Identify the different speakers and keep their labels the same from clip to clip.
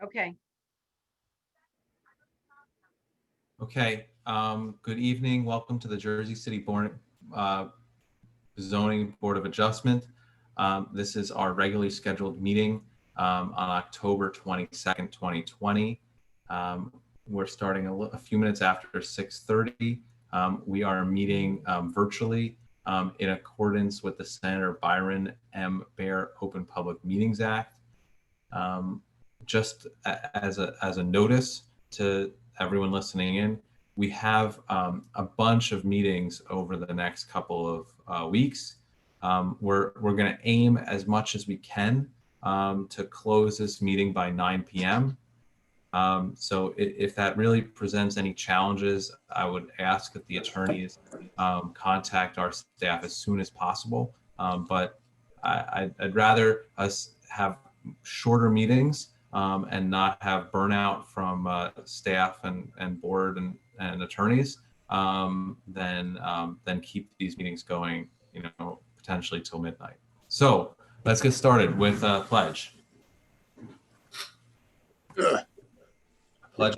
Speaker 1: Okay.
Speaker 2: Okay, good evening. Welcome to the Jersey City Zoning Board of Adjustment. This is our regularly scheduled meeting on October 22nd, 2020. We're starting a few minutes after 6:30. We are meeting virtually in accordance with the Senator Byron M. Baer Open Public Meetings Act. Just as a notice to everyone listening in, we have a bunch of meetings over the next couple of weeks. We're going to aim as much as we can to close this meeting by 9 p.m. So if that really presents any challenges, I would ask that the attorneys contact our staff as soon as possible. But I'd rather us have shorter meetings and not have burnout from staff and board and attorneys than keep these meetings going, potentially till midnight. So let's get started with pledge. Pledge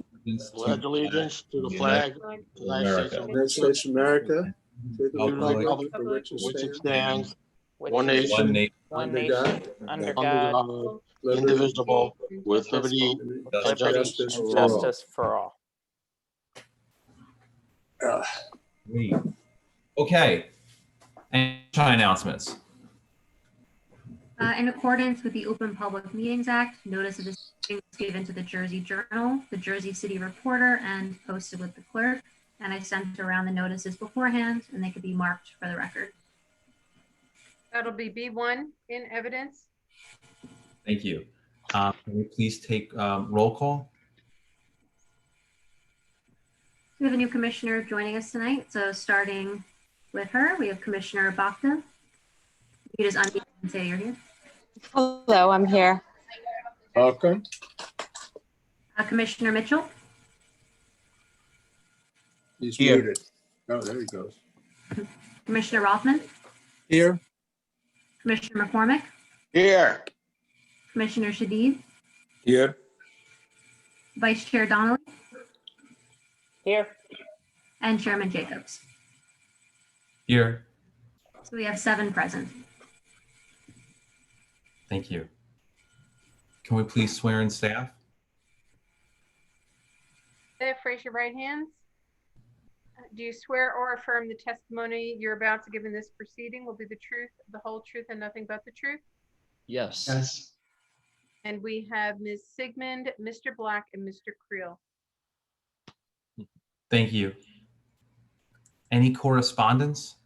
Speaker 3: allegiance to the flag of the United
Speaker 4: States of America, to the republic for which it stands,
Speaker 3: one nation,
Speaker 4: under God,
Speaker 5: under
Speaker 3: God,
Speaker 4: liberty,
Speaker 3: indivisible, with liberty and justice for all.
Speaker 5: justice for all.
Speaker 2: Great. Okay. And announcements.
Speaker 6: In accordance with the Open Public Meetings Act, notice of this meeting was given to the Jersey Journal, the Jersey City Reporter, and posted with the clerk. And I sent around the notices beforehand, and they could be marked for the record.
Speaker 1: That'll be B1 in evidence.
Speaker 2: Thank you. Can we please take roll call?
Speaker 6: We have a new commissioner joining us tonight. So starting with her, we have Commissioner Bhakta. You just unmute and say you're here.
Speaker 7: Hello, I'm here.
Speaker 4: welcome.
Speaker 6: Commissioner Mitchell.
Speaker 4: He's
Speaker 2: Here.
Speaker 4: muted. Oh, there he goes.
Speaker 6: Commissioner Rothman.
Speaker 4: Here.
Speaker 6: Commissioner McCormick.
Speaker 3: Here,
Speaker 6: Commissioner Shadid.
Speaker 4: Here.
Speaker 6: Vice Chair Donnelly.
Speaker 5: Here.
Speaker 6: And Chairman Jacobs.
Speaker 2: Here.
Speaker 6: So we have 7 present.
Speaker 2: Thank you. Can we please swear in staff?
Speaker 1: Staff, raise your right hands. Do you swear or affirm the testimony you're about to give in this proceeding will be the truth, the whole truth, and nothing but the truth?
Speaker 8: Yes.
Speaker 4: Yes.
Speaker 1: And we have Ms. Sigmund, Mr. Black, and Mr. Creel.
Speaker 2: Thank you. Any correspondence?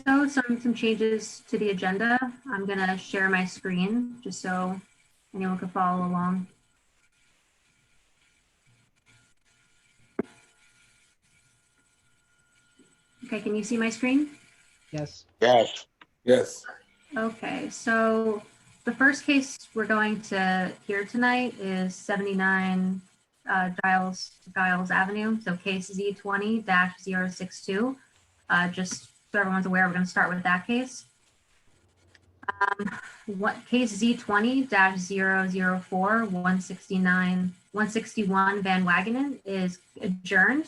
Speaker 6: So some changes to the agenda. I'm gonna share my screen just so anyone can follow along. Okay, can you see my screen?
Speaker 8: Yes.
Speaker 3: yes,
Speaker 4: Yes.
Speaker 6: Okay, so the first case we're going to hear tonight is 79 Giles Avenue. So case Z20-062. Just so everyone's aware, we're going to start with that case. Case Z20-004 161 Van Wagenen is adjourned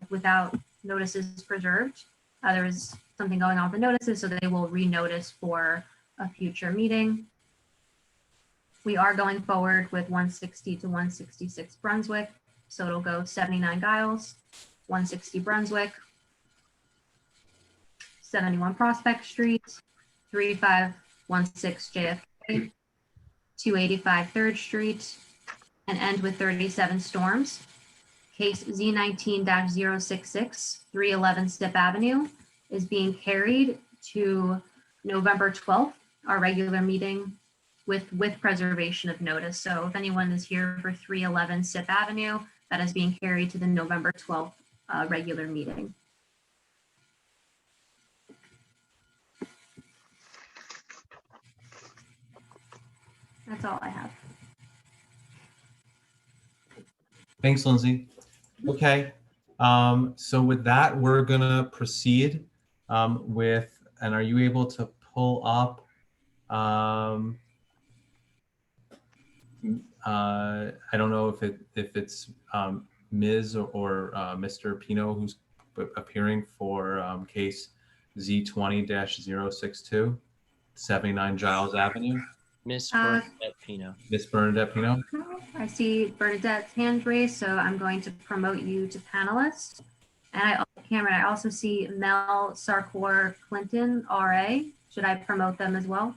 Speaker 6: without notices preserved. There is something going on with the notices, so they will renotice for a future meeting. We are going forward with 160 to 166 Brunswick. So it'll go 79 Giles, 160 Brunswick, 71 Prospect Street, 3516 JFK, 285 3rd Street, and end with 37 Storms. Case Z19-066, 311 Stip Avenue is being carried to November 12th, our regular meeting with preservation of notice. So if anyone is here for 311 Stip Avenue, that is being carried to the November 12th regular meeting. That's all I have.
Speaker 2: Thanks, Lindsay. Okay, so with that, we're gonna proceed with, and are you able to pull up I don't know if it's Ms. or Mr. Pino who's appearing for case Z20-062, 79 Giles Avenue.
Speaker 8: Miss
Speaker 6: Uh,
Speaker 8: Bernadette Pino.
Speaker 2: Miss Bernadette Pino.
Speaker 6: I see Bernadette's hand raised, so I'm going to promote you to panelist. And Cameron, I also see Mel Sarkor Clinton, RA. Should I promote them as well?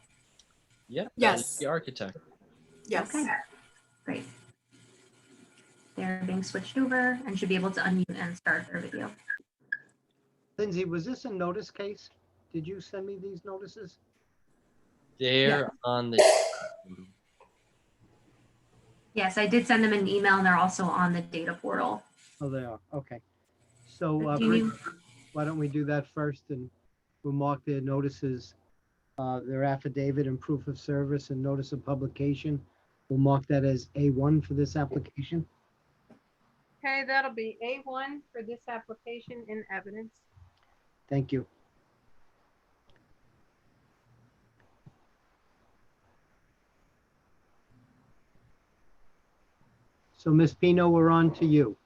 Speaker 8: Yep.
Speaker 9: Yes.
Speaker 8: That is the architect.
Speaker 9: Yes.
Speaker 6: Okay, great. They're being switched over and should be able to unmute and start their video.
Speaker 10: Lindsay, was this a notice case? Did you send me these notices?
Speaker 8: They're on the.
Speaker 6: Yes, I did send them an email and they're also on the data portal.
Speaker 10: Oh, they are. Okay. So
Speaker 6: Do you-
Speaker 10: why don't we do that first, and we'll mark their notices, their affidavit and proof of service and notice of publication. We'll mark that as A1 for this application.
Speaker 1: Okay, that'll be A1 for this application in evidence.
Speaker 10: Thank you. So Ms. Pino, we're on to you.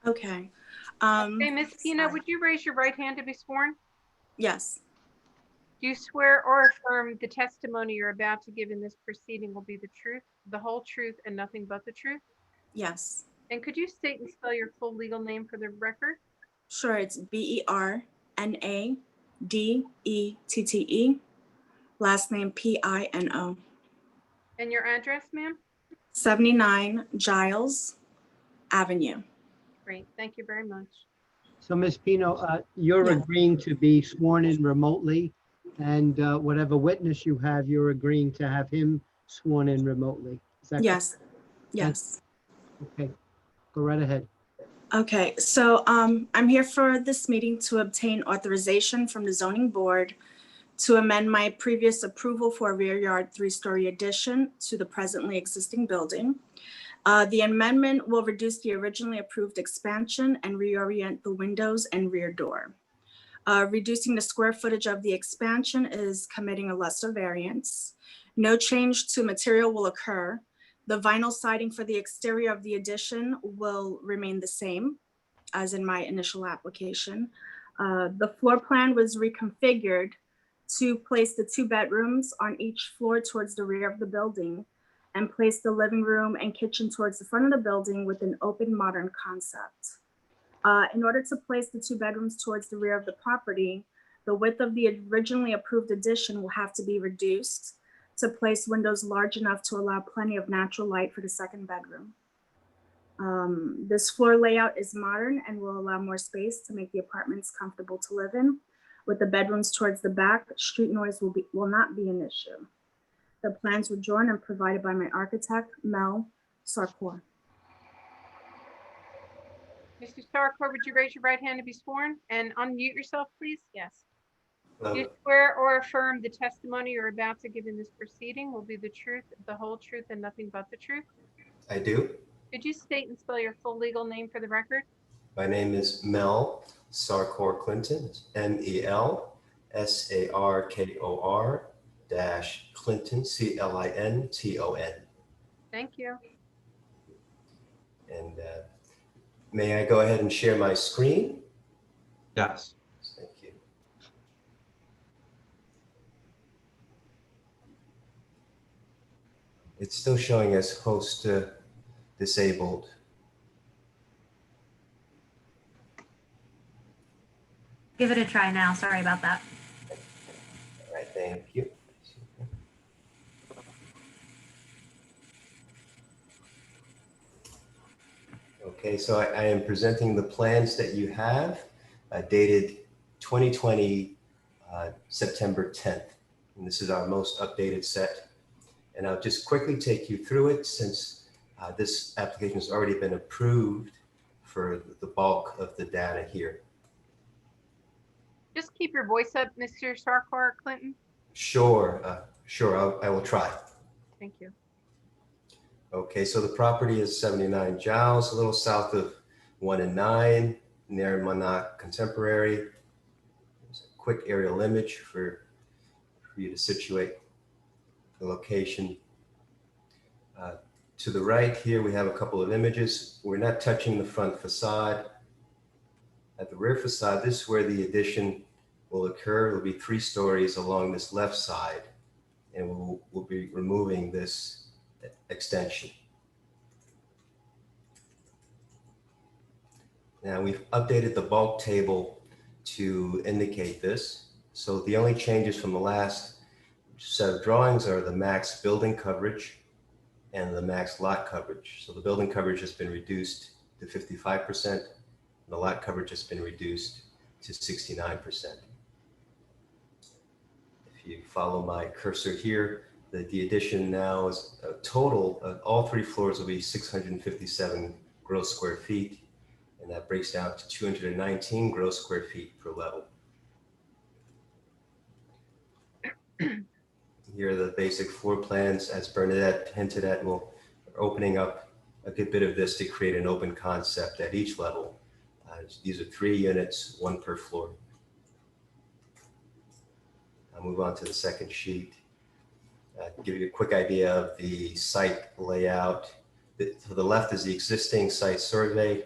Speaker 9: Okay.
Speaker 1: Hey, Ms. Pino, would you raise your right hand to be sworn?
Speaker 9: Yes.
Speaker 1: Do you swear or affirm the testimony you're about to give in this proceeding will be the truth, the whole truth, and nothing but the truth?
Speaker 9: Yes.
Speaker 1: And could you state and spell your full legal name for the record?
Speaker 9: Sure. It's BERNADETTE. Last name PINO.
Speaker 1: And your address, ma'am?
Speaker 9: 79 Giles Avenue.
Speaker 1: Great, thank you very much.
Speaker 10: So Ms. Pino, you're
Speaker 9: Yeah.
Speaker 10: agreeing to be sworn in remotely, and whatever witness you have, you're agreeing to have him sworn in remotely. Is that correct?
Speaker 9: Yes. Yes.
Speaker 10: Okay, go right ahead.
Speaker 9: Okay, so I'm here for this meeting to obtain authorization from the zoning board to amend my previous approval for a rear yard 3-story addition to the presently existing building. The amendment will reduce the originally approved expansion and reorient the windows and rear door. Reducing the square footage of the expansion is committing a lesser variance. No change to material will occur. The vinyl siding for the exterior of the addition will remain the same as in my initial application. The floor plan was reconfigured to place the 2 bedrooms on each floor towards the rear of the building and place the living room and kitchen towards the front of the building with an open modern concept. In order to place the 2 bedrooms towards the rear of the property, the width of the originally approved addition will have to be reduced to place windows large enough to allow plenty of natural light for the 2nd bedroom. This floor layout is modern and will allow more space to make the apartments comfortable to live in. With the bedrooms towards the back, street noise will not be an issue. The plans were drawn and provided by my architect, Mel Sarkor.
Speaker 1: Mr. Sarkor, would you raise your right hand to be sworn and unmute yourself, please? Yes. Do you swear or affirm the testimony you're about to give in this proceeding will be the truth, the whole truth, and nothing but the truth?
Speaker 11: I do.
Speaker 1: Could you state and spell your full legal name for the record?
Speaker 11: My name is Mel Sarkor Clinton. It's MELSARKOR Clinton, CLINTON.
Speaker 1: Thank you.
Speaker 11: And may I go ahead and share my screen?
Speaker 2: Yes.
Speaker 11: Thank you. It's still showing as host disabled.
Speaker 6: Give it a try now. Sorry about that.
Speaker 11: All right, thank you. Okay, so I am presenting the plans that you have dated 2020 September 10th. And this is our most updated set. And I'll just quickly take you through it since this application has already been approved for the bulk of the data here.
Speaker 1: Just keep your voice up, Mr. Sarkor Clinton.
Speaker 11: Sure, I will try.
Speaker 1: Thank you.
Speaker 11: Okay, so the property is 79 Giles, a little south of 1 and 9, near Monarch Contemporary. There's a quick aerial image for you to situate the location. To the right here, we have a couple of images. We're not touching the front facade. At the rear facade, this is where the addition will occur. It'll be 3 stories along this left side, and we'll be removing this extension. Now we've updated the bulk table to indicate this. So the only changes from the last set of drawings are the max building coverage and the max lot coverage. So the building coverage has been reduced to 55%. And the lot coverage has been reduced to 69%. If you follow my cursor here, the addition now is a total of all 3 floors will be 657 gross square feet. And that breaks down to 219 gross square feet per level. Here are the basic floor plans. As Bernadette hinted at, we're opening up a good bit of this to create an open concept at each level. These are 3 units, 1 per floor. I'll move on to the second sheet. Give you a quick idea of the site layout. To the left is the existing site survey.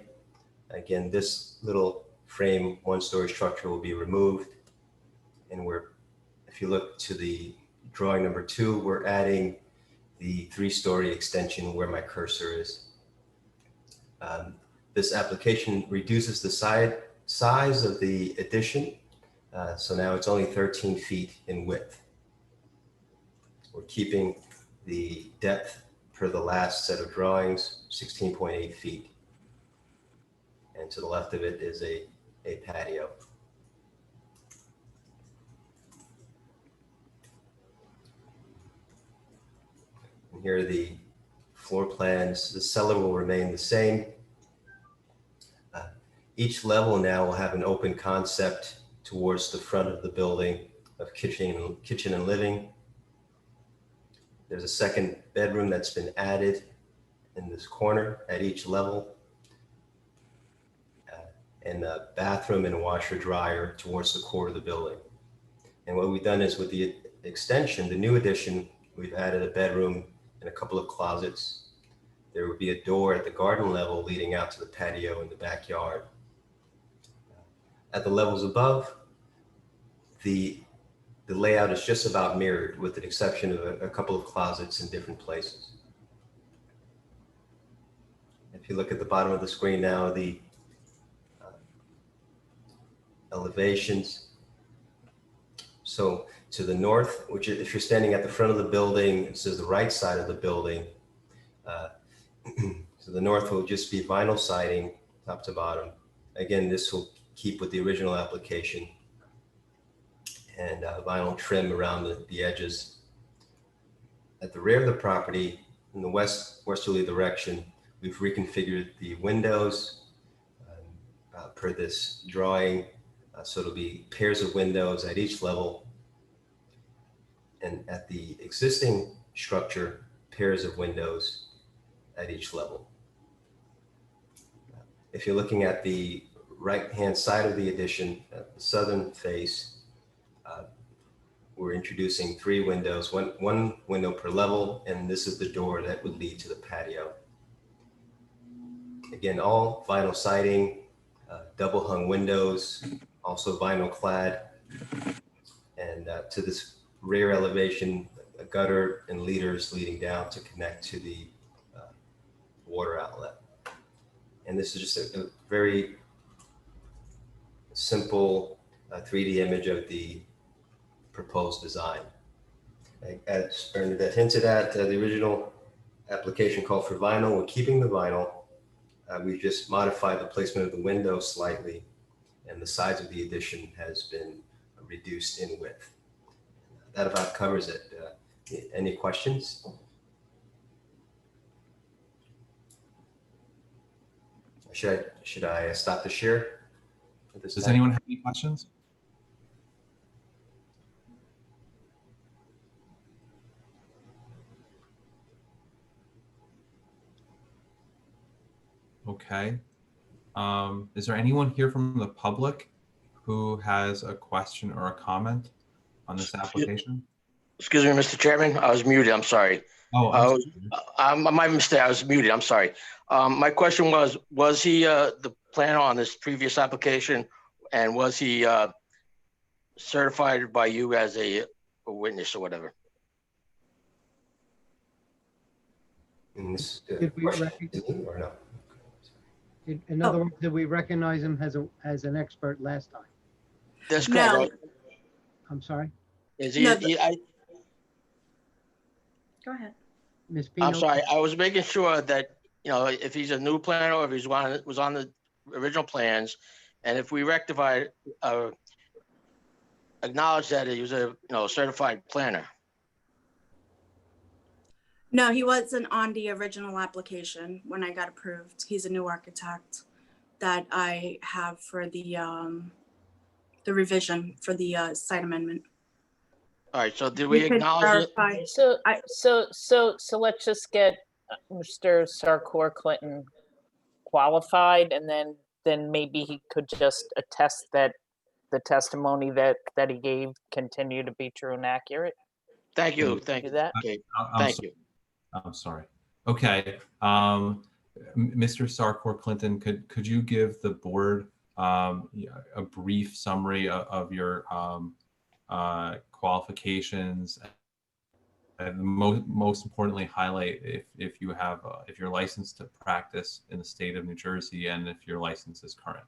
Speaker 11: Again, this little frame 1-story structure will be removed. And if you look to the drawing number 2, we're adding the 3-story extension where my cursor is. This application reduces the size of the addition. So now it's only 13 feet in width. We're keeping the depth per the last set of drawings, 16.8 feet. And to the left of it is a patio. And here are the floor plans. The cellar will remain the same. Each level now will have an open concept towards the front of the building of kitchen and living. There's a second bedroom that's been added in this corner at each level. And a bathroom and a washer dryer towards the core of the building. And what we've done is with the extension, the new addition, we've added a bedroom and a couple of closets. There will be a door at the garden level leading out to the patio in the backyard. At the levels above, the layout is just about mirrored with the exception of a couple of closets in different places. If you look at the bottom of the screen now, the elevations. So to the north, which if you're standing at the front of the building, this is the right side of the building. So the north will just be vinyl siding top to bottom. Again, this will keep with the original application and vinyl trim around the edges. At the rear of the property, in the westerly direction, we've reconfigured the windows per this drawing. So it'll be pairs of windows at each level. And at the existing structure, pairs of windows at each level. If you're looking at the right-hand side of the addition, at the southern face, we're introducing 3 windows, one window per level, and this is the door that would lead to the patio. Again, all vinyl siding, double hung windows, also vinyl clad, and to this rear elevation, a gutter and leaders leading down to connect to the water outlet. And this is just a very simple 3D image of the proposed design. As Bernadette hinted at, the original application called for vinyl. We're keeping the vinyl. We've just modified the placement of the window slightly, and the size of the addition has been reduced in width. That about covers it. Any questions? Should I stop the share at this
Speaker 2: Does
Speaker 11: time?
Speaker 2: anyone have any questions? Okay. Is there anyone here from the public who has a question or a comment on this application?
Speaker 3: Excuse me, Mr. Chairman, I was muted, I'm sorry.
Speaker 2: Oh,
Speaker 3: I
Speaker 2: I'm
Speaker 3: was, my mistake, I was muted, I'm sorry. My question was he the planner on this previous application? And was he certified by you as a witness or whatever?
Speaker 11: And this
Speaker 10: Did we
Speaker 11: question
Speaker 10: rec-
Speaker 11: to me or no?
Speaker 10: In other words, did we recognize him as an expert last time?
Speaker 3: That's correct.
Speaker 9: No.
Speaker 10: I'm sorry,
Speaker 3: Is he,
Speaker 9: No, Go ahead.
Speaker 10: Ms. Pino?
Speaker 3: I'm sorry, I was making sure that, you know, if he's a new planner or if he's was on the original plans, and if we rectified, acknowledge that he was a, you know, certified planner.
Speaker 9: No, he wasn't on the original application when I got approved. He's a new architect that I have for the revision for the site amendment.
Speaker 3: All right, so did we
Speaker 9: You could
Speaker 3: acknowledge it?
Speaker 9: verify.
Speaker 5: So let's just get Mr. Sarkor Clinton qualified, and then maybe he could just attest that the testimony that he gave continued to be true and accurate.
Speaker 3: Thank you, thank
Speaker 5: Do
Speaker 3: you.
Speaker 5: that.
Speaker 3: Okay,
Speaker 2: I'm
Speaker 3: thank
Speaker 2: sorry.
Speaker 3: you.
Speaker 2: I'm sorry. Okay. Mr. Sarkor Clinton, could you give the board a brief summary of your qualifications, and most importantly, highlight if you're licensed to practice in the state of New Jersey and if your license is current?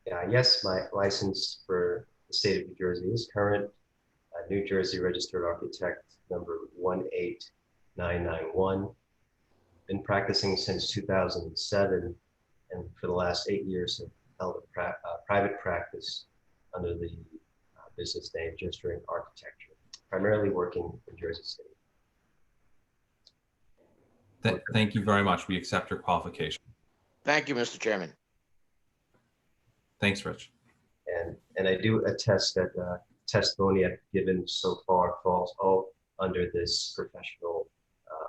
Speaker 11: Yeah, yes, my license for the state of New Jersey is current. New Jersey Registered Architect number 18991. Been practicing since 2007, and for the last 8 years have held a private practice under the business name Jfk Architecture, primarily working in Jersey City.
Speaker 2: Thank you very much. We accept your qualification.
Speaker 3: Thank you, Mr. Chairman.
Speaker 2: Thanks, Rich.
Speaker 11: And I do attest that testimony I've given so far falls all under this professional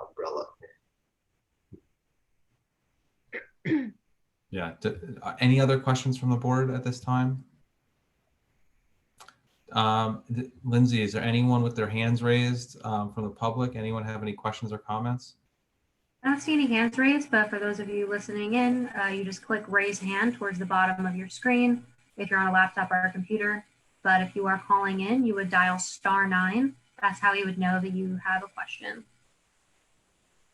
Speaker 11: umbrella.
Speaker 2: Yeah. Any other questions from the board at this time? Lindsay, is there anyone with their hands raised from the public? Anyone have any questions or comments?
Speaker 6: I don't see any hands raised, but for those of you listening in, you just click raise hand towards the bottom of your screen if you're on a laptop or a computer. But if you are calling in, you would dial *9. That's how you would know that you have a question.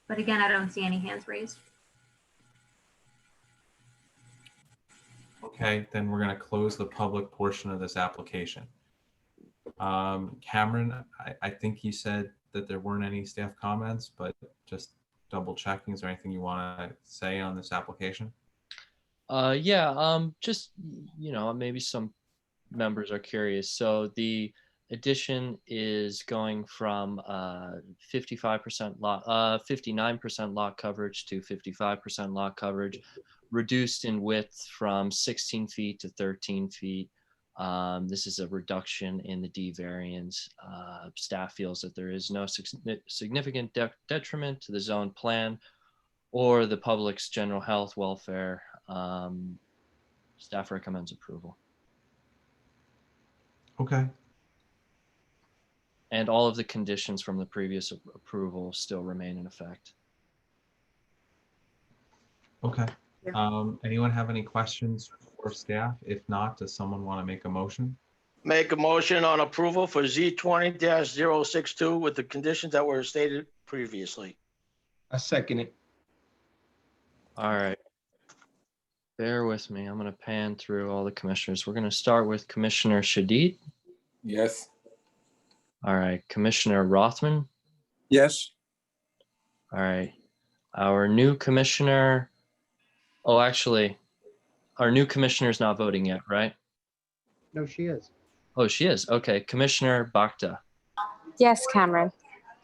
Speaker 6: But again, I don't see any hands raised.
Speaker 2: Okay, then we're going to close the public portion of this application. Cameron, I think you said that there weren't any staff comments, but just double checking. Is there anything you want to say on this application?
Speaker 8: Yeah, just, you know, maybe some members are curious. So the addition is going from 55% lot, 59% lot coverage to 55% lot coverage, reduced in width from 16 feet to 13 feet. This is a reduction in the D variance. Staff feels that there is no significant detriment to the zone plan or the public's general health, welfare. Staff recommends approval.
Speaker 2: Okay.
Speaker 8: And all of the conditions from the previous approval still remain in effect.
Speaker 2: Okay.
Speaker 9: Yeah.
Speaker 2: Anyone have any questions for staff? If not, does someone want to make a motion?
Speaker 3: Make a motion on approval for Z20-062 with the conditions that were stated previously.
Speaker 4: I second it.
Speaker 8: All right. Bear with me. I'm going to pan through all the commissioners. We're going to start with Commissioner Shadid.
Speaker 4: Yes.
Speaker 8: All right. Commissioner Rothman.
Speaker 4: Yes.
Speaker 8: All right. Our new commissioner. Oh, actually, our new commissioner is not voting yet, right?
Speaker 10: No, she is.
Speaker 8: Oh, she is. Okay. Commissioner Bakta.
Speaker 7: Yes, Cameron.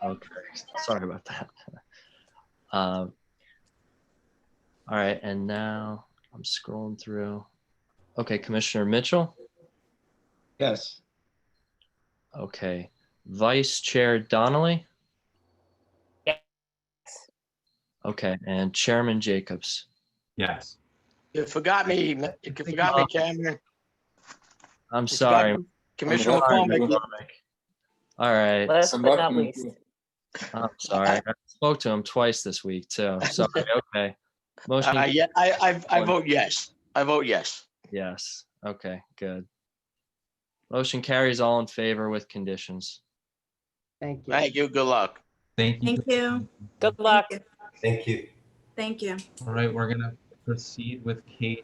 Speaker 8: Okay. Sorry about that. All right. And now I'm scrolling through. Okay. Commissioner Mitchell.
Speaker 4: Yes.
Speaker 8: Okay. Vice Chair Donnelly.
Speaker 5: Yes.
Speaker 8: Okay. And Chairman Jacobs.
Speaker 2: Yes.
Speaker 3: You forgot me, Cameron.
Speaker 8: I'm sorry.
Speaker 3: Commissioner
Speaker 8: I'm sorry,
Speaker 3: McCormick.
Speaker 8: All right.
Speaker 5: Last but not least.
Speaker 8: I'm sorry. I spoke to him twice this week too. Sorry. Okay. Motion.
Speaker 3: Yeah, I vote yes. I vote yes.
Speaker 8: Yes. Okay, good. Motion carries, all in favor with conditions.
Speaker 10: Thank you.
Speaker 3: Thank you. Good luck.
Speaker 2: Thank you.
Speaker 9: Thank you.
Speaker 5: Good luck.
Speaker 11: Thank you.
Speaker 9: Thank you.
Speaker 2: All right, we're gonna proceed with case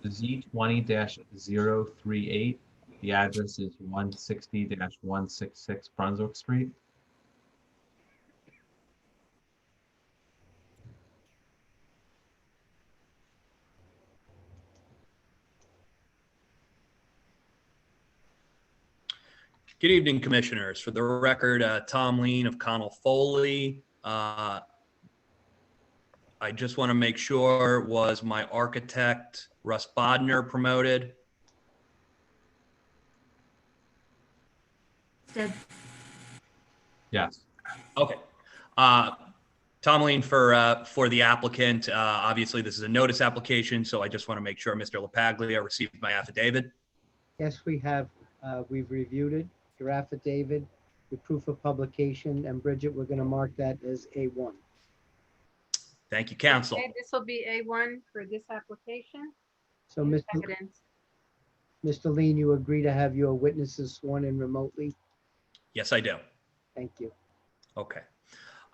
Speaker 2: Z20-038. The address is 160-166 Brunswick Street.
Speaker 12: Good evening, commissioners. For the record, Tom Lean of Connell Foley. I just want to make sure, was my architect Russ Bodner promoted?
Speaker 6: Did.
Speaker 2: Yes.
Speaker 12: Okay. Tom Lean for the applicant. Obviously, this is a notice application, so I just want to make sure Mr. LaPaglia received my affidavit.
Speaker 10: Yes, we have. We've reviewed it. Your affidavit, your proof of publication, and Bridget, we're going to mark that as A1.
Speaker 12: Thank you, counsel.
Speaker 1: Okay, this will be A1 for this application.
Speaker 10: So,
Speaker 1: Evidence.
Speaker 10: Mr. Lean, you agree to have your witnesses sworn in remotely?
Speaker 12: Yes, I do.
Speaker 10: Thank you.
Speaker 12: Okay.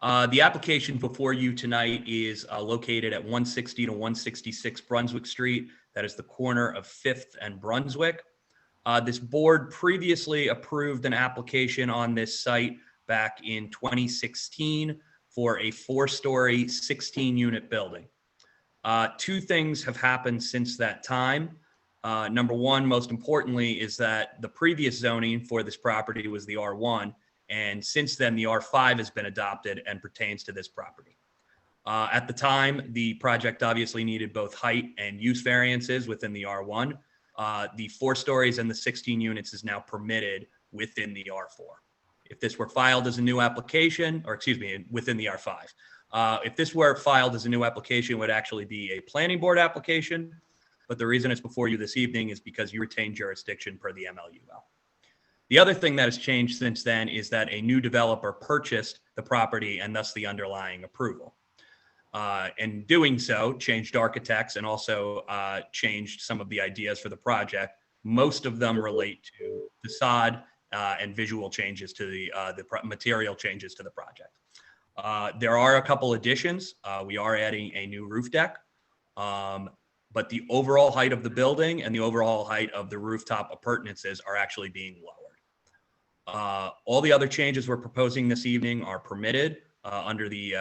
Speaker 12: The application before you tonight is located at 160 to 166 Brunswick Street. That is the corner of 5th and Brunswick. This board previously approved an application on this site back in 2016 for a 4-story, 16-unit building. Two things have happened since that time. Number one, most importantly, is that the previous zoning for this property was the R1, and since then the R5 has been adopted and pertains to this property. At the time, the project obviously needed both height and use variances within the R1. The 4 stories and the 16 units is now permitted within the R4. If this were filed as a new application, or excuse me, within the R5. If this were filed as a new application, it would actually be a planning board application. But the reason it's before you this evening is because you retain jurisdiction per the MLUL. The other thing that has changed since then is that a new developer purchased the property and thus the underlying approval. And doing so, changed architects and also changed some of the ideas for the project. Most of them relate to facade and visual changes to the material changes to the project. There are a couple additions. We are adding a new roof deck, but the overall height of the building and the overall height of the rooftop appurtenances are actually being lowered. All the other changes we're proposing this evening are permitted under the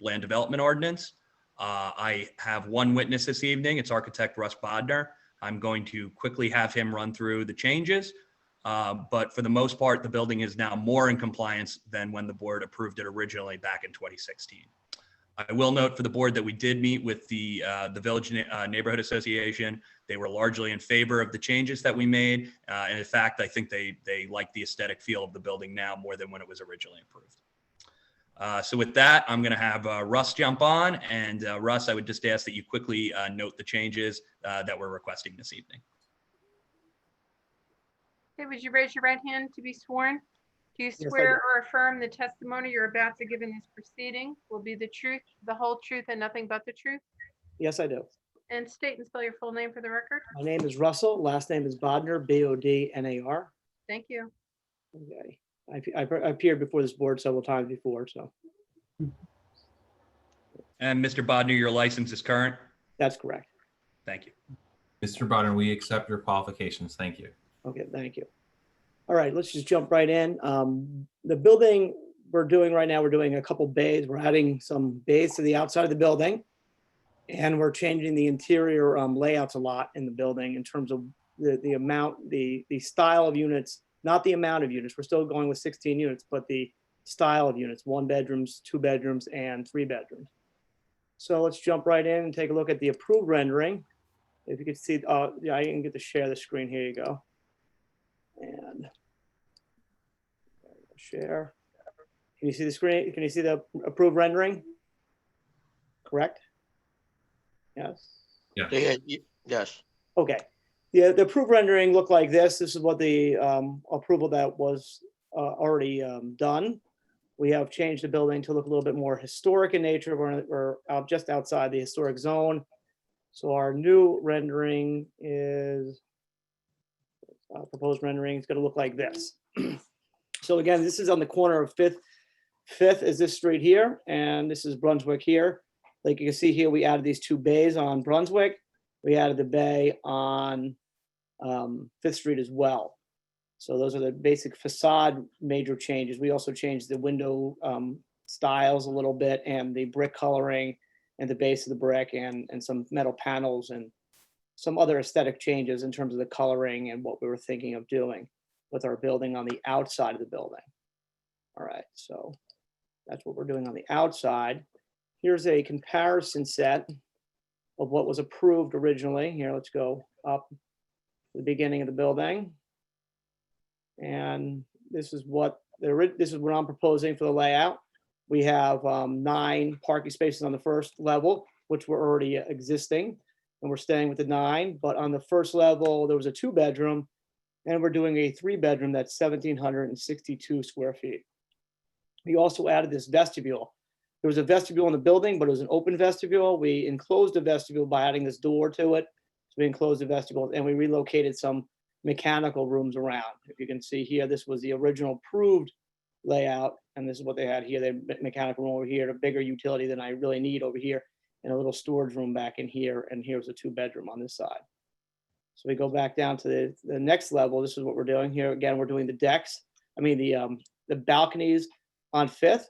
Speaker 12: land development ordinance. I have one witness this evening. It's architect Russ Bodner. I'm going to quickly have him run through the changes. But for the most part, the building is now more in compliance than when the board approved it originally back in 2016. I will note for the board that we did meet with the Village Neighborhood Association. They were largely in favor of the changes that we made. And in fact, I think they like the aesthetic feel of the building now more than when it was originally approved. So with that, I'm going to have Russ jump on. And Russ, I would just ask that you quickly note the changes that we're requesting this evening.
Speaker 1: Okay, would you raise your right hand to be sworn? Do you swear or affirm the testimony you're about to give in this proceeding will be the truth, the whole truth, and nothing but the truth?
Speaker 13: Yes, I do.
Speaker 1: And state and spell your full name for the record.
Speaker 13: My name is Russell. Last name is Bodner, B-O-D-N-A-R.
Speaker 1: Thank you.
Speaker 13: Okay. I appeared before this board several times before, so.
Speaker 12: And Mr. Bodner, your license is current?
Speaker 13: That's correct.
Speaker 12: Thank you.
Speaker 2: Mr. Bodner, we accept your qualifications. Thank you.
Speaker 13: Okay, thank you. All right, let's just jump right in. The building we're doing right now, we're doing a couple bays. We're adding some bays to the outside of the building. And we're changing the interior layouts a lot in the building in terms of the amount, the style of units, not the amount of units. We're still going with 16 units, but the style of units, 1 bedrooms, 2 bedrooms, and 3 bedrooms. So let's jump right in and take a look at the approved rendering. If you could see, yeah, I can get to share the screen. Here you go. And share. Can you see the screen? Can you see the approved rendering? Correct? Yes.
Speaker 2: Yeah.
Speaker 3: Yes.
Speaker 13: Okay. The approved rendering looked like this. This is what the approval that was already done. We have changed the building to look a little bit more historic in nature. We're out just outside the historic zone. So our new rendering is, proposed rendering is going to look like this. So again, this is on the corner of 5th. 5th is this street here, and this is Brunswick here. Like you can see here, we added these 2 bays on Brunswick. We added the bay on 5th Street as well. So those are the basic facade major changes. We also changed the window styles a little bit, and the brick coloring and the base of the brick, and some metal panels and some other aesthetic changes in terms of the coloring and what we were thinking of doing with our building on the outside of the building. All right, so that's what we're doing on the outside. Here's a comparison set of what was approved originally. Here, let's go up to the beginning of the building. And this is what I'm proposing for the layout. We have 9 parking spaces on the first level, which were already existing, and we're staying with the 9. But on the first level, there was a 2-bedroom, and we're doing a 3-bedroom that's 1,762 square feet. We also added this vestibule. There was a vestibule in the building, but it was an open vestibule. We enclosed the vestibule by adding this door to it. So we enclosed the vestibule, and we relocated some mechanical rooms around. If you can see here, this was the original approved layout, and this is what they had here. They had mechanical room over here, a bigger utility than I really need over here, and a little storage room back in here, and here's a 2-bedroom on this side. So we go back down to the next level. This is what we're doing here. Again, we're doing the decks. I mean the balconies on 5th.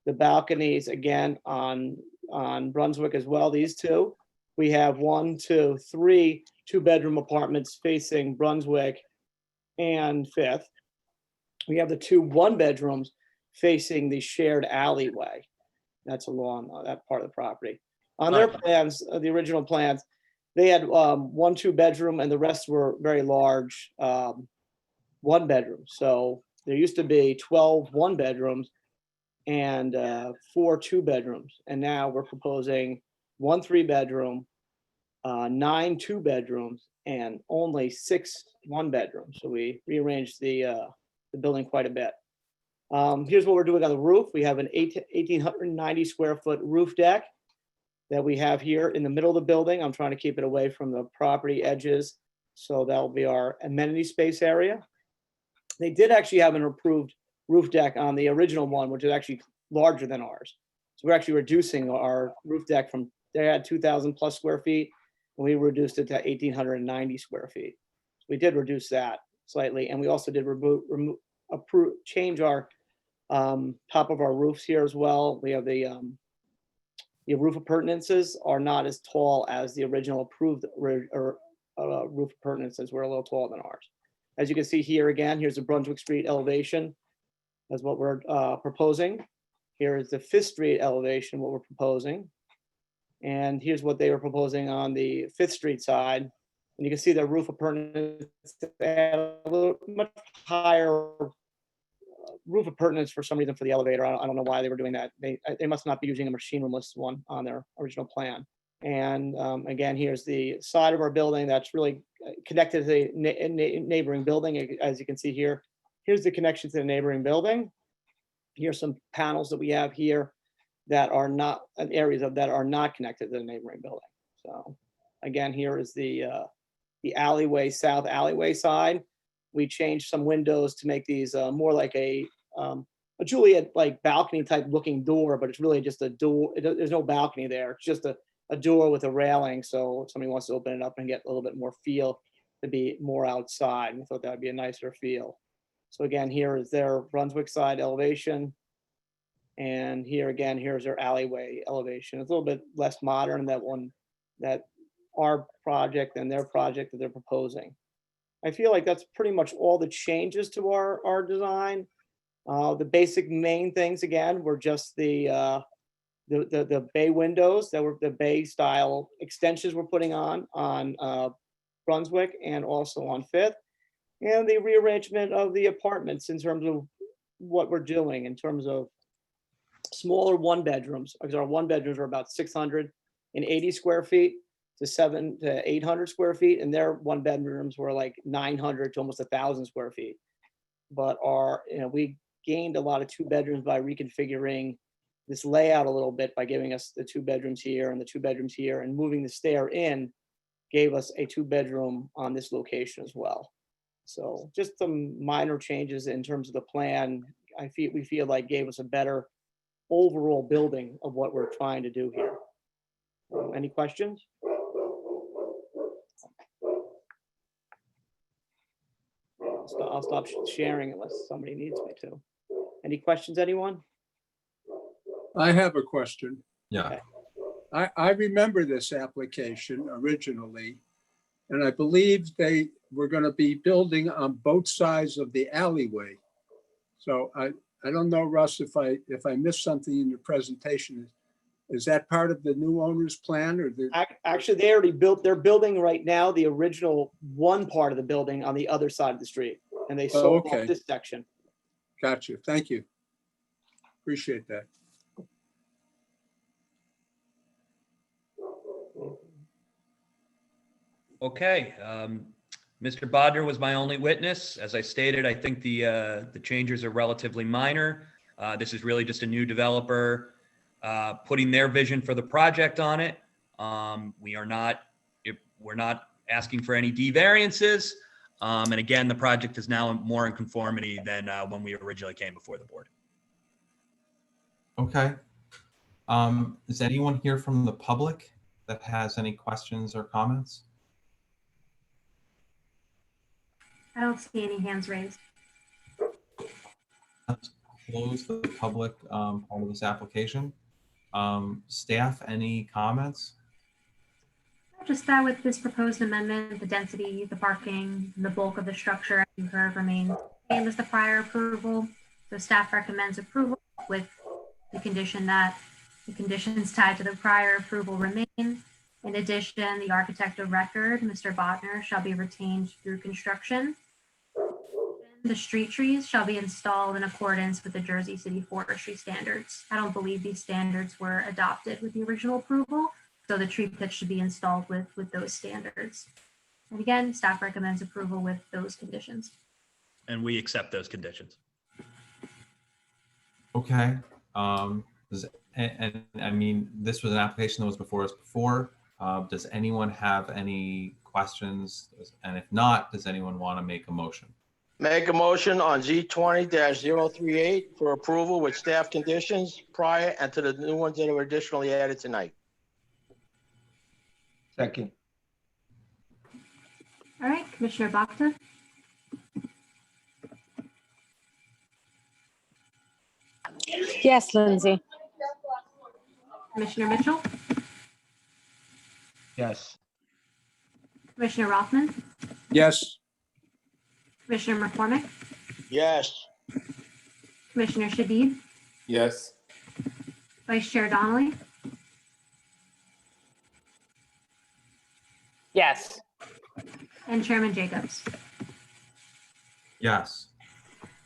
Speaker 13: The balconies again on Brunswick as well. These 2. We have 1, 2, 3 2-bedroom apartments facing Brunswick and 5th. We have the 2 1-bedrooms facing the shared alleyway. That's along that part of the property. On their plans, the original plans, they had 1 2-bedroom, and the rest were very large 1-bedrooms. So there used to be 12 1-bedrooms and 4 2-bedrooms. And now we're proposing 1 3-bedroom, 9 2-bedrooms, and only 6 1-bedrooms. So we rearranged the building quite a bit. Here's what we're doing on the roof. We have an 1,890 square foot roof deck that we have here in the middle of the building. I'm trying to keep it away from the property edges. So that'll be our amenity space area. They did actually have an approved roof deck on the original one, which is actually larger than ours. So we're actually reducing our roof deck from, they had 2,000 plus square feet, and we reduced it to 1,890 square feet. So we did reduce that slightly, and we also did change our top of our roofs here as well. We have the roof appurtenances are not as tall as the original approved roof appurtenances. We're a little taller than ours. As you can see here again, here's the Brunswick Street elevation. That's what we're proposing. Here is the 5th Street elevation, what we're proposing. And here's what they were proposing on the 5th Street side. And you can see the roof appurtenance, they had a little much higher roof appurtenance for some reason for the elevator. I don't know why they were doing that. They must not be using a machine roomless one on their original plan. And again, here's the side of our building that's really connected to the neighboring building. As you can see here, here's the connection to the neighboring building. Here's some panels that we have here that are not areas that are not connected to the neighboring building. So again, here is the alleyway, south alleyway side. We changed some windows to make these more like a Juliet like balcony type looking door, but it's really just a door. There's no balcony there. It's just a door with a railing. So if somebody wants to open it up and get a little bit more feel to be more outside, we thought that would be a nicer feel. So again, here is their Brunswick side elevation. And here again, here's their alleyway elevation. It's a little bit less modern, that our project and their project that they're proposing. I feel like that's pretty much all the changes to our design. The basic main things again were just the bay windows that were the bay style extensions we're putting on Brunswick and also on 5th, and the rearrangement of the apartments in terms of what we're doing in terms of smaller 1-bedrooms, because our 1-bedrooms are about 680 square feet to 700 to 800 square feet, and their 1-bedrooms were like 900 to almost 1,000 square feet. but we gained a lot of 2 bedrooms by reconfiguring this layout a little bit by giving us the 2 bedrooms here and the 2 bedrooms here, and moving the stair in gave us a 2 bedroom on this location as well. So just some minor changes in terms of the plan. We feel like gave us a better overall building of what we're trying to do here. Any questions? I'll stop sharing unless somebody needs me to. Any questions, anyone?
Speaker 4: I have a question.
Speaker 2: Yeah.
Speaker 4: I remember this application originally, and I believe they were going to be building on both sides of the alleyway. So I don't know, Russ, if I missed something in your presentation. Is that part of the new owner's plan, or
Speaker 13: Actually, they already they're building right now the original one part of the building on the other side of the street, and they sold off this section.
Speaker 4: Gotcha. Thank you. Appreciate that.
Speaker 12: Okay. Mr. Bodner was my only witness. As I stated, I think the changes are relatively minor. This is really just a new developer putting their vision for the project on it. We're not asking for any D variances. And again, the project is now more in conformity than when we originally came before the board.
Speaker 2: Okay. Is anyone here from the public that has any questions or comments?
Speaker 6: I don't see any hands raised.
Speaker 2: Let's close the public part of this application. Staff, any comments?
Speaker 6: Just that with this proposed amendment, the density, the parking, the bulk of the structure, as you heard, remains the same as the prior approval. So staff recommends approval with the condition that the conditions tied to the prior approval remain. In addition, the architect of record, Mr. Bodner, shall be retained through construction. The street trees shall be installed in accordance with the Jersey City forestry standards. I don't believe these standards were adopted with the original approval, so the tree pits should be installed with those standards. And again, staff recommends approval with those conditions.
Speaker 12: And we accept those conditions.
Speaker 2: Okay. And I mean, this was an application that was before us before. Does anyone have any questions? And if not, does anyone want to make a motion?
Speaker 3: Make a motion on Z20-038 for approval with staff conditions prior and to the new ones that were additionally added tonight.
Speaker 4: Second.
Speaker 6: All right, Commissioner Bakta.
Speaker 7: Yes, Lindsay.
Speaker 6: Commissioner Mitchell,
Speaker 4: Yes.
Speaker 6: Commissioner Rothman,
Speaker 4: Yes.
Speaker 6: Commissioner McCormick,
Speaker 3: Yes.
Speaker 6: Commissioner Shadid,
Speaker 4: Yes.
Speaker 6: Vice Chair Donnelly,
Speaker 5: Yes.
Speaker 6: and Chairman Jacobs.
Speaker 2: Yes.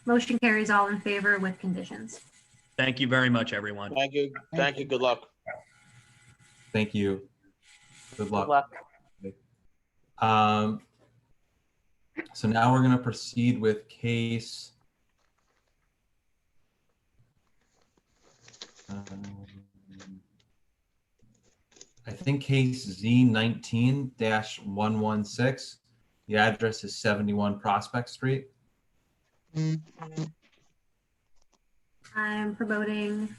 Speaker 6: Motion carries all in favor with conditions.
Speaker 12: Thank you very much, everyone.
Speaker 3: Thank you. Thank you. Good luck.
Speaker 2: Thank you. Good luck.
Speaker 5: Good luck.
Speaker 2: So now we're going to proceed with case. I think case Z19-116. The address is 71 Prospect Street.
Speaker 6: I'm promoting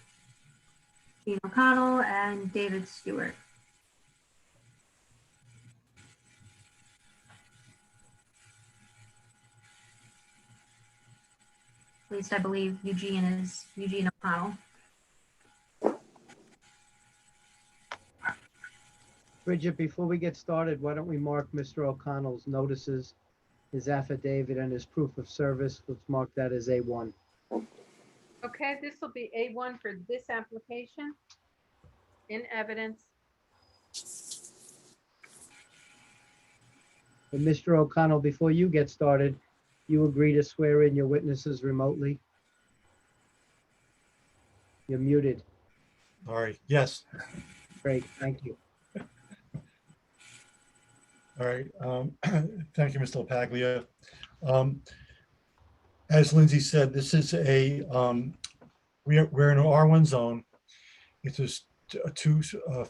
Speaker 6: Dean O'Connell and David Stewart. At least I believe Eugene is Eugene O'Connell.
Speaker 10: Bridget, before we get started, why don't we mark Mr. O'Connell's notices, his affidavit, and his proof of service? Let's mark that as A1.
Speaker 1: Okay, this will be A1 for this application. In evidence.
Speaker 10: And Mr. O'Connell, before you get started, you agree to swear in your witnesses remotely? You're muted.
Speaker 14: All right, yes.
Speaker 10: Great, thank you.
Speaker 14: All right, thank you, Mr. LaPaglia. as Lindsay said, this is we're in an R1 zone. It's a two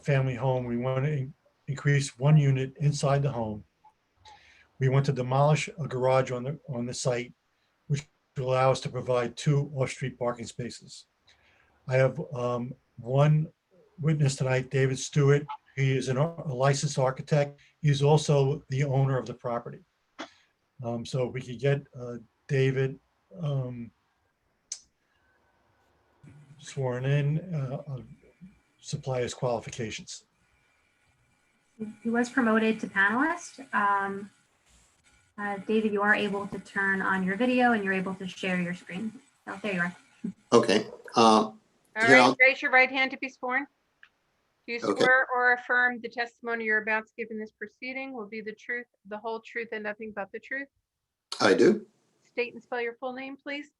Speaker 14: family home. We want to increase one unit inside the home. We want to demolish a garage on the site, which will allow us to provide 2 off-street parking spaces. I have one witness tonight, David Stewart. He is a licensed architect. He's also the owner of the property. So we could get David sworn in, supply his qualifications.
Speaker 6: He was promoted to panelist. David, you are able to turn on your video and you're able to share your screen. Oh, there you are.
Speaker 15: Okay.
Speaker 1: All
Speaker 15: Here,
Speaker 1: right,
Speaker 15: I'll-
Speaker 1: raise your right hand to be sworn. Do you
Speaker 15: Okay.
Speaker 1: swear or affirm the testimony you're about to give in this proceeding will be the truth, the whole truth, and nothing but the truth?
Speaker 15: I do.
Speaker 1: State and spell your full name, please.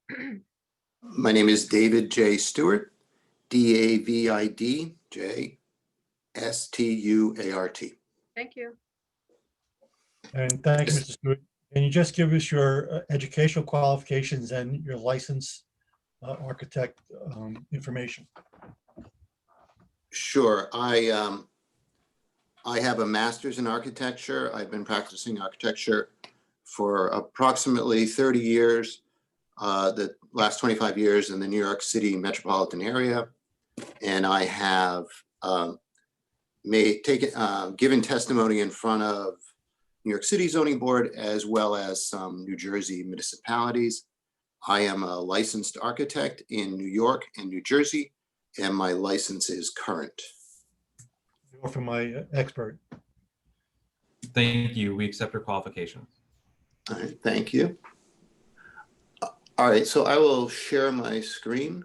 Speaker 15: My name is David J. Stewart, DAVID JSTUART.
Speaker 1: Thank you.
Speaker 14: And thank you, Mr. Stewart. Can you just give us your educational qualifications and your license architect information?
Speaker 15: Sure. I have a master's in architecture. I've been practicing architecture for approximately 30 years, the last 25 years in the New York City metropolitan area. And I have given testimony in front of New York City Zoning Board, as well as some New Jersey municipalities. I am a licensed architect in New York and New Jersey, and my license is current.
Speaker 14: For my expert.
Speaker 2: Thank you. We accept your qualifications.
Speaker 15: All right, thank you. All right, so I will share my screen.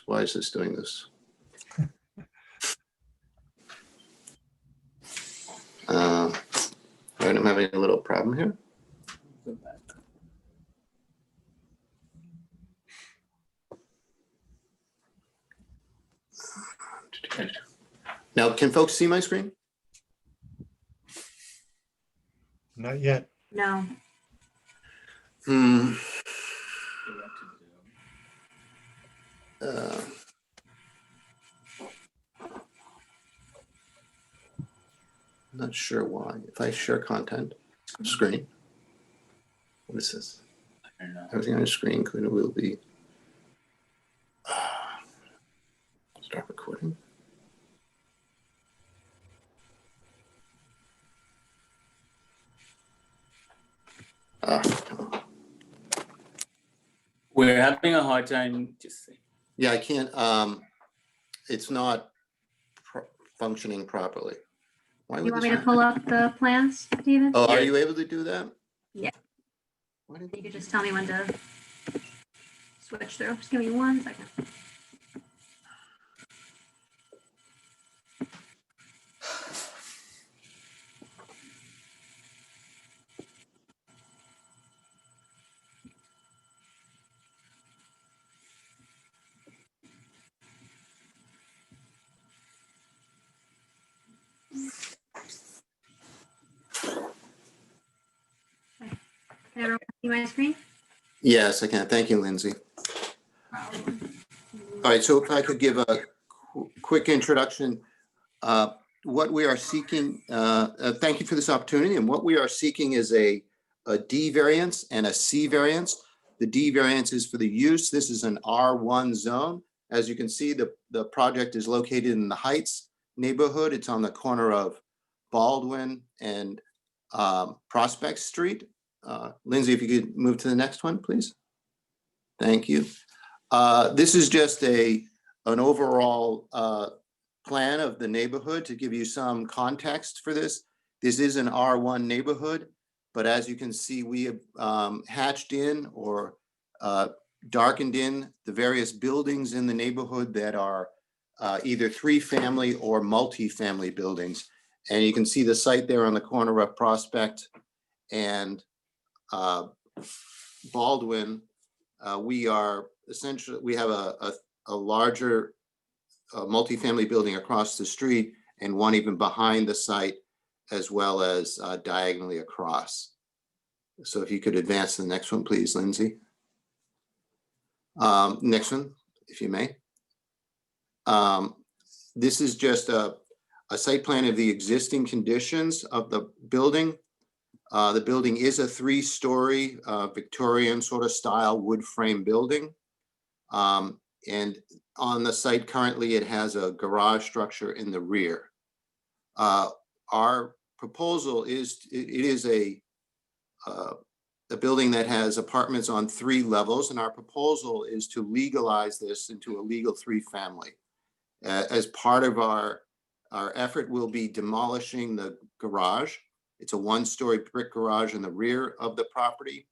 Speaker 15: Why is this doing this? All right, I'm having a little problem here. Now, can folks see my screen?
Speaker 14: Not yet.
Speaker 6: No.
Speaker 15: Not sure why. If I share content screen, what is this? Everything on the screen, including will be start recording.
Speaker 16: We're having a hard time just saying.
Speaker 15: Yeah, I can't. It's not functioning properly. Why
Speaker 6: You want me to pull up the plans, David?
Speaker 15: Oh, are you able to do that?
Speaker 6: Yeah. You could just tell me when to switch through. Just give me 1 second. Can everyone see my screen?
Speaker 15: Yes, I can. Thank you, Lindsay. All right, so if I could give a quick introduction. What we are seeking, thank you for this opportunity. And what we are seeking is a D variance and a C variance. The D variance is for the use. This is an R1 zone. As you can see, the project is located in the Heights neighborhood. It's on the corner of Baldwin and Prospect Street. Lindsay, if you could move to the next one, please. Thank you. This is just an overall plan of the neighborhood to give you some context for this. This is an R1 neighborhood, but as you can see, we have hatched in or darkened in the various buildings in the neighborhood that are either 3-family or multi-family buildings. And you can see the site there on the corner of Prospect and Baldwin. We have a larger multifamily building across the street and one even behind the site. as well as diagonally across. So if you could advance to the next one, please, Lindsay. Next one, if you may. This is just a site plan of the existing conditions of the building. The building is a 3-story Victorian sort of style wood frame building. And on the site currently, it has a garage structure in the rear. Our proposal is, it is a building that has apartments on 3 levels, and our proposal is to legalize this into a legal 3-family. As part of our effort, we'll be demolishing the garage. It's a 1-story brick garage in the rear of the property.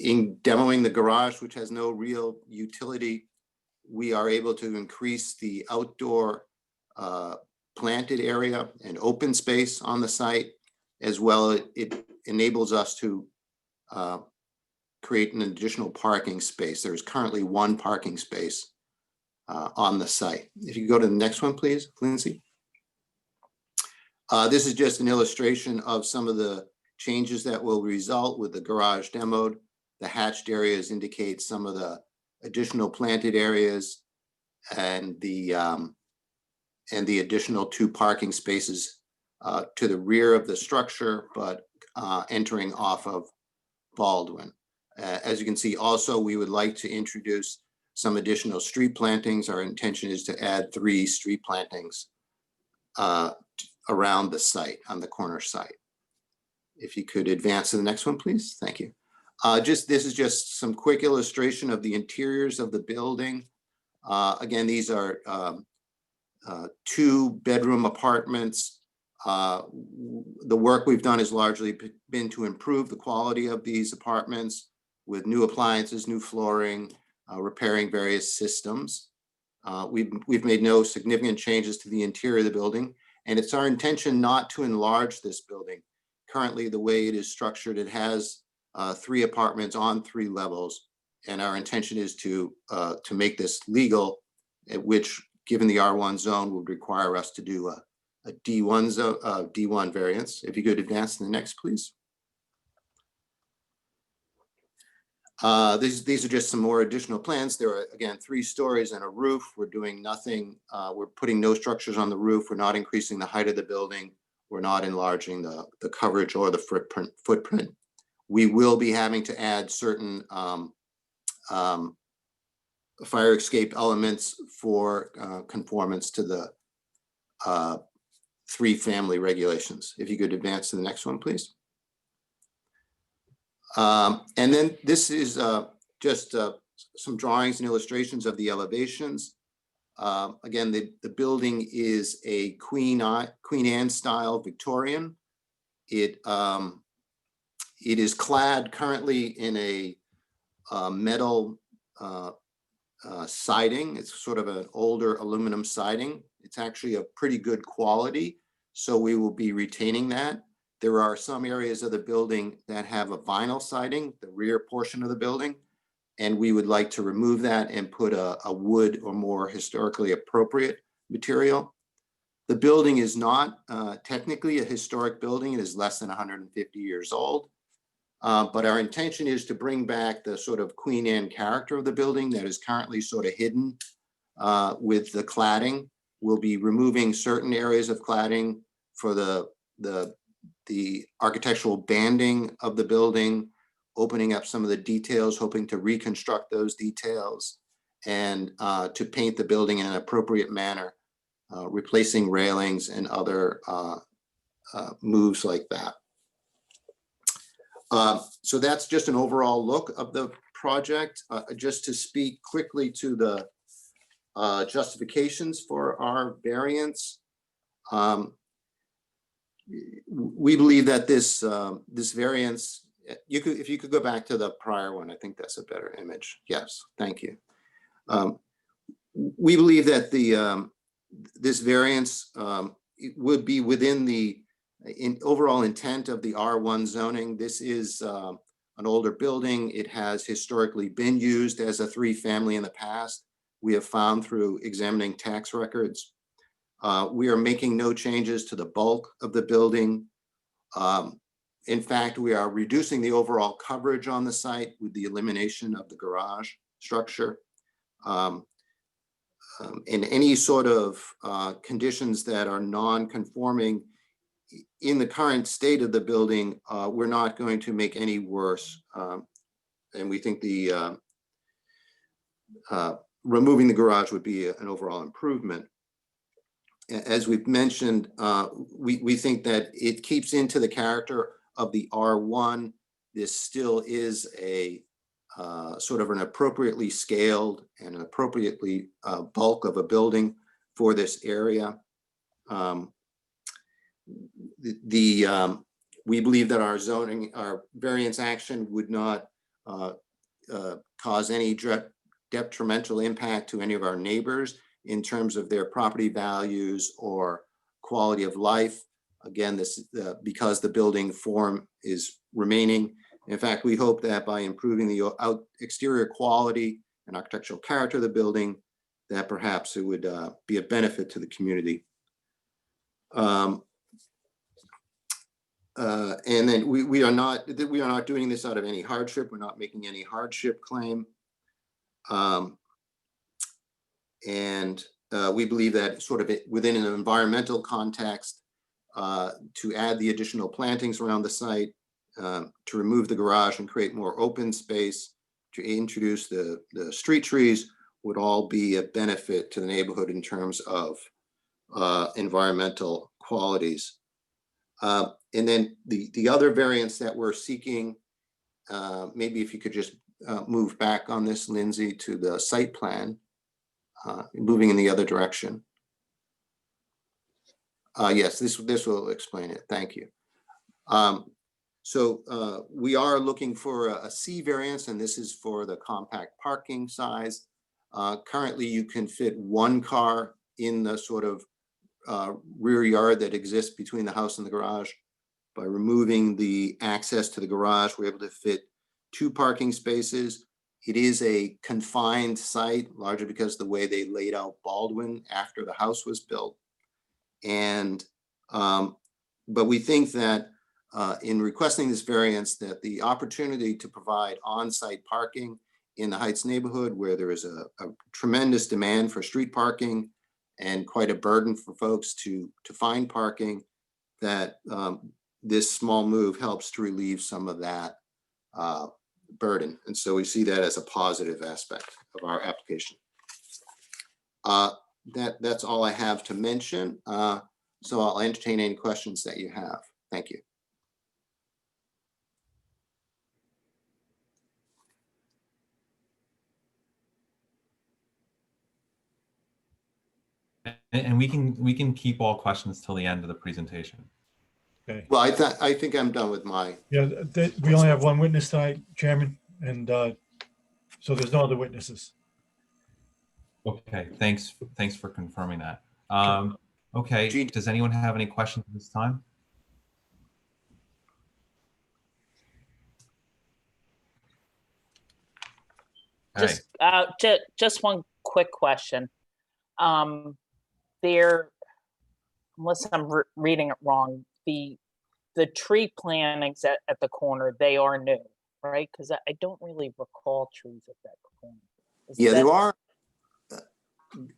Speaker 15: In demoing the garage, which has no real utility, we are able to increase the outdoor planted area and open space on the site, as well. It enables us to create an additional parking space. There's currently 1 parking space on the site. If you go to the next one, please, Lindsay. This is just an illustration of some of the changes that will result with the garage demoed. The hatched areas indicate some of the additional planted areas and the additional 2 parking spaces to the rear of the structure, but entering off of Baldwin. As you can see, also, we would like to introduce some additional street plantings. Our intention is to add 3 street plantings around the site, on the corner site. If you could advance to the next one, please. Thank you. This is just some quick illustration of the interiors of the building. Again, these are 2-bedroom apartments. The work we've done has largely been to improve the quality of these apartments with new appliances, new flooring, repairing various systems. We've made no significant changes to the interior of the building, and it's our intention not to enlarge this building. Currently, the way it is structured, it has 3 apartments on 3 levels, and our intention is to make this legal, which, given the R1 zone, would require us to do a D1 variance. If you could advance to the next, please. These are just some more additional plans. There are, again, 3 stories and a roof. We're doing nothing. We're putting no structures on the roof. We're not increasing the height of the building. We're not enlarging the coverage or the footprint. We will be having to add certain fire escape elements for conformance to the 3-family regulations. If you could advance to the next one, please. And then this is just some drawings and illustrations of the elevations. Again, the building is a Queen Anne style Victorian. It is clad currently in a metal siding. It's sort of an older aluminum siding. It's actually of pretty good quality, so we will be retaining that. There are some areas of the building that have a vinyl siding, the rear portion of the building, and we would like to remove that and put a wood or more historically appropriate material. The building is not technically a historic building. It is less than 150 years old, but our intention is to bring back the sort of Queen Anne character of the building that is currently sort of hidden with the cladding. We'll be removing certain areas of cladding for the architectural banding of the building, opening up some of the details, hoping to reconstruct those details, and to paint the building in an appropriate manner, replacing railings and other moves like that. So that's just an overall look of the project. Just to speak quickly to the justifications for our variance. We believe that this variance, if you could go back to the prior one, I think that's a better image. Yes, thank you. We believe that this variance would be within the overall intent of the R1 zoning. This is an older building. It has historically been used as a 3-family in the past. We have found through examining tax records. We are making no changes to the bulk of the building. In fact, we are reducing the overall coverage on the site with the elimination of the garage structure. And any sort of conditions that are non-conforming in the current state of the building, we're not going to make any worse. And we think the removing the garage would be an overall improvement. As we've mentioned, we think that it keeps into the character of the R1. This still is a sort of an appropriately scaled and an appropriately bulk of a building for this area. We believe that our zoning, our variance action would not cause any detrimental impact to any of our neighbors in terms of their property values or quality of life. Again, this because the building form is remaining. In fact, we hope that by improving the exterior quality and architectural character of the building, that perhaps it would be a benefit to the community. And then we are not doing this out of any hardship. We're not making any hardship claim. And we believe that sort of within an environmental context, to add the additional plantings around the site, to remove the garage and create more open space, to introduce the street trees would all be a benefit to the neighborhood in terms of environmental qualities. And then the other variance that we're seeking, maybe if you could just move back on this, Lindsay, to the site plan, moving in the other direction. Yes, this will explain it. Thank you. So we are looking for a C variance, and this is for the compact parking size. Currently, you can fit one car in the sort of rear yard that exists between the house and the garage. By removing the access to the garage, we're able to fit 2 parking spaces. It is a confined site, largely because of the way they laid out Baldwin after the house was built. And but we think that in requesting this variance, that the opportunity to provide on-site parking in the Heights neighborhood, where there is a tremendous demand for street parking and quite a burden for folks to find parking, that this small move helps to relieve some of that burden. And so we see that as a positive aspect of our application. That's all I have to mention. So I'll entertain any questions that you have. Thank you.
Speaker 2: And we can keep all questions till the end of the presentation.
Speaker 14: Okay.
Speaker 15: Well, I think I'm done with my.
Speaker 14: Yeah, we only have one witness tonight, Chairman, and so there's no other witnesses.
Speaker 2: Okay, thanks for confirming that. Okay, does anyone have any questions at this time?
Speaker 5: Just one quick question. There, unless I'm reading it wrong, the tree plantings at the corner, they are new, right? Because I don't really recall trees at that corner.
Speaker 15: Yeah, there are.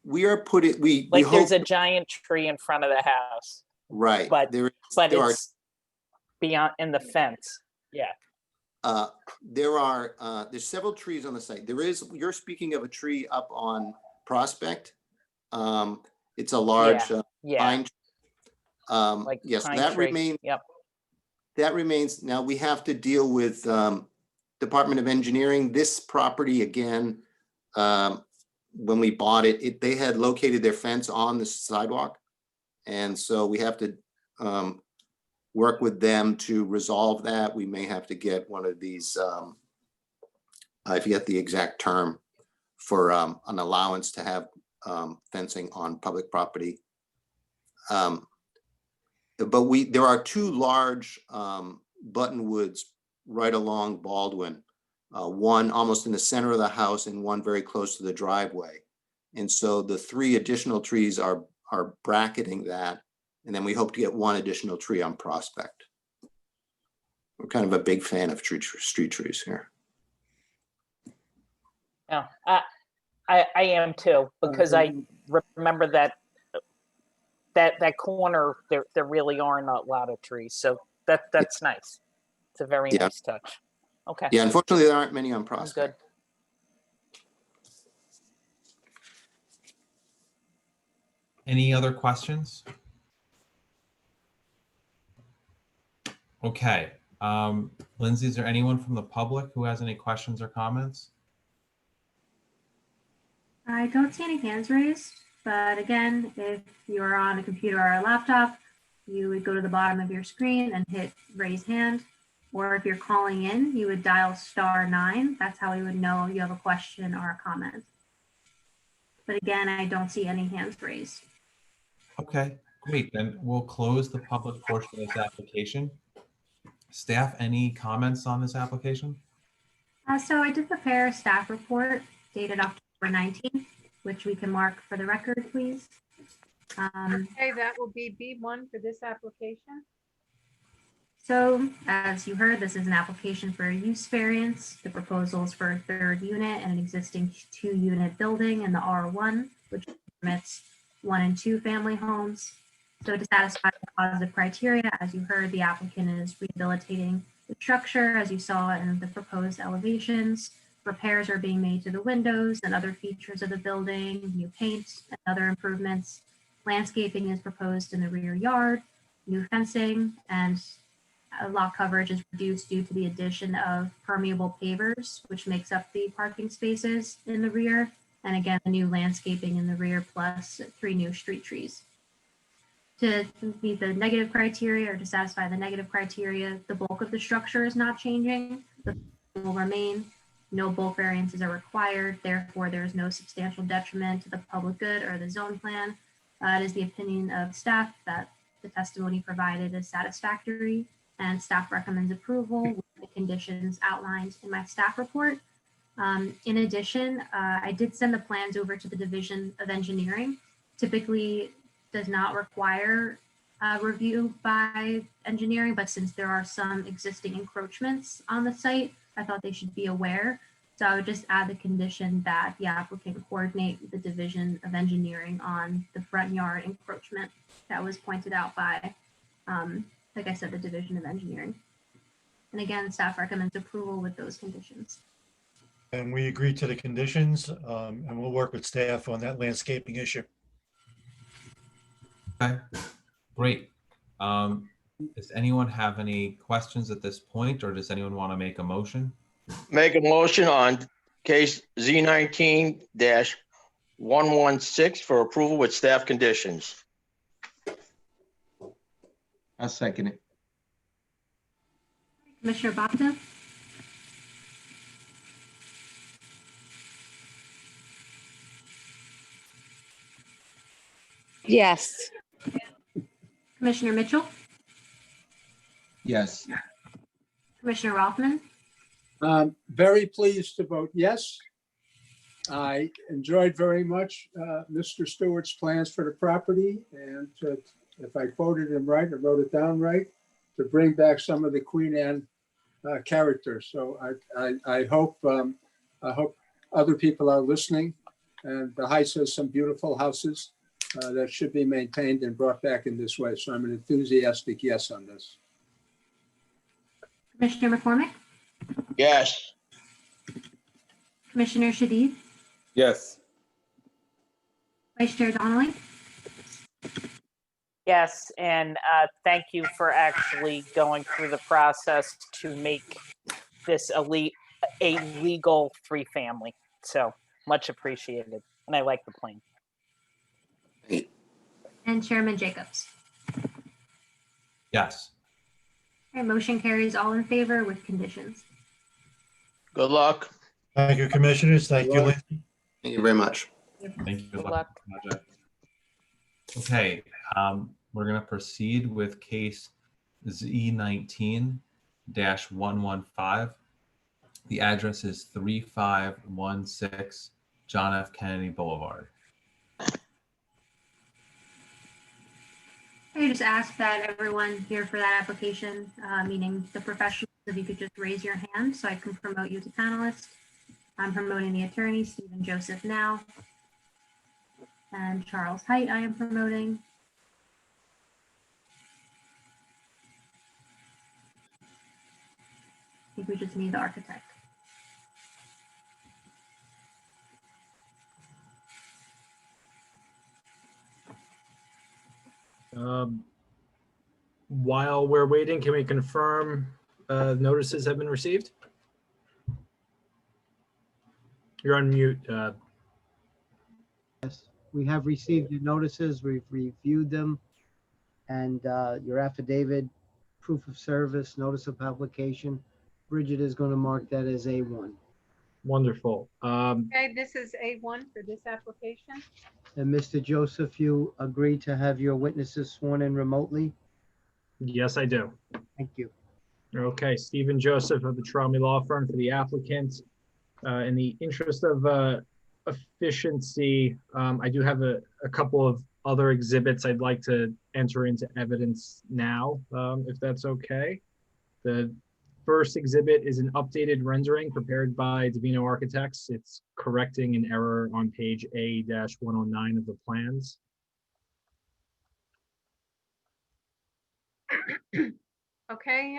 Speaker 15: We are putting, we
Speaker 5: like
Speaker 15: hope,
Speaker 5: there's a giant tree in front of the house.
Speaker 15: right,
Speaker 5: But
Speaker 15: there
Speaker 5: it's beyond in the fence. Yeah.
Speaker 15: There's several trees on the site. You're speaking of a tree up on Prospect. It's a large pine tree.
Speaker 5: Like
Speaker 15: yes,
Speaker 5: pine
Speaker 15: that
Speaker 5: tree.
Speaker 15: remains.
Speaker 5: Yep.
Speaker 15: That remains. Now we have to deal with Department of Engineering. This property again, when we bought it, they had located their fence on the sidewalk, and so we have to work with them to resolve that. We may have to get one of these. I forget the exact term for an allowance to have fencing on public property. But there are 2 large buttonwoods right along Baldwin, one almost in the center of the house and one very close to the driveway. And so the 3 additional trees are are bracketing that. And then we hope to get one additional tree on Prospect. We're kind of a big fan of street trees here.
Speaker 5: Yeah, I am too, because I remember that corner, there really aren't a lot of trees. So that's nice. It's a very nice touch. Okay.
Speaker 15: Yeah, unfortunately, there aren't many on Prospect.
Speaker 5: Good.
Speaker 2: Any other questions? Okay. Lindsay, is there anyone from the public who has any questions or comments?
Speaker 6: I don't see any hands raised, but again, if you're on a computer or a laptop, you would go to the bottom of your screen and hit raise hand. Or if you're calling in, you would dial *9. That's how we would know you have a question or a comment. But again, I don't see any hands raised.
Speaker 2: Okay, great. Then we'll close the public portion of this application. Staff, any comments on this application?
Speaker 6: So I did prepare a staff report dated October 19th, which we can mark for the record, please.
Speaker 1: Okay, that will be B1 for this application.
Speaker 6: So as you heard, this is an application for a use variance. The proposal is for a third unit and an existing 2-unit building in the R1, which permits 1 and 2 family homes. So to satisfy the positive criteria, as you heard, the applicant is rehabilitating the structure, as you saw in the proposed elevations. Repairs are being made to the windows and other features of the building, new paint and other improvements. Landscaping is proposed in the rear yard, new fencing, and lot coverage is reduced due to the addition of permeable pavers, which makes up the parking spaces in the rear. And again, the new landscaping in the rear plus 3 new street trees. To meet the negative criteria or to satisfy the negative criteria, the bulk of the structure is not changing. The will remain. No bulk variances are required. Therefore, there is no substantial detriment to the public good or the zone plan. It is the opinion of staff that the testimony provided is satisfactory, and staff recommends approval with the conditions outlined in my staff report. In addition, I did send the plans over to the Division of Engineering. Typically does not require review by engineering, but since there are some existing encroachments on the site, I thought they should be aware. So I would just add the condition that the applicant coordinate with the Division of Engineering on the front yard encroachment that was pointed out by, like I said, the Division of Engineering. And again, staff recommends approval with those conditions.
Speaker 14: And we agree to the conditions, and we'll work with staff on that landscaping issue.
Speaker 2: Okay, great. Does anyone have any questions at this point, or does anyone want to make a motion?
Speaker 3: Make a motion on case Z19-116 for approval with staff conditions.
Speaker 17: I'll second it.
Speaker 6: Commissioner Bobda?
Speaker 7: Yes.
Speaker 6: Commissioner Mitchell?
Speaker 17: Yes.
Speaker 6: Commissioner Rothman?
Speaker 4: Very pleased to vote yes. I enjoyed very much Mr. Stewart's plans for the property, and if I quoted him right, I wrote it down right, to bring back some of the Queen Anne character. So I hope other people are listening. And the Heights has some beautiful houses that should be maintained and brought back in this way. So I'm an enthusiastic yes on this.
Speaker 6: Commissioner McCormick?
Speaker 3: Yes.
Speaker 6: Commissioner Shadid?
Speaker 17: Yes.
Speaker 6: Vice Chair Donnelly?
Speaker 5: Yes, and thank you for actually going through the process to make this a legal 3-family. So much appreciated, and I like the plan.
Speaker 6: And Chairman Jacobs?
Speaker 2: Yes.
Speaker 6: Okay, motion carries all in favor with conditions.
Speaker 3: Good luck.
Speaker 14: Thank you, commissioners. Thank you, Lindsay.
Speaker 15: Thank you very much.
Speaker 2: Thank you.
Speaker 5: Good luck.
Speaker 2: Project. Okay, we're going to proceed with case Z19-115. The address is 3516 John F. Kennedy Boulevard.
Speaker 6: I just ask that everyone here for that application, meaning the professionals, if you could just raise your hand so I can promote you to panelist. I'm promoting the attorney, Stephen Joseph now. And Charles Height I am promoting. I think we just need the architect.
Speaker 18: While we're waiting, can we confirm notices have been received? You're on mute.
Speaker 10: Yes, we have received your notices, we've reviewed them, and your affidavit, proof of service, notice of publication. Bridget is going to mark that as A1.
Speaker 18: Wonderful.
Speaker 1: Okay, this is A1 for this application.
Speaker 10: And Mr. Joseph, you agree to have your witnesses sworn in remotely?
Speaker 18: Yes, I do.
Speaker 10: Thank you.
Speaker 18: Okay, Stephen Joseph of the Tromley Law Firm for the applicant. In the interest of efficiency, I do have a couple of other exhibits I'd like to enter into evidence now, if that's okay. The first exhibit is an updated rendering prepared by Divino Architects. It's correcting an error on page A-109 of the plans.
Speaker 1: Okay,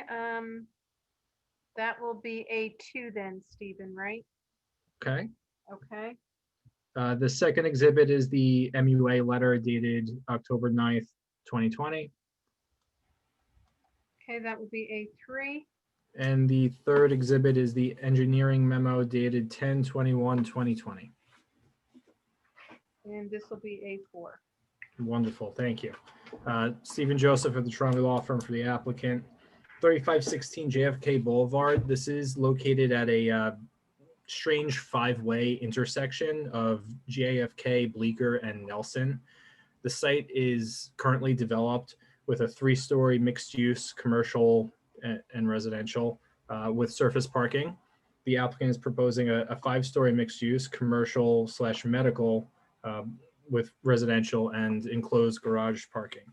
Speaker 1: that will be A2 then, Stephen, right?
Speaker 18: Okay.
Speaker 1: Okay,
Speaker 18: The second exhibit is the MUA letter dated October 9th, 2020.
Speaker 1: okay, that will be A3.
Speaker 18: And the third exhibit is the engineering memo dated 10/21/2020.
Speaker 1: And this will be A4.
Speaker 18: Wonderful, thank you. Stephen Joseph of the Tromley Law Firm for the applicant. 3516 JFK Boulevard. This is located at a strange five-way intersection of JFK, Bleecker, and Nelson. The site is currently developed with a three-story mixed-use commercial and residential with surface parking. The applicant is proposing a five-story mixed-use commercial/medical with residential and enclosed garage parking.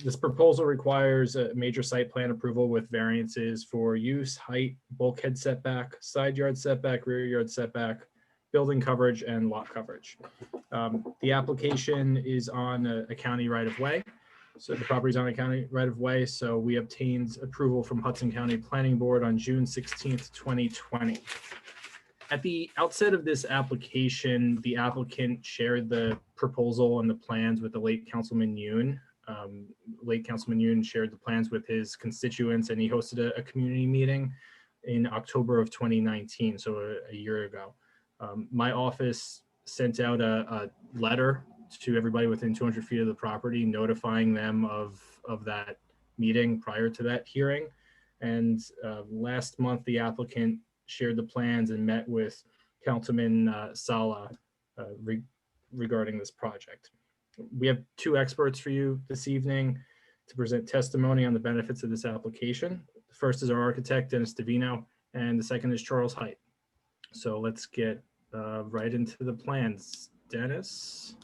Speaker 18: This proposal requires a major site plan approval with variances for use, height, bulkhead setback, side yard setback, rear yard setback, building coverage, and lot coverage. The application is on a county right-of-way. So the property is on a county right-of-way. So we obtained approval from Hudson County Planning Board on June 16th, 2020. At the outset of this application, the applicant shared the proposal and the plans with the late Councilman Yoon. Late Councilman Yoon shared the plans with his constituents, and he hosted a community meeting in October of 2019, so a year ago. My office sent out a letter to everybody within 200 feet of the property, notifying them of that meeting prior to that hearing. And last month, the applicant shared the plans and met with Councilman Sala regarding this project. We have two experts for you this evening to present testimony on the benefits of this application. The first is our architect, Dennis Divino, and the second is Charles Height. So let's get right into the plans. Dennis?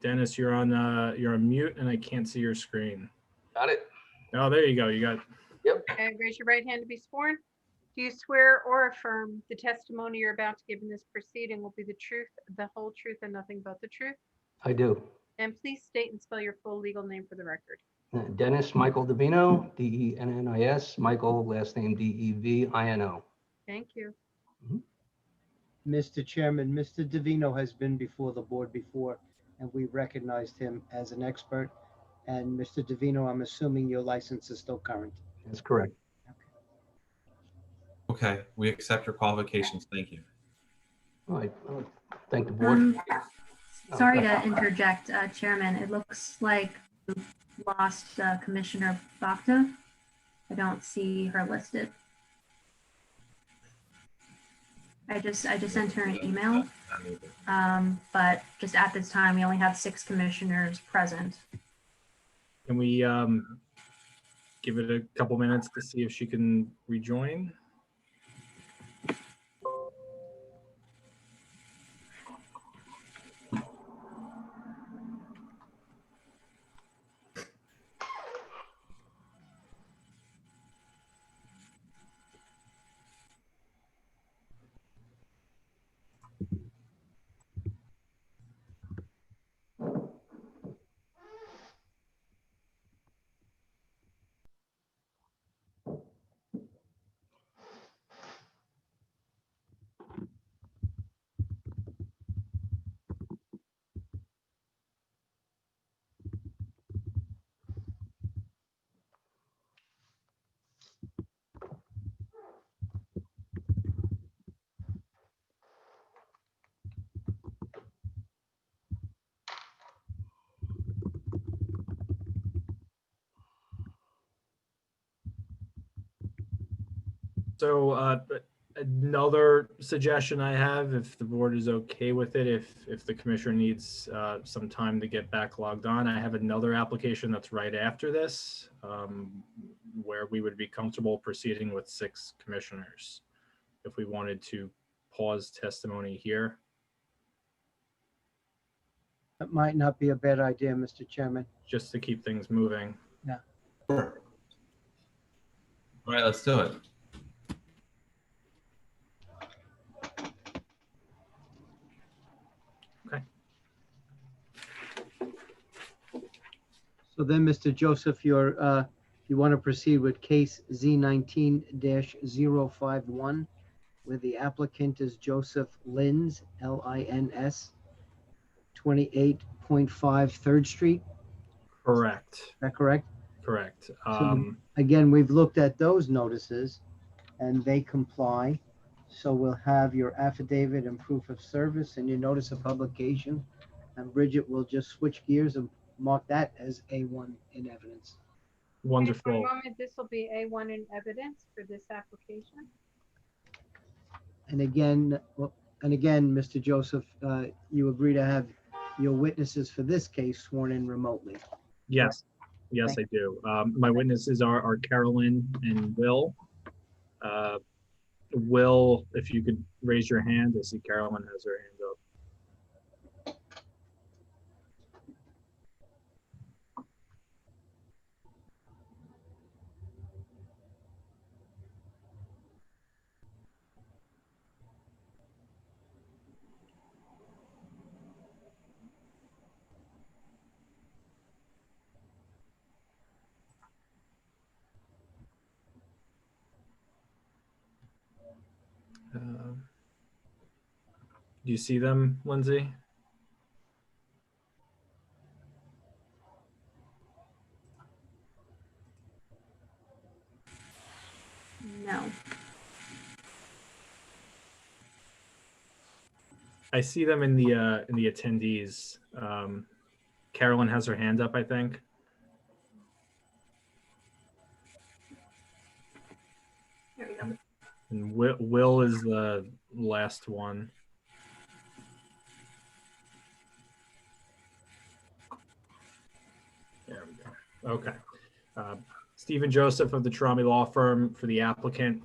Speaker 18: Dennis, you're on mute and I can't see your screen.
Speaker 19: Got it.
Speaker 18: Oh, there you go. You got it.
Speaker 19: Yep.
Speaker 1: Okay, raise your right hand to be sworn. Do you swear or affirm the testimony you're about to give in this proceeding will be the truth, the whole truth, and nothing but the truth?
Speaker 19: I do.
Speaker 1: And please state and spell your full legal name for the record.
Speaker 19: Dennis Michael Divino, D-E-N-N-I-S, Michael, last name D-E-V-I-N-O.
Speaker 1: Thank you.
Speaker 10: Mr. Chairman, Mr. Divino has been before the board before, and we recognized him as an expert. And Mr. Divino, I'm assuming your license is still current.
Speaker 19: That's correct.
Speaker 2: Okay, we accept your qualifications. Thank you.
Speaker 19: All right. Thank the board.
Speaker 6: Sorry to interject, Chairman. It looks like we lost Commissioner Bhakta. I don't see her listed. I just sent her an email, but just at this time, we only have 6 commissioners present.
Speaker 18: Can we give it a couple minutes to see if she can rejoin? So another suggestion I have, if the board is okay with it, if the commissioner needs some time to get back logged on, I have another application that's right after this, where we would be comfortable proceeding with 6 commissioners. If we wanted to pause testimony here.
Speaker 10: That might not be a bad idea, Mr. Chairman.
Speaker 18: Just to keep things moving.
Speaker 10: Yeah.
Speaker 2: Sure. All right, let's do it.
Speaker 18: Okay.
Speaker 10: So then, Mr. Joseph, you want to proceed with case Z19-051, where the applicant is Joseph Lins, L-I-N-S, 28.5 3rd Street.
Speaker 18: Correct.
Speaker 10: Is that correct?
Speaker 18: Correct.
Speaker 10: So again, we've looked at those notices and they comply. So we'll have your affidavit and proof of service and your notice of publication. And Bridget will just switch gears and mark that as A1 in evidence.
Speaker 18: Wonderful.
Speaker 1: For a moment, this will be A1 in evidence for this application.
Speaker 10: And again, Mr. Joseph, you agree to have your witnesses for this case sworn in remotely.
Speaker 18: Yes. Yes, I do. My witnesses are Carolyn and Will. Will, if you could raise your hand. I see Carolyn has her hand up. Do you see them, Lindsay?
Speaker 6: No.
Speaker 18: I see them in the attendees. Carolyn has her hand up, I think.
Speaker 6: There we go.
Speaker 18: And Will is the last one. There we go. Okay. Stephen Joseph of the Tromby Law Firm for the applicant.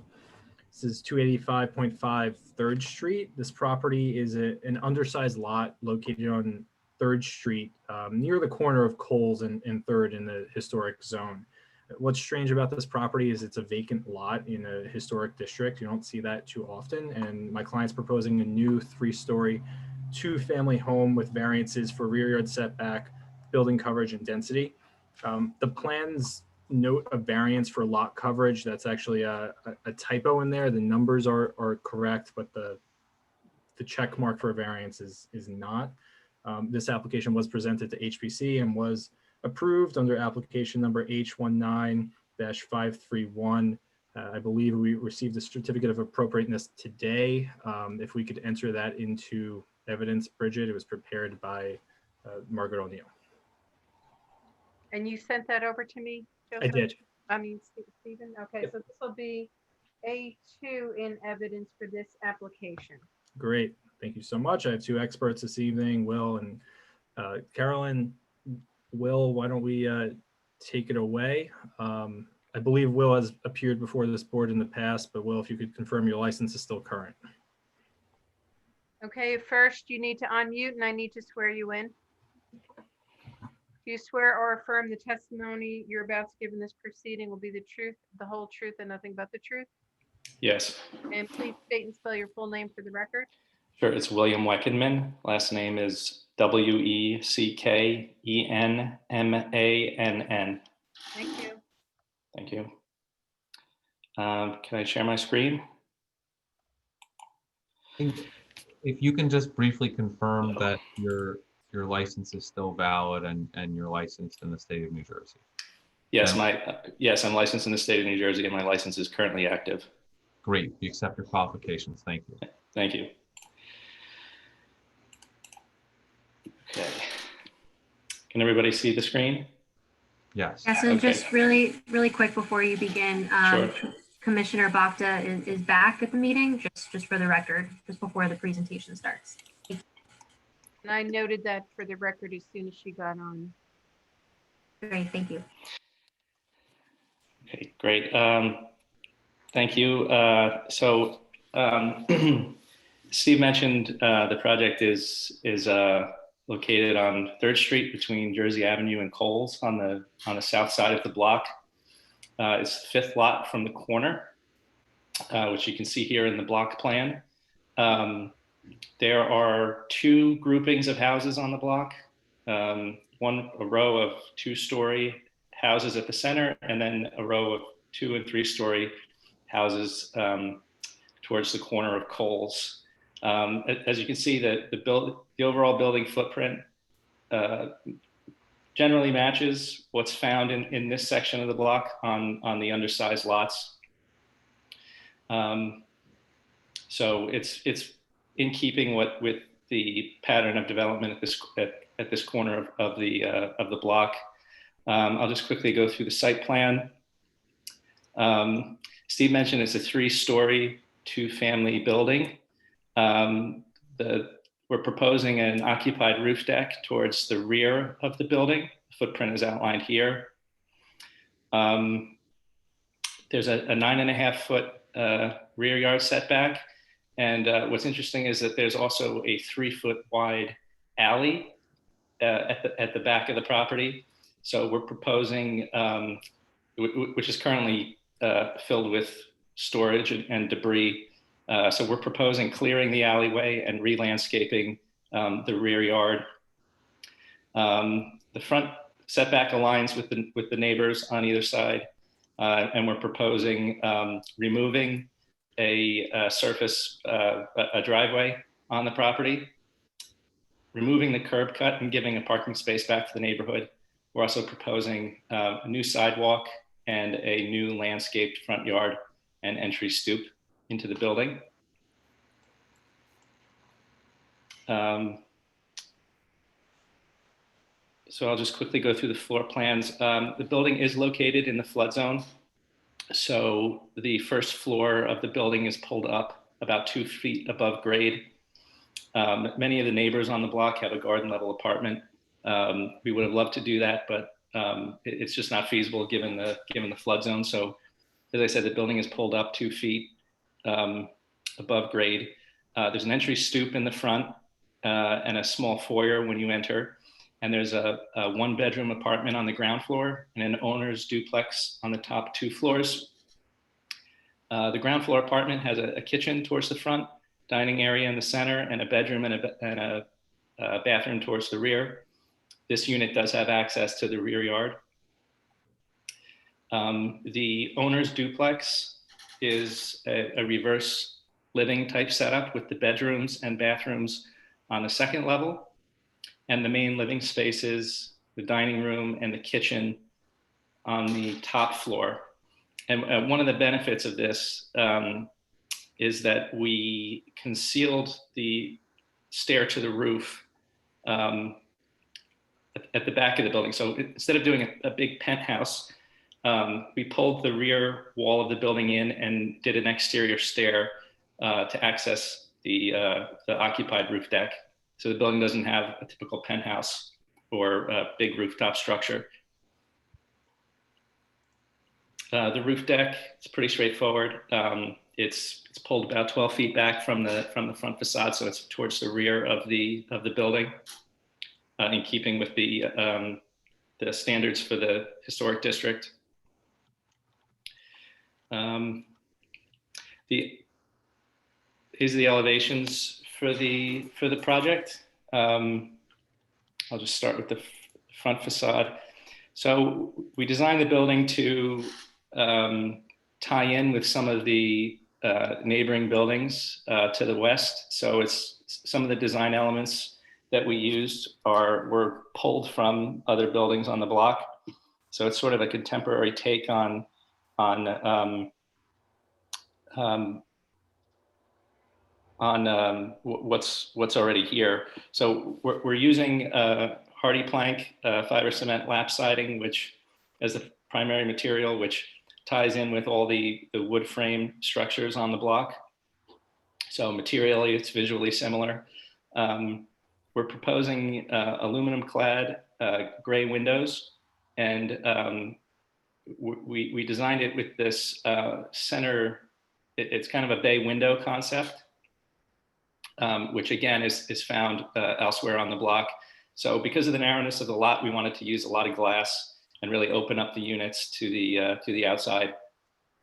Speaker 18: This is 285.5 3rd Street. This property is an undersized lot located on 3rd Street, near the corner of Coles and 3rd in the historic zone. What's strange about this property is it's a vacant lot in a historic district. You don't see that too often. And my client's proposing a new 3-story, 2-family home with variances for rear yard setback, building coverage, and density. The plans note a variance for lot coverage. That's actually a typo in there. The numbers are correct, but the check mark for a variance is not. This application was presented to HPC and was approved under application number H19-531. I believe we received a certificate of appropriateness today. If we could enter that into evidence, Bridget, it was prepared by Margaret O'Neill.
Speaker 1: And you sent that over to me, Joseph?
Speaker 18: I did.
Speaker 1: I mean, Stephen? Okay, so this will be A2 in evidence for this application.
Speaker 18: Great. Thank you so much. I have 2 experts this evening, Will and Carolyn. Will, why don't we take it away? I believe Will has appeared before this board in the past, but Will, if you could confirm your license is still current.
Speaker 1: Okay, first you need to unmute and I need to swear you in. Do you swear or affirm the testimony you're about to give in this proceeding will be the truth, the whole truth, and nothing but the truth?
Speaker 16: Yes.
Speaker 1: And please state and spell your full name for the record.
Speaker 16: Sure. It's William Weckenman. Last name is Weckenmann.
Speaker 1: Thank you.
Speaker 16: Thank you. Can I share my screen?
Speaker 2: If you can just briefly confirm that your license is still valid and you're licensed in the state of New Jersey.
Speaker 16: Yes, yes, I'm licensed in the state of New Jersey and my license is currently active.
Speaker 2: Great. We accept your qualifications. Thank you.
Speaker 16: Thank you. Okay. Can everybody see the screen?
Speaker 2: Yes.
Speaker 6: Yeah, so
Speaker 16: Okay.
Speaker 6: just really quick before you begin,
Speaker 16: Sure.
Speaker 6: Commissioner Bakta is back at the meeting, just for the record, just before the presentation starts.
Speaker 1: And I noted that for the record as soon as she got on.
Speaker 6: Great, thank you.
Speaker 16: Okay, great. Thank you. Steve mentioned the project is located on 3rd Street between Jersey Avenue and Coles on the south side of the block. It's the 5th lot from the corner, which you can see here in the block plan. There are 2 groupings of houses on the block. A row of 2-story houses at the center, and then a row of 2- and 3-story houses towards the corner of Coles. As you can see, the overall building footprint generally matches what's found in this section of the block on the undersized lots. So it's in keeping with the pattern of development at this corner of the block. I'll just quickly go through the site plan. Steve mentioned it's a 3-story, 2-family building. We're proposing an occupied roof deck towards the rear of the building. The footprint is outlined here. There's a 9.5-foot rear yard setback. And what's interesting is that there's also a 3-foot wide alley at the back of the property. So we're proposing, which is currently filled with storage and debris. So we're proposing clearing the alleyway and re-landscaping the rear yard. The front setback aligns with the neighbors on either side. And we're proposing removing a surface, a driveway on the property, removing the curb cut and giving a parking space back to the neighborhood. We're also proposing a new sidewalk and a new landscaped front yard and entry stoop into the building. So I'll just quickly go through the floor plans. The building is located in the flood zone. So the first floor of the building is pulled up about 2 feet above grade. Many of the neighbors on the block have a garden level apartment. We would have loved to do that, but it's just not feasible given the flood zone. So as I said, the building is pulled up 2 feet above grade. There's an entry stoop in the front and a small foyer when you enter. And there's a 1-bedroom apartment on the ground floor and an owner's duplex on the top 2 floors. The ground floor apartment has a kitchen towards the front, dining area in the center, and a bedroom and a bathroom towards the rear. This unit does have access to the rear yard. The owner's duplex is a reverse living type setup with the bedrooms and bathrooms on the 2nd level. And the main living spaces, the dining room and the kitchen on the top floor. And one of the benefits of this is that we concealed the stair to the roof at the back of the building. So instead of doing a big penthouse, we pulled the rear wall of the building in and did an exterior stair to access the occupied roof deck. So the building doesn't have a typical penthouse or a big rooftop structure. The roof deck, it's pretty straightforward. It's pulled about 12 feet back from the front facade, so it's towards the rear of the building, in keeping with the standards for the historic district. These are the elevations for the project. I'll just start with the front facade. So we designed the building to tie in with some of the neighboring buildings to the west. So it's some of the design elements that we used were pulled from other buildings on the block. So it's sort of a contemporary take on what's already here. So we're using hardy plank fiber cement lap siding, which as the primary material, which ties in with all the wood frame structures on the block. So materially, it's visually similar. We're proposing aluminum clad gray windows, and we designed it with this center, it's kind of a bay window concept, which again is found elsewhere on the block. So because of the narrowness of the lot, we wanted to use a lot of glass and really open up the units to the outside.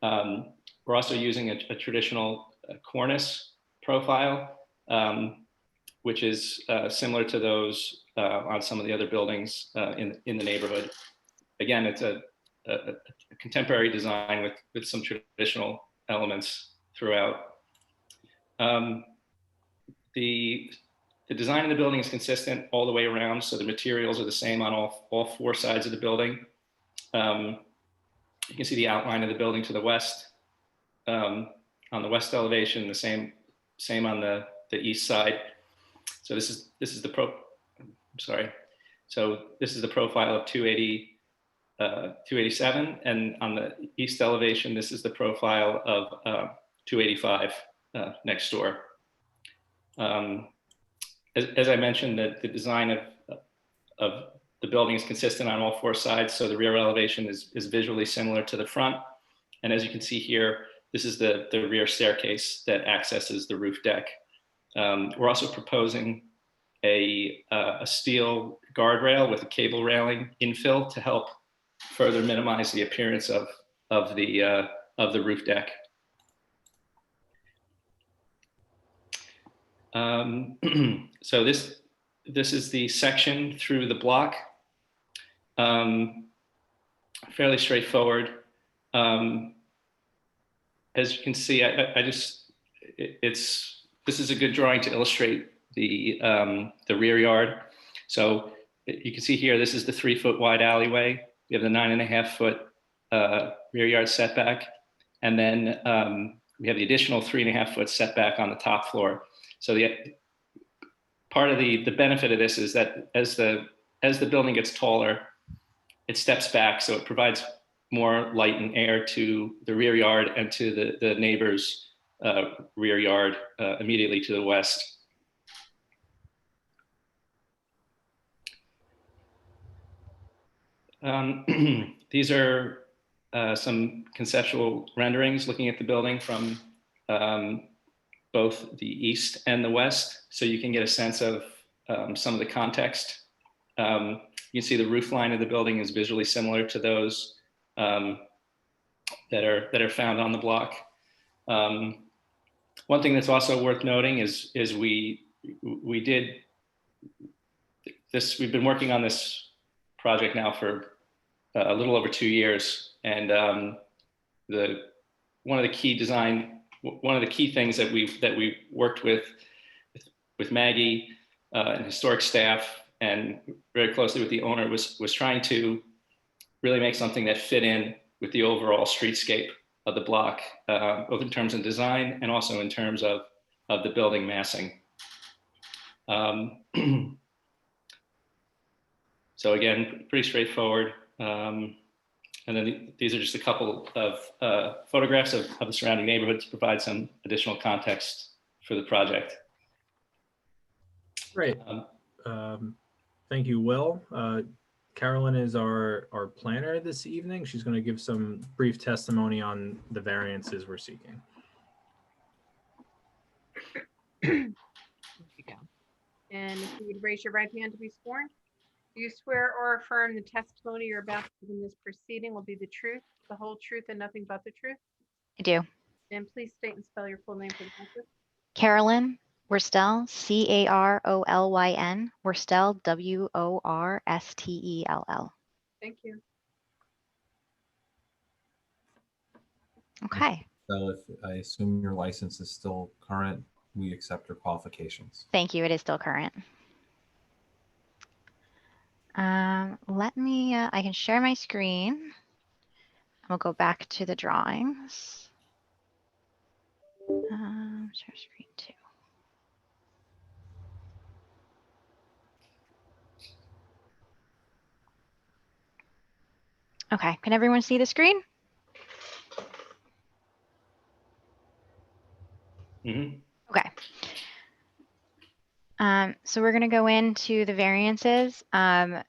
Speaker 16: We're also using a traditional cornice profile, which is similar to those on some of the other buildings in the neighborhood. Again, it's a contemporary design with some traditional elements throughout. The design of the building is consistent all the way around, so the materials are the same on all four sides of the building. You can see the outline of the building to the west. On the west elevation, the same on the east side. So this is the So this is the profile of 287, and on the east elevation, this is the profile of 285 next door. As I mentioned, the design of the building is consistent on all four sides, so the rear elevation is visually similar to the front. And as you can see here, this is the rear staircase that accesses the roof deck. We're also proposing a steel guardrail with a cable railing infill to help further minimize the appearance of the roof deck. So this is the section through the block. Fairly straightforward. As you can see, this is a good drawing to illustrate the rear yard. So you can see here, this is the 3-foot wide alleyway. We have the 9.5-foot rear yard setback, and then we have the additional 3.5-foot setback on the top floor. So part of the benefit of this is that as the building gets taller, it steps back, so it provides more light and air to the rear yard and to the neighbor's rear yard immediately to the west. These are some conceptual renderings looking at the building from both the east and the west, so you can get a sense of some of the context. You can see the roof line of the building is visually similar to those that are found on the block. One thing that's also worth noting is we did this. We've been working on this project now for a little over 2 years, and one of the key things that we worked with Maggie and historic staff and very closely with the owner was trying to really make something that fit in with the overall streetscape of the block, both in terms of design and also in terms of the building massing. So again, pretty straightforward. And then these are just a couple of photographs of the surrounding neighborhood to provide some additional context for the project.
Speaker 18: Great. Thank you, Will. Carolyn is our planner this evening. She's going to give some brief testimony on the variances we're seeking.
Speaker 1: And if you would raise your right hand to be sworn. Do you swear or affirm the testimony you're about to give in this proceeding will be the truth, the whole truth, and nothing but the truth?
Speaker 20: I do.
Speaker 1: And please state and spell your full name for the record.
Speaker 20: Carolyn Worstel, Carolyn, Worstel, Worstell.
Speaker 1: Thank you.
Speaker 20: Okay.
Speaker 2: So if I assume your license is still current, we accept your qualifications.
Speaker 20: Thank you. It is still current. Let me, I can share my screen. We'll go back to the drawings. Share screen 2. Okay, can everyone see the screen?
Speaker 16: Mhm.
Speaker 20: Okay. So we're going to go into the variances. The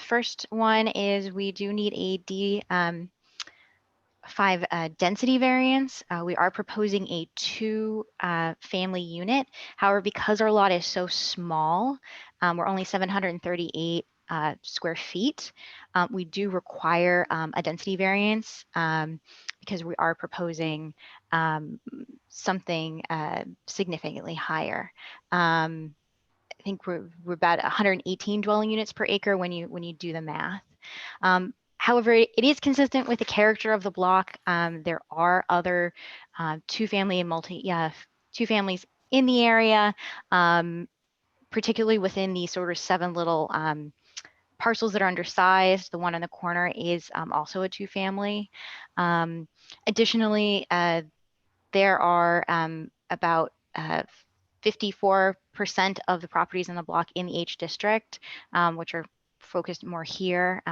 Speaker 20: first one is we do need a D5 density variance. We are proposing a 2 family unit. However, because our lot is so small, we're only 738 square feet. We do require a density variance because we are proposing something significantly higher. I think we're about 118 dwelling units per acre when you do the math. However, it is consistent with the character of the block. There are other two-family and two families in the area, particularly within the sort of 7 little parcels that are undersized. The one in the corner is also a 2-family. Additionally, there are about 54% of the properties in the block in the H district, which are focused more here.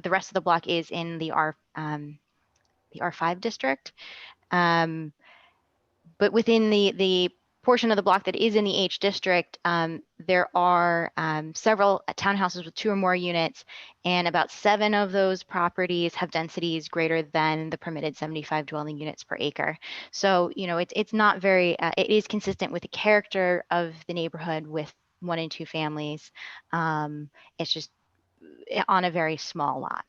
Speaker 20: The rest of the block is in the R5 district. But within the portion of the block that is in the H district, there are several townhouses with 2 or more units, and about 7 of those properties have densities greater than the permitted 75 dwelling units per acre. So, you know, it's not very, it is consistent with the character of the neighborhood with 1 and 2 families. It's just on a very small lot.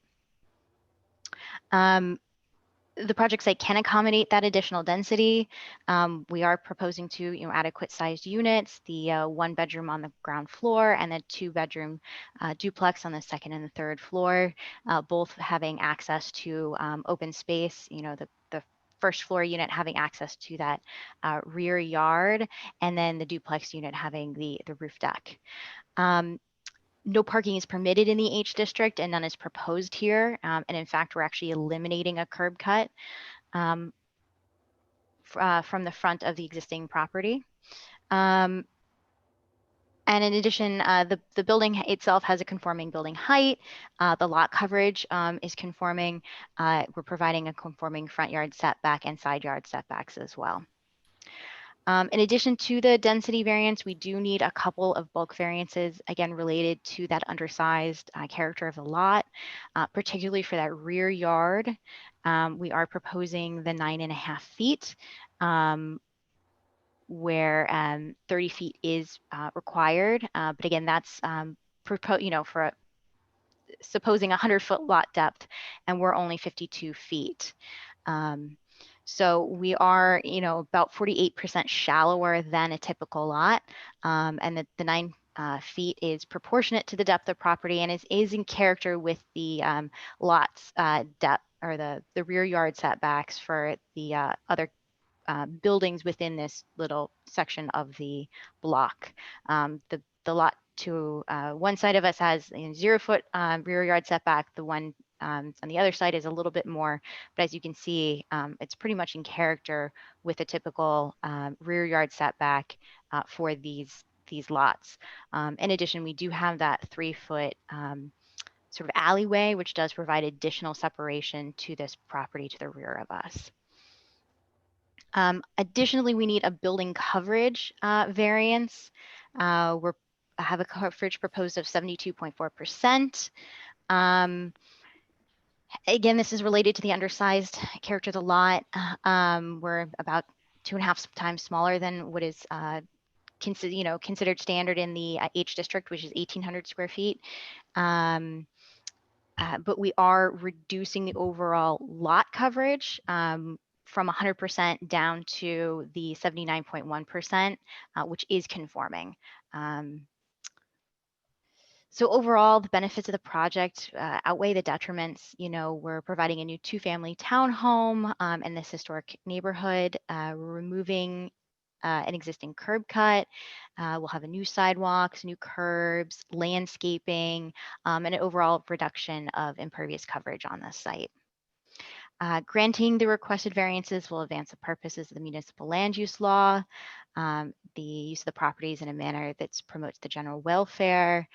Speaker 20: The project site can accommodate that additional density. We are proposing 2, adequate sized units, the 1-bedroom on the ground floor and the 2-bedroom duplex on the 2nd and the 3rd floor, both having access to open space. The first floor unit having access to that rear yard, and then the duplex unit having the roof deck. No parking is permitted in the H district, and none is proposed here. And in fact, we're actually eliminating a curb cut from the front of the existing property. And in addition, the building itself has a conforming building height. The lot coverage is conforming. We're providing a conforming front yard setback and side yard setbacks as well. In addition to the density variance, we do need a couple of bulk variances, again, related to that undersized character of the lot, particularly for that rear yard. We are proposing the 9.5 feet, where 30 feet is required. But again, that's for supposing 100-foot lot depth, and we're only 52 feet. So we are, about 48% shallower than a typical lot. And the 9 feet is proportionate to the depth of property and is in character with the lot's depth, or the rear yard setbacks for the other buildings within this little section of the block. The lot to one side of us has a 0-foot rear yard setback. The one on the other side is a little bit more, but as you can see, it's pretty much in character with a typical rear yard setback for these lots. In addition, we do have that 3-foot sort of alleyway, which does provide additional separation to this property to the rear of us. Additionally, we need a building coverage variance. I have a coverage proposed of 72.4%. Again, this is related to the undersized character of the lot. We're about 2.5 times smaller than what is considered standard in the H district, which is 1,800 square feet. But we are reducing the overall lot coverage from 100% down to the 79.1%, which is conforming. So overall, the benefits of the project outweigh the detriments. We're providing a new 2-family townhome in this historic neighborhood. We're removing an existing curb cut. We'll have a new sidewalks, new curbs, landscaping, and an overall reduction of impervious coverage on this site. Granting the requested variances will advance the purposes of the municipal land use law, the use of the properties in a manner that promotes the general welfare.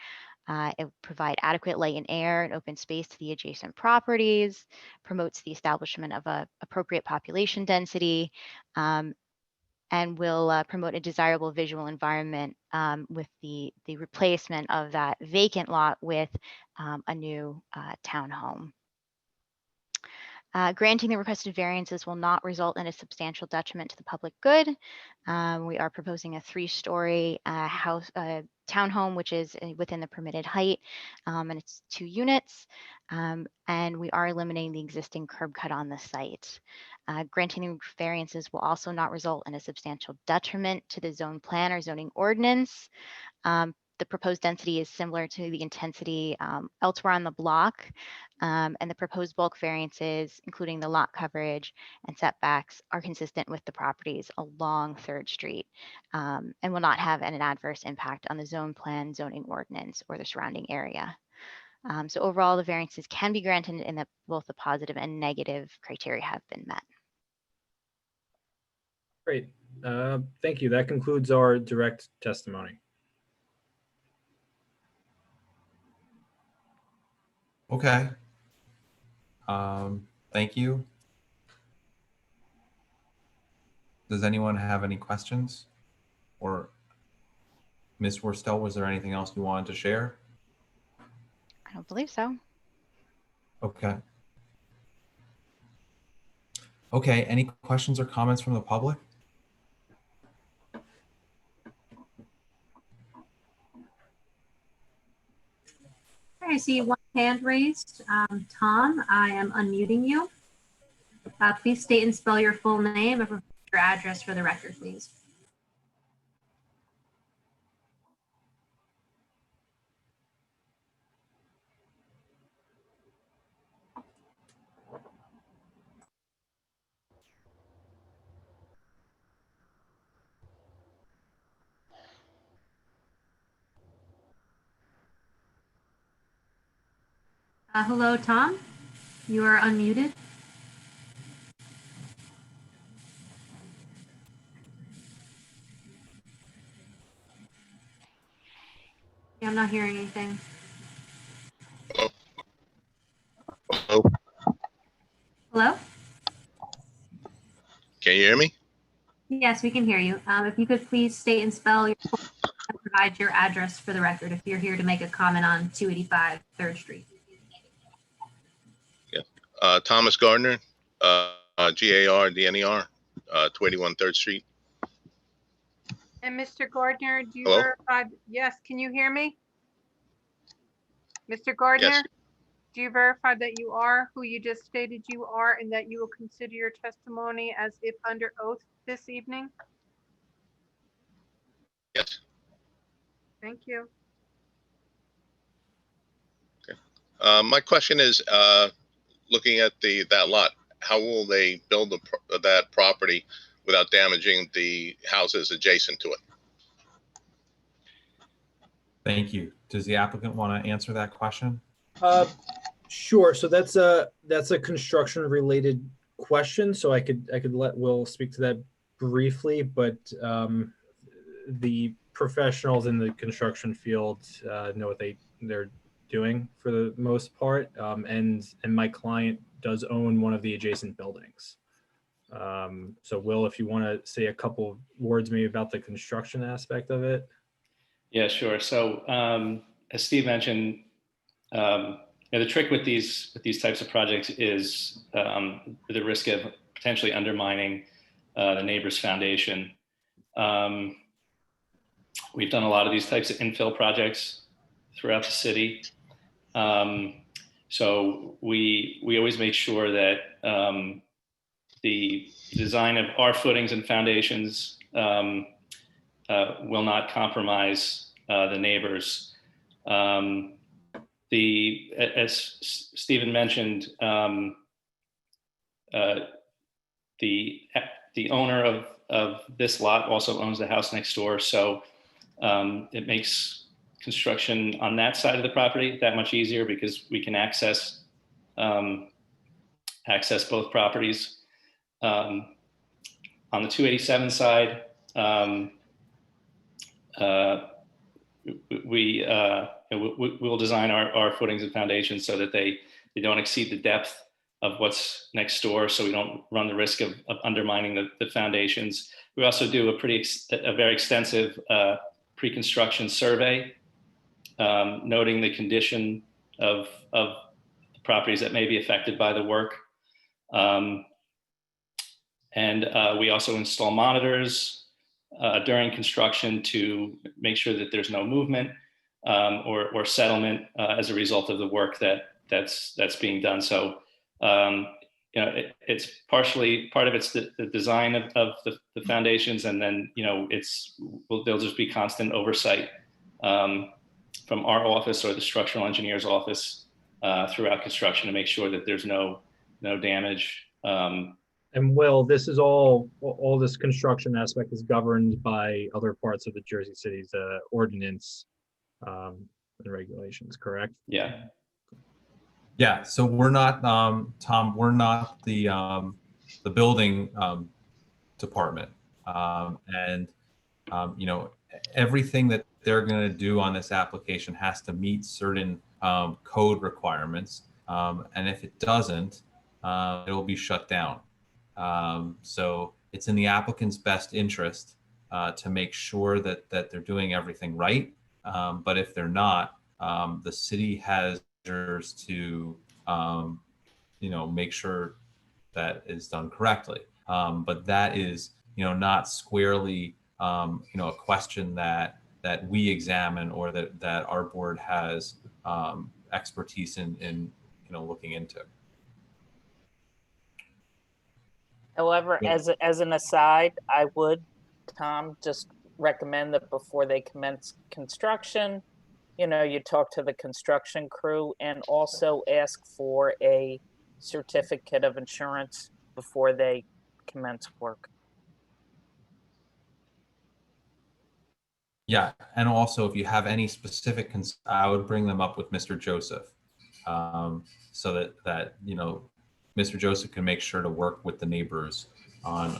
Speaker 20: It will provide adequate light and air and open space to the adjacent properties, promotes the establishment of an appropriate population density, and will promote a desirable visual environment with the replacement of that vacant lot with a new townhome. Granting the requested variances will not result in a substantial detriment to the public good. We are proposing a 3-story townhome, which is within the permitted height, and it's 2 units. And we are eliminating the existing curb cut on the site. Granting the variances will also not result in a substantial detriment to the zone plan or zoning ordinance. The proposed density is similar to the intensity elsewhere on the block, and the proposed bulk variances, including the lot coverage and setbacks, are consistent with the properties along 3rd Street and will not have an adverse impact on the zone plan, zoning ordinance, or the surrounding area. So overall, the variances can be granted in that both the positive and negative criteria have been met.
Speaker 18: Great. Thank you. That concludes our direct testimony.
Speaker 2: Okay. Thank you. Does anyone have any questions? Or Ms. Worstel, was there anything else you wanted to share?
Speaker 20: I don't believe so.
Speaker 2: Okay. Okay, any questions or comments from the public?
Speaker 6: I see one hand raised. Tom, I am unmuting you. Please state and spell your full name and provide your address for the record, please. Hello, Tom. You are unmuted. Yeah, I'm not hearing anything.
Speaker 21: Hello?
Speaker 6: Hello?
Speaker 21: Can you hear me?
Speaker 6: Yes, we can hear you. If you could please state and spell your full name and provide your address for the record if you're here to make a comment on 285 3rd Street.
Speaker 21: Yeah. Thomas Gardner, Gardner, 281 3rd Street.
Speaker 1: And Mr. Gardner, do you
Speaker 21: Hello?
Speaker 1: verify? Yes, can you hear me? Mr. Gardner?
Speaker 21: Yes.
Speaker 1: Do you verify that you are who you just stated you are and that you will consider your testimony as if under oath this evening?
Speaker 21: Yes.
Speaker 1: Thank you.
Speaker 21: My question is, looking at that lot, how will they build that property without damaging the houses adjacent to it?
Speaker 2: Thank you. Does the applicant want to answer that question?
Speaker 18: Sure. So that's a construction related question. So I could let Will speak to that briefly, but the professionals in the construction field know what they're doing for the most part. And my client does own one of the adjacent buildings. So Will, if you want to say a couple of words maybe about the construction aspect of it.
Speaker 16: Yeah, sure. So as Steve mentioned, the trick with these types of projects is the risk of potentially undermining the neighbor's foundation. We've done a lot of these types of infill projects throughout the city. So we always make sure that the design of our footings and foundations will not compromise the neighbors. As Stephen mentioned, the owner of this lot also owns the house next door, so it makes construction on that side of the property that much easier because we can access both properties. On the 287 side, we'll design our footings and foundations so that they don't exceed the depth what's next door, so we don't run the risk of undermining the foundations. We also do a very extensive pre-construction survey, noting the condition of the properties that may be affected by the work. And we also install monitors during construction to make sure that there's no movement or settlement as a result of the work that's being done. So, it's partially part of it's the design of the foundations, and then there'll just be constant oversight from our office or the structural engineer's office throughout construction to make sure that there's no damage.
Speaker 18: And Will, this is all this construction aspect is governed by other parts of the Jersey City's ordinance and regulations, correct?
Speaker 16: Yeah.
Speaker 2: Yeah, so we're not, Tom, we're not the building department. Everything that they're going to do on this application has to meet certain code requirements. And if it doesn't, it will be shut down. So it's in the applicant's best interest to make sure that they're doing everything right. But if they're not, the city has measures to make sure that is done correctly. But that is not squarely a question that we examine or that our board has expertise in looking into.
Speaker 5: However,
Speaker 2: Yeah.
Speaker 5: as an aside, I would, Tom, just recommend that before they commence construction, you talk to the construction crew and also ask for a certificate of insurance before they commence work.
Speaker 2: Yeah, and also if you have any specific, I would bring them up with Mr. Joseph, so that Mr. Joseph can make sure to work with the neighbors on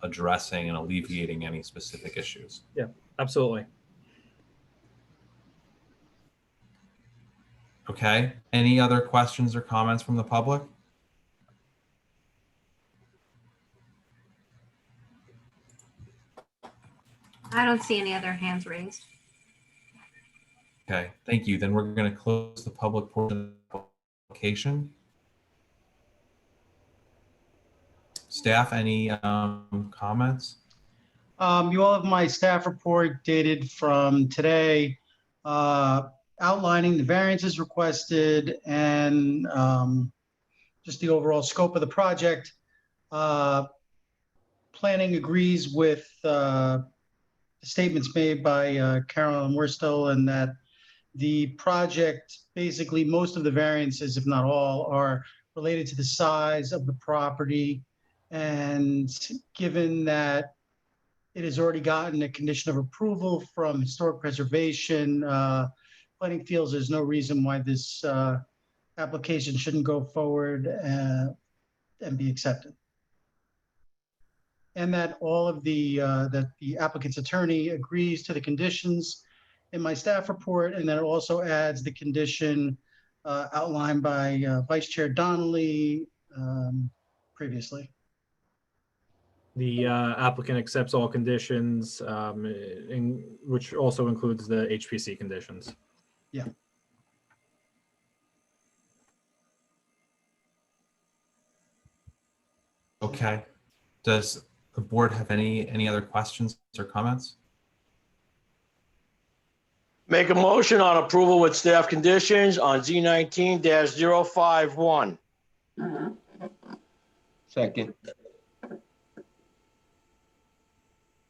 Speaker 2: addressing and alleviating any specific issues.
Speaker 18: Yeah, absolutely.
Speaker 2: Okay, any other questions or comments from the public?
Speaker 6: I don't see any other hands raised.
Speaker 2: Okay, thank you. Then we're going to close the public portion of the application. Staff, any comments?
Speaker 10: You all have my staff report dated from today, outlining the variances requested and just the overall scope of the project. Planning agrees with the statements made by Carolyn Worstow, and that the project, basically most of the variances, if not all, are related to the size of the property. And given that it has already gotten a condition of approval from historic preservation, planning feels there's no reason why this application shouldn't go forward and be accepted. And that all of that the applicant's attorney agrees to the conditions in my staff report, and then it also adds the condition outlined by Vice Chair Donnelly previously.
Speaker 18: The applicant accepts all conditions, which also includes the HPC conditions.
Speaker 10: Yeah.
Speaker 2: Okay. Does the board have any other questions or comments?
Speaker 3: Make a motion on approval with staff conditions on Z19-051.
Speaker 17: Second.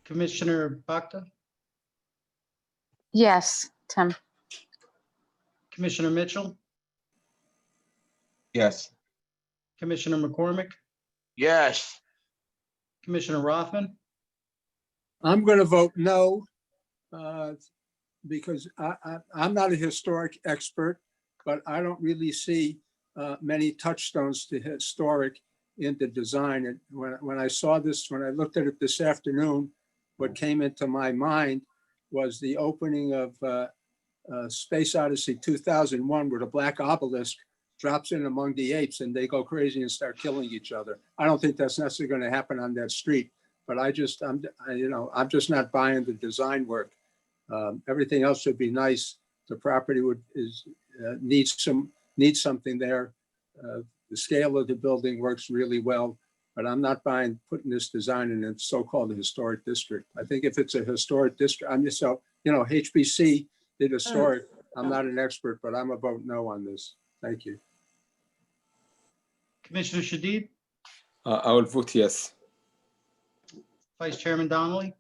Speaker 10: Commissioner Bakta,
Speaker 7: Yes, Tim.
Speaker 10: Commissioner Mitchell,
Speaker 17: Yes.
Speaker 10: Commissioner McCormick,
Speaker 3: Yes.
Speaker 10: Commissioner Rothman.
Speaker 4: I'm going to vote no, because I'm not a historic expert, but I don't really see many touchstones to historic in the design. And when I saw this, when I looked at it this afternoon, what came into my mind was the opening of Space Odyssey 2001 with a black obelisk drops in among the apes and they go crazy and start killing each other. I don't think that's necessarily going to happen on that street, but I'm just not buying the design work. Everything else should be nice. The property needs something there. The scale of the building works really well, but I'm not buying putting this design in a so-called historic district. I think if it's a historic district, HBC did historic. I'm not an expert, but I'm a vote no on this. Thank you.
Speaker 8: Commissioner Shadid,
Speaker 17: I will vote yes.
Speaker 8: Vice Chairman Donnelly,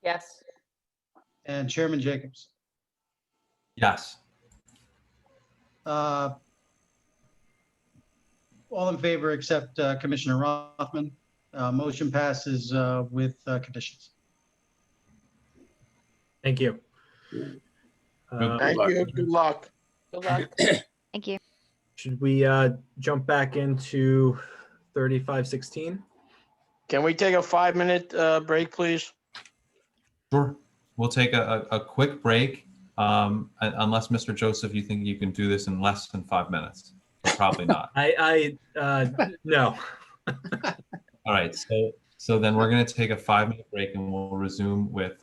Speaker 5: Yes.
Speaker 8: and Chairman Jacobs.
Speaker 2: Yes.
Speaker 8: All in favor except Commissioner Rothman. Motion passes with conditions.
Speaker 18: Thank you.
Speaker 3: Thank you. Good luck.
Speaker 5: Good luck.
Speaker 20: Thank you.
Speaker 18: Should we jump back into 3516?
Speaker 3: Can we take a 5-minute break, please?
Speaker 2: Sure. We'll take a quick break, unless Mr. Joseph, you think you can do this in less than 5 minutes. But probably not.
Speaker 18: No.
Speaker 2: All right. So then we're going to take a 5-minute break and we'll resume with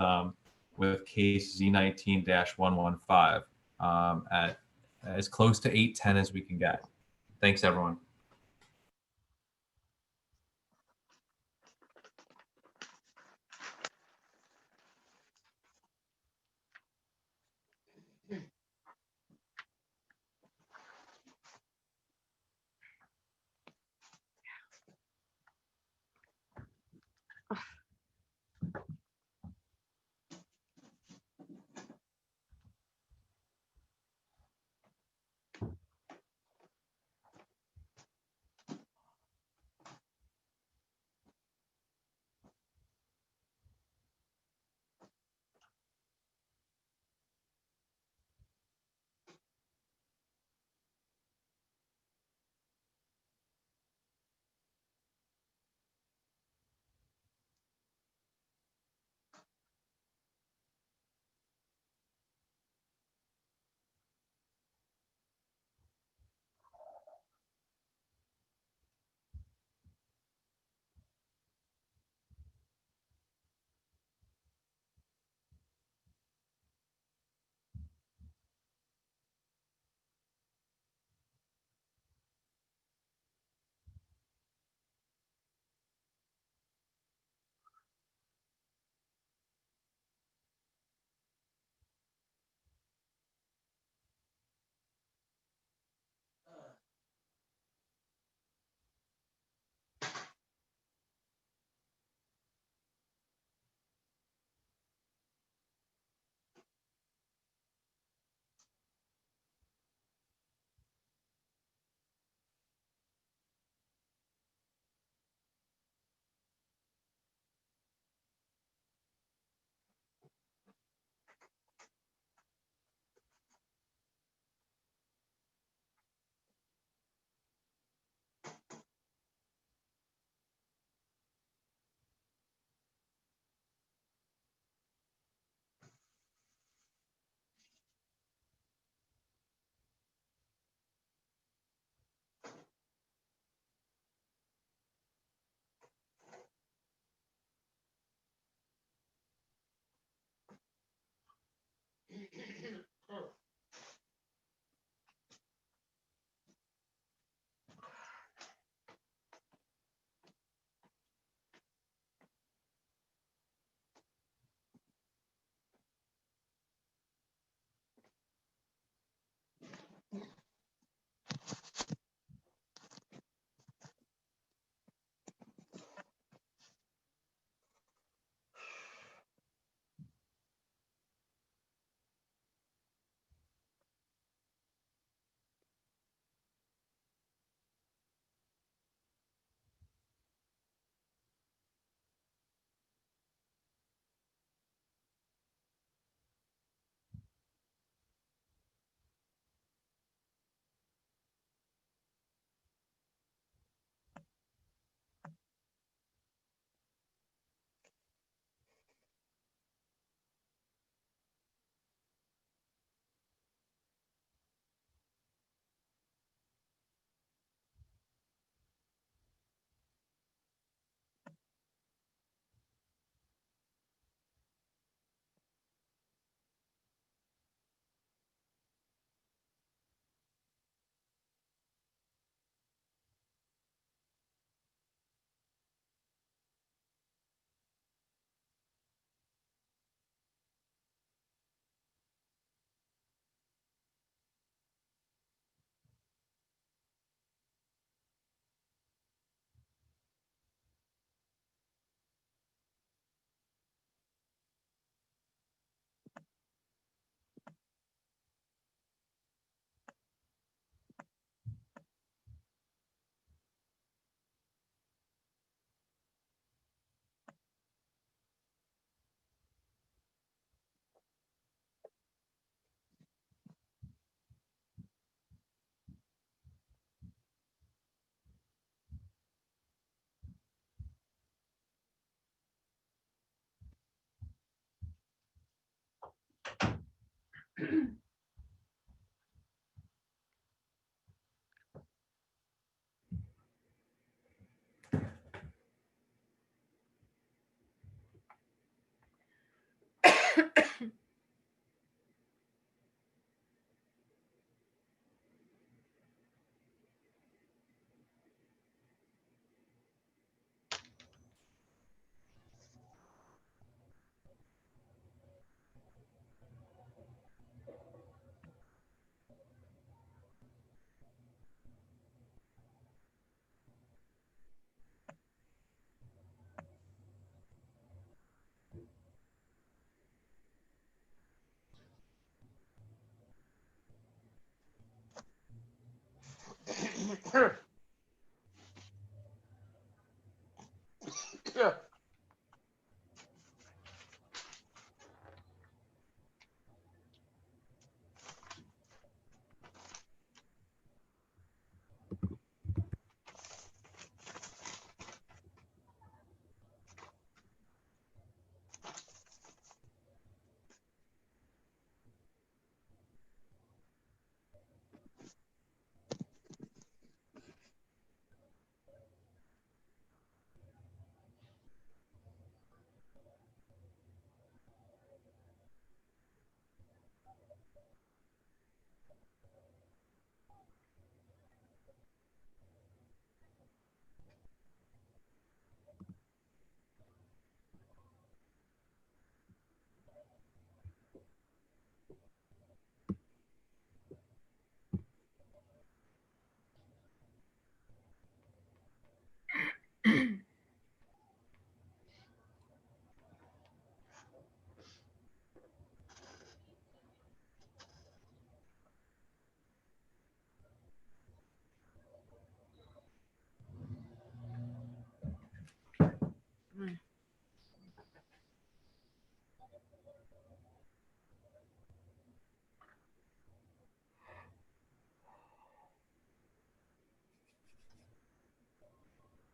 Speaker 2: case Z19-115 at as close to 8:10 as we can get. Thanks, everyone.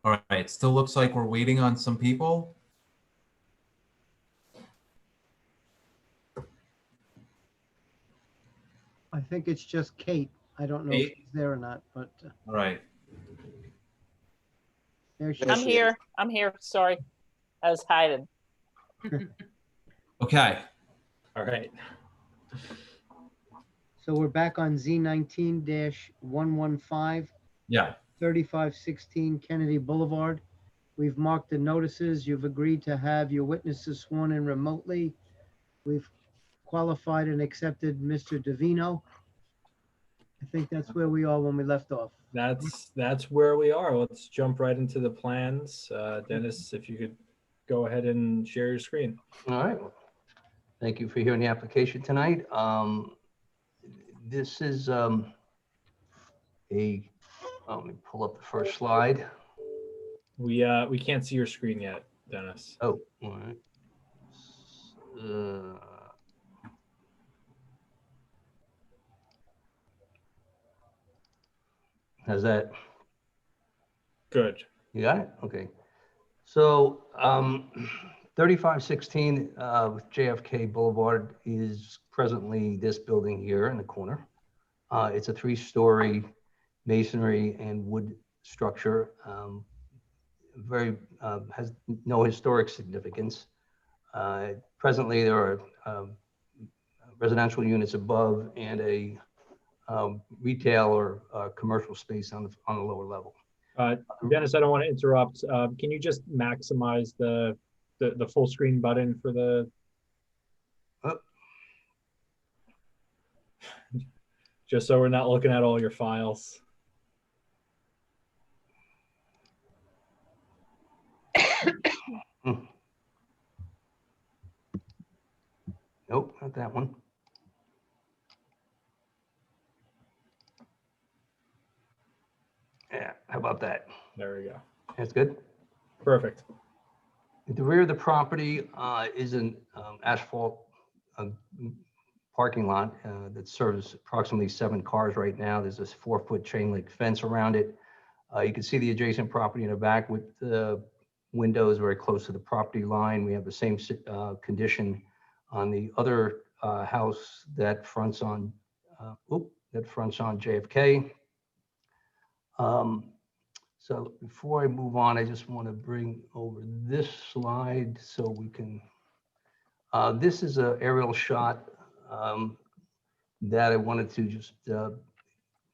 Speaker 2: All right, still looks like we're waiting on some people.
Speaker 10: I think it's just Kate. I don't know if
Speaker 2: Kate?
Speaker 10: she's there or not, but
Speaker 2: All right.
Speaker 10: there she
Speaker 5: I'm
Speaker 10: is.
Speaker 5: here. I'm here. Sorry. I was hiding.
Speaker 2: Okay.
Speaker 18: All right.
Speaker 10: So we're back on Z19-115,
Speaker 2: Yeah.
Speaker 10: 3516 Kennedy Boulevard. We've marked the notices. You've agreed to have your witnesses sworn in remotely. We've qualified and accepted Mr. Davino. I think that's where we are when we left off.
Speaker 18: That's where we are. Let's jump right into the plans. Dennis, if you could go ahead and share your screen.
Speaker 19: All right. Thank you for hearing the application tonight. This is let me pull up the first slide.
Speaker 18: We can't see your screen yet, Dennis.
Speaker 19: Oh, all right. How's that?
Speaker 18: Good.
Speaker 19: You got it? Okay. So 3516 with JFK Boulevard is presently this building here in the corner. It's a 3-story masonry and wood structure. Has no historic significance. Presently, there are residential units above and a retail or commercial space on the lower level.
Speaker 18: Dennis, I don't want to interrupt. Can you just maximize the full screen button for the? Just so we're not looking at all your files.
Speaker 19: Nope, not that one. Yeah, how about that?
Speaker 18: There we go.
Speaker 19: That's good.
Speaker 18: Perfect.
Speaker 19: At the rear of the property is an asphalt parking lot that serves approximately 7 cars right now. There's this 4-foot chain link fence around it. You can see the adjacent property in the back with the windows very close to the property line. We have the same condition on the other house that fronts on, JFK. So before I move on, I just want to bring over this slide so we can, this is an aerial shot that I wanted to just go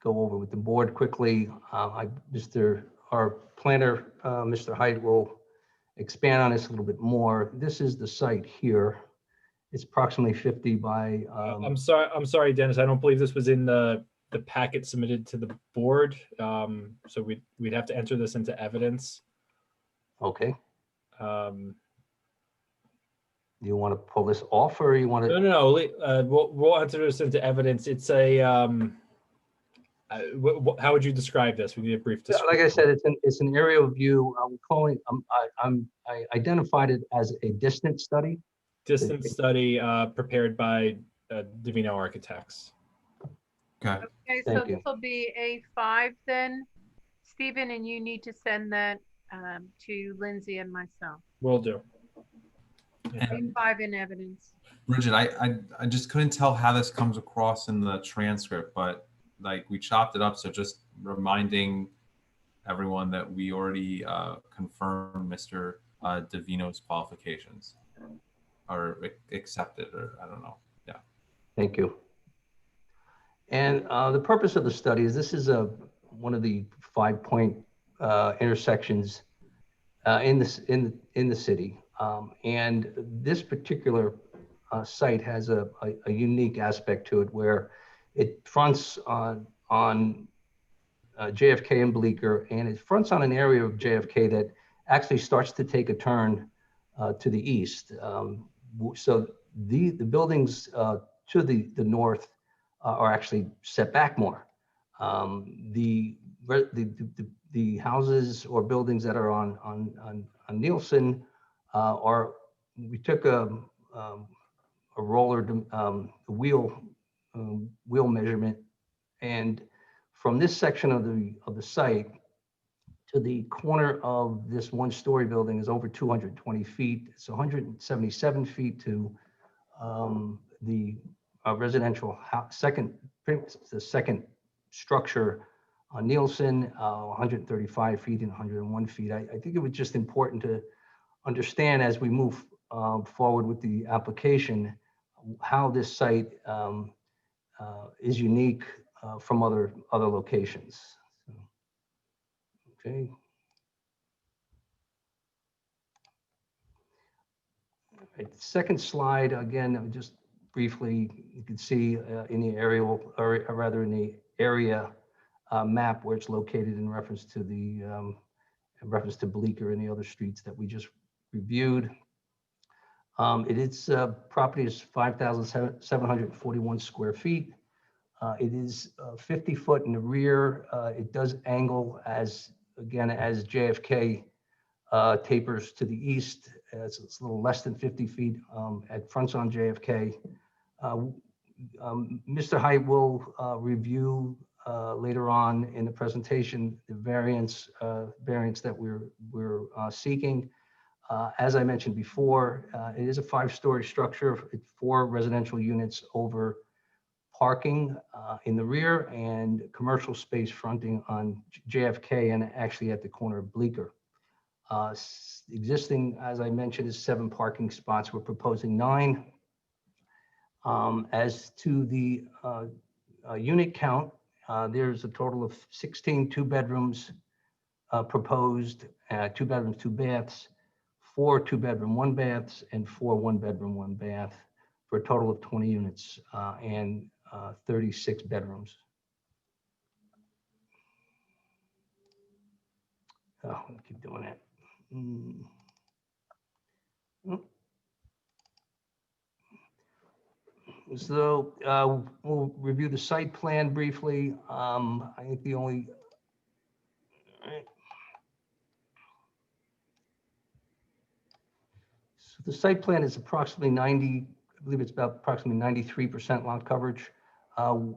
Speaker 19: over with the board quickly. Our planner, Mr. Height, will expand on this a little bit more. This is the site here. It's approximately 50 by.
Speaker 18: I'm sorry, Dennis. I don't believe this was in the packet submitted to the board. So we'd have to enter this into evidence.
Speaker 19: Okay.
Speaker 18: Um,
Speaker 19: Do you want to pull this off, or you want to?
Speaker 18: No. We'll enter this into evidence. It's a. How would you describe this? We need a brief description.
Speaker 19: Like I said, it's an aerial view. I identified it as a distance study.
Speaker 18: Distance study prepared by Divino Architects.
Speaker 2: Okay.
Speaker 1: Okay, so this will be A5 then, Stephen, and you need to send that to Lindsay and myself.
Speaker 18: Will do.
Speaker 1: A5 in evidence.
Speaker 2: Bridget, I just couldn't tell how this comes across in the transcript, but like we chopped it up. So just reminding everyone that we already confirmed Mr. Divino's qualifications, or accepted, or I don't know. Yeah.
Speaker 19: Thank you. And the purpose of the study is this is one of the 5-point intersections in the city, and this particular site has a unique aspect to it where it fronts on JFK and Bleecker, and it fronts on an area of JFK that actually starts to take a turn to the east. So the buildings to the north are actually set back more. The houses or buildings that are on Nielsen we took a roller wheel measurement, and from this section of the site to the corner of this one-story building is over 220 feet. It's 177 feet to the residential the second structure on Nielsen, 135 feet and 101 feet. I think it was just important to understand as we move forward with the application how this site is unique from other locations. Okay. Right, second slide, again, just briefly, you can see in the aerial, or rather in the area map where it's located in reference to Bleecker and the other streets that we just reviewed. Its property is 5,741 square feet. It is 50 foot in the rear. It does angle as JFK tapers to the east. It's a little less than 50 feet at fronts on JFK. Mr. Height will review later on in the presentation the variance that we're seeking. As I mentioned before, it is a 5-story structure, 4 residential units over parking in the rear and commercial space fronting on JFK and actually at the corner of Bleecker. Existing, as I mentioned, is 7 parking spots. We're proposing 9. As to the unit count, there's a total of 16 2-bedrooms proposed, 2 bedrooms, 2 baths, 4 2-bedroom, 1 baths, and 4 1-bedroom, 1 bath, for a total of 20 units and 36 bedrooms. Oh, I'll keep doing that. So we'll review the site plan briefly. I think the only, so the site plan is approximately 90, I believe it's about approximately 93% lot coverage.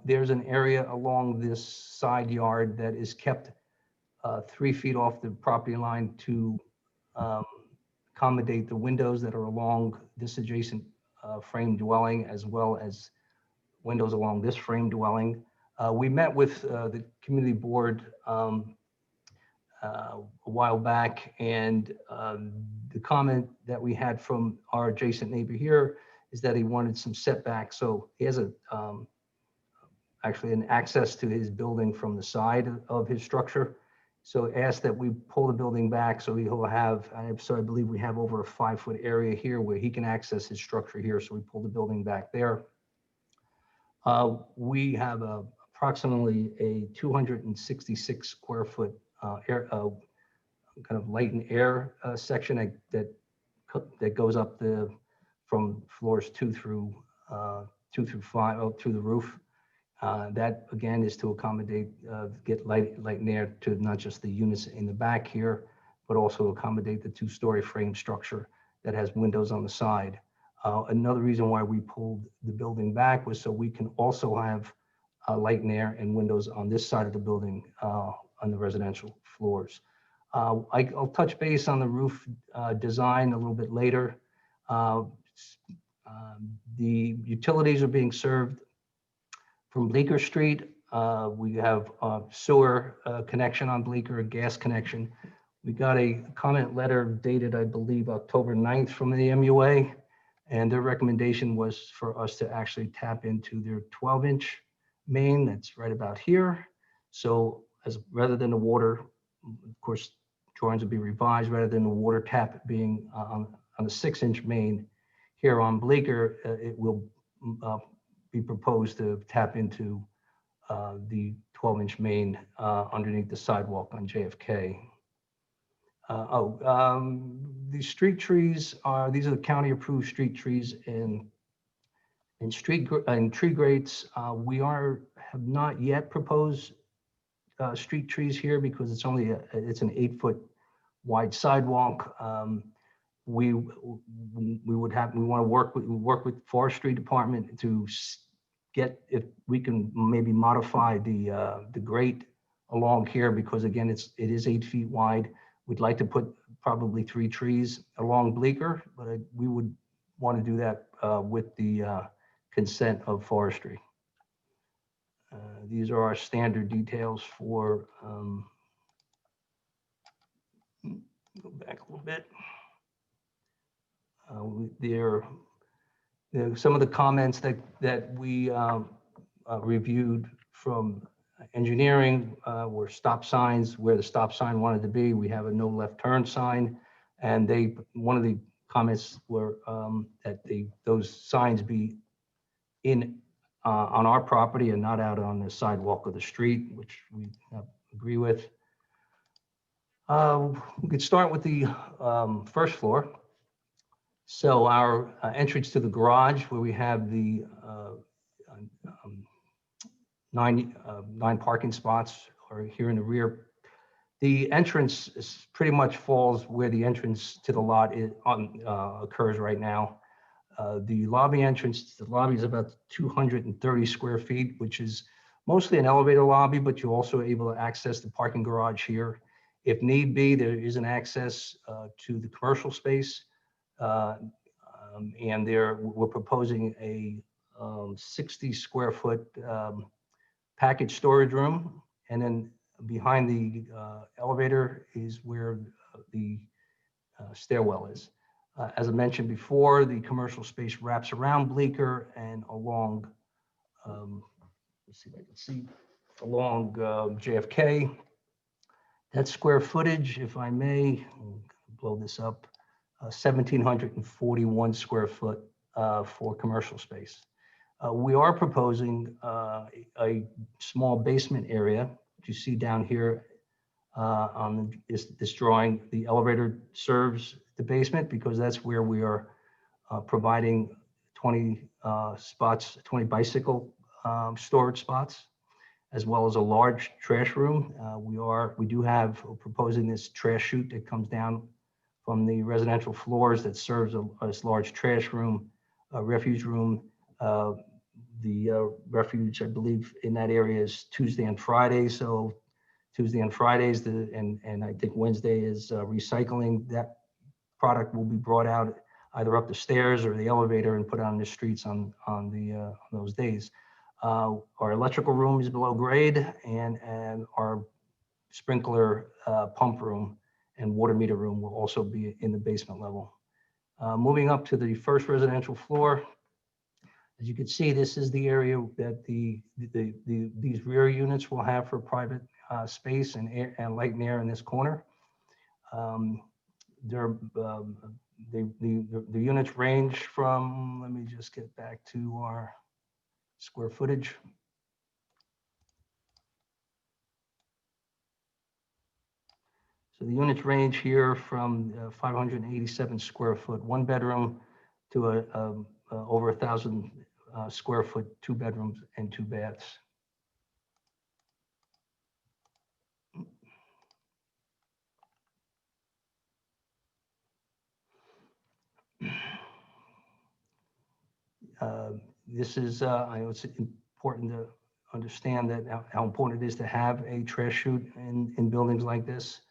Speaker 19: There's an area along this side yard that is kept 3 feet off the property line to accommodate the windows that are along this adjacent frame dwelling as well as windows along this frame dwelling. We met with the community board a while back, and the comment that we had from our adjacent neighbor here is that he wanted some setback. So he has actually an access to his building from the side of his structure. So asked that we pull the building back so he'll have, I believe we have over a 5-foot area here where he can access his structure here. So we pulled the building back there. We have approximately a 266 square foot kind of light and air section that goes up from floors 2 through 5 up to the roof. That again is to accommodate, get light and air to not just the units in the back here, but also accommodate the 2-story frame structure that has windows on the side. Another reason why we pulled the building back was so we can also have light and air and windows on this side of the building on the residential floors. I'll touch base on the roof design a little bit later. The utilities are being served from Bleecker Street. We have a sewer connection on Bleecker, a gas connection. We got a comment letter dated, I believe, October 9th from the MUA, and their recommendation was for us to actually tap into their 12-inch main that's right about here. So rather than the water, of course, drawings will be revised, rather than the water tap being on the 6-inch main here on Bleecker, it will be proposed to tap into the 12-inch main underneath the sidewalk on JFK. The street trees these are the county approved street trees and tree grates. We have not yet proposed street trees here because it's only it's an 8-foot wide sidewalk. We want to work with forestry department to get if we can maybe modify the grate along here, because again it is 8 feet wide. We'd like to put probably 3 trees along Bleecker, but we would want to do that with the consent of forestry. These are our standard details for go back a little bit. Some of the comments that we reviewed from engineering were stop signs where the stop sign wanted to be. We have a no left turn sign, and one of the comments were that those signs be on our property and not out on the sidewalk of the street, which we agree with. We could start with the first floor. So our entrance to the garage, where we have the 9 parking spots, are here in the rear. The entrance pretty much falls where the entrance to the lot occurs right now. The lobby entrance, the lobby is about 230 square feet, which is mostly an elevator lobby, but you're also able to access the parking garage here. If need be, there is an access to the commercial space. And we're proposing a 60 square foot package storage room. And then behind the elevator is where the stairwell is. As I mentioned before, the commercial space wraps around Bleecker and along, let's see if I can see, along JFK. That square footage, if I may, I'll blow this up, 1,741 square foot for commercial space. We are proposing a small basement area, which you see down here on this drawing. The elevator serves the basement because that's where we are providing 20 spots, 20 bicycle storage spots, as well as a large trash room. We do have proposing this trash chute that comes down from the residential floors that serves a large trash room, a refuge room. The refuge, I believe, in that area is Tuesday and Friday. So Tuesday and Fridays, and I think Wednesday is recycling. That product will be brought out either up the stairs or the elevator and put on the streets on those days. Our electrical room is below grade, and our sprinkler pump room and water meter room will also be in the basement level. Moving up to the first residential floor, as you can see, this is the area that these rear units will have for private space and air, and light and air in this corner. The units range from, let me just get back to our square footage. So the units range here from 587 square foot, one bedroom, to over 1,000 square foot, two bedrooms and two baths. This is, I know it's important to understand that how important it is to have a trash chute in buildings like this.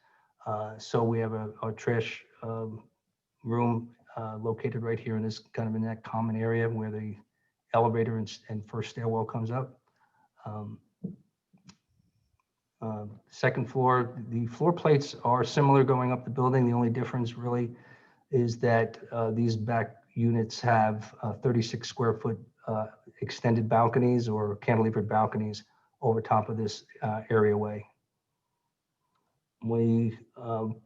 Speaker 19: So we have our trash room located right here in this kind of in that common area where the elevator and first stairwell comes up. Second floor, the floor plates are similar going up the building. The only difference really is that these back units have 36 square foot extended balconies or cantilevered balconies over top of this areaway. We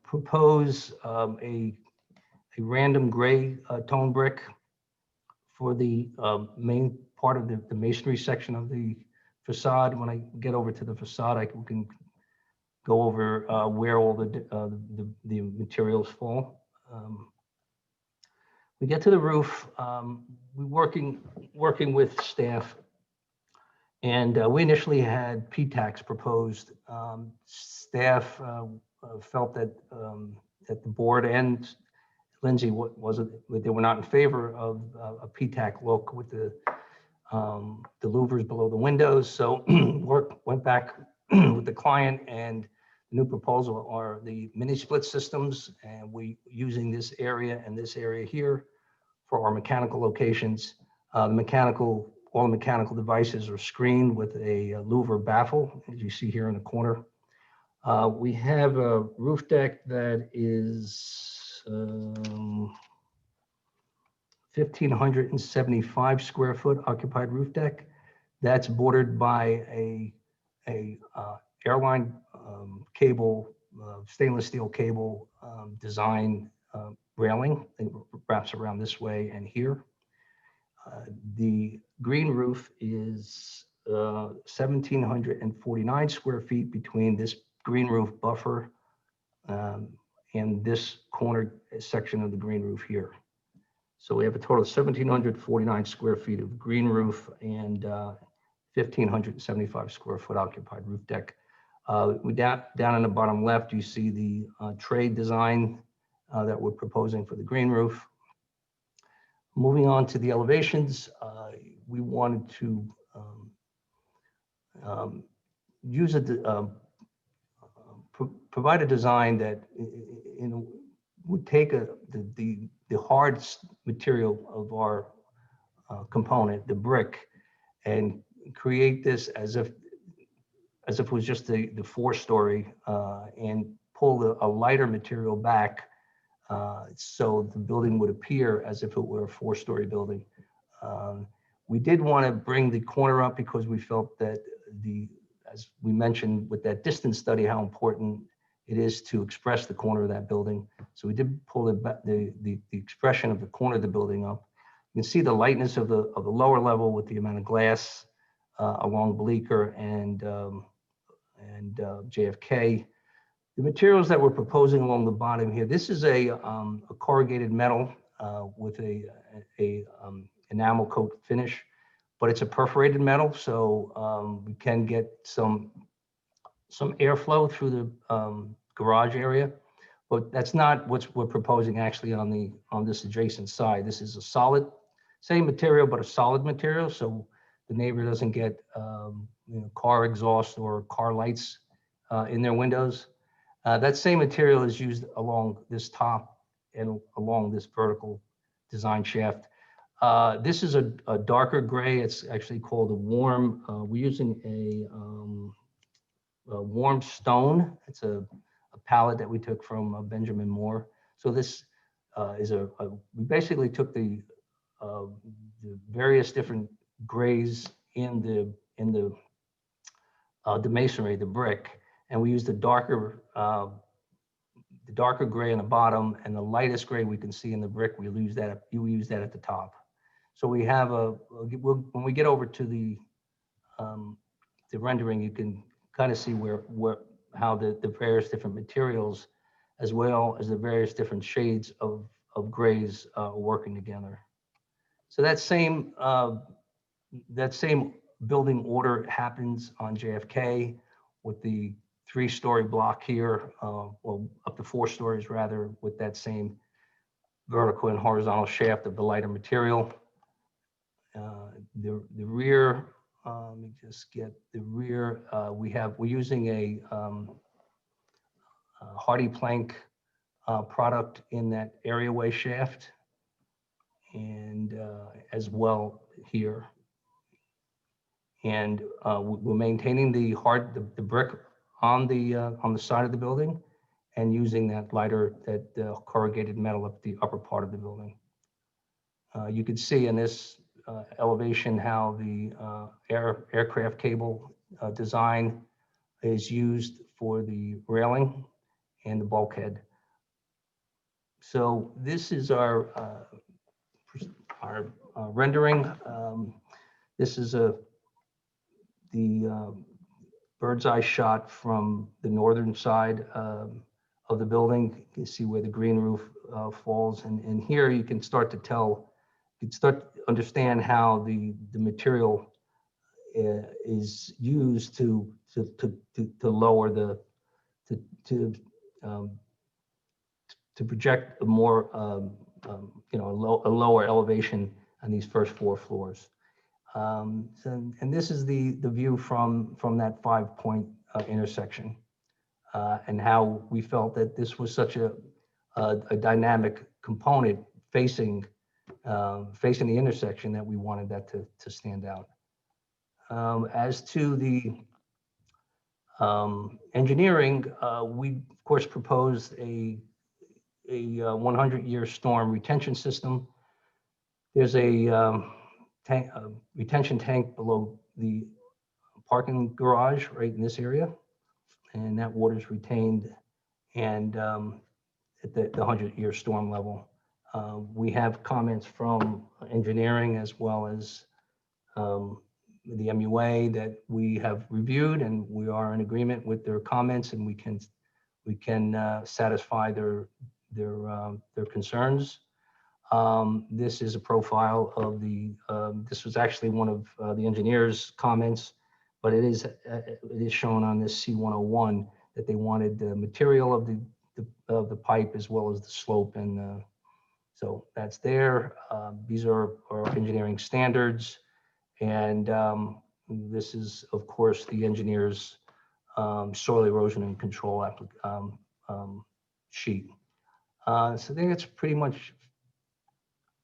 Speaker 19: propose a random gray tone brick for the main part of the masonry section of the facade. When I get over to the facade, we can go over where all the materials fall. We get to the roof. We're working with staff, and we initially had PTACs proposed. Staff felt that that the board and Lindsay they were not in favor of a PTAC look with the louvers below the windows. So went back with the client, and the new proposal are the mini split systems, and we using this area and this area here for our mechanical locations. All the mechanical devices are screened with a louver baffle, as you see here in the corner. We have a roof deck that is 1,575 square foot occupied roof deck. That's bordered by a airline cable, stainless steel cable design railing that wraps around this way and here. The green roof is 1,749 square feet between this green roof buffer and this corner section of the green roof here. So we have a total of 1,749 square feet of green roof and 1,575 square foot occupied roof deck. Down in the bottom left, you see the trade design that we're proposing for the green roof. Moving on to the elevations, we wanted to provide a design that would take the hard material of our component, the brick, and create this as if it was just the 4-story, and pull a lighter material back so the building would appear as if it were a 4-story building. We did want to bring the corner up because we felt that as we mentioned with that distance study, how important it is to express the corner of that building. So we did pull the expression of the corner of the building up. You can see the lightness of the lower level with the amount of glass along Bleecker and JFK. The materials that we're proposing along the bottom here, this is a corrugated metal with a enamel coat finish, but it's a perforated metal, so we can get some airflow through the garage area, but that's not what we're proposing actually on this adjacent side. This is a solid, same material, but a solid material, so the neighbor doesn't get car exhaust or car lights in their windows. That same material is used along this top and along this vertical design shaft. This is a darker gray. It's actually called a warm. We're using a warm stone. It's a palette that we took from Benjamin Moore. So this is we basically took the various different grays in the masonry, the brick, and we used the darker gray on the bottom and the lightest gray we can see in the brick. We use that at the top. So we have when we get over to the rendering, you can kind of see how the various different materials, as well as the various different shades of grays are working together. So that same building order happens on JFK with the 3-story block here, well, up to 4 stories rather, with that same vertical and horizontal shaft of the lighter material. The rear, let me just get the rear. We're using a hardy plank product in that areaway shaft, and as well here. And we're maintaining the brick on the side of the building, and using that corrugated metal up the upper part of the building. You can see in this elevation how the aircraft cable design is used for the railing and the bulkhead. So this is our rendering. This is the bird's eye shot from the northern side of the building. You can see where the green roof falls, and here you can start to tell, you can start to understand how the material is used to lower to project a more a lower elevation on these first 4 floors. And this is the view from that 5-point intersection, and how we felt that this was such a dynamic component facing the intersection that we wanted that to stand out. As to the engineering, we of course proposed a 100-year storm retention system. There's a retention tank below the parking garage right in this area, and that water is retained and at the 100-year storm level. We have comments from engineering as well as the MUA that we have reviewed, and we are in agreement with their comments, and we can satisfy their concerns. This is a profile of this was actually one of the engineer's comments, but it is shown on this C101 that they wanted the material of the pipe as well as the slope, and so that's there. These are our engineering standards, and this is of course the engineer's soil erosion and control sheet. So I think that's pretty much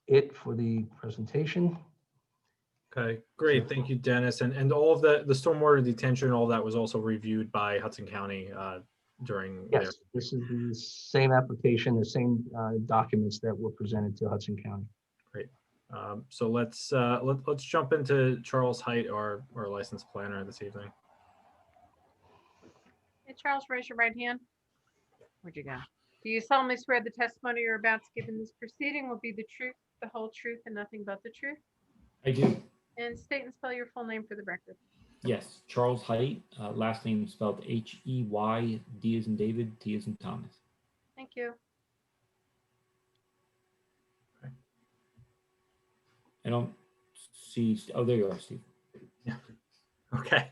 Speaker 19: it for the presentation.
Speaker 18: Okay, great. Thank you, Dennis. And all of the stormwater detention, all that was also reviewed by Hudson County during
Speaker 19: Yes, this is the same application, the same documents that were presented to Hudson County.
Speaker 18: Great. So let's jump into Charles Height, our licensed planner this evening.
Speaker 1: Hey, Charles, raise your right hand. Where'd you go? Do you solemnly swear the testimony you're about to give in this proceeding will be the truth, the whole truth, and nothing but the truth?
Speaker 11: I do.
Speaker 1: And state and spell your full name for the record.
Speaker 11: Yes, Charles Height, last name spelled H-E-Y, D as in David, T as in Thomas.
Speaker 1: Thank you.
Speaker 11: I don't see, oh, there you are, Steve.
Speaker 18: Yeah. Okay.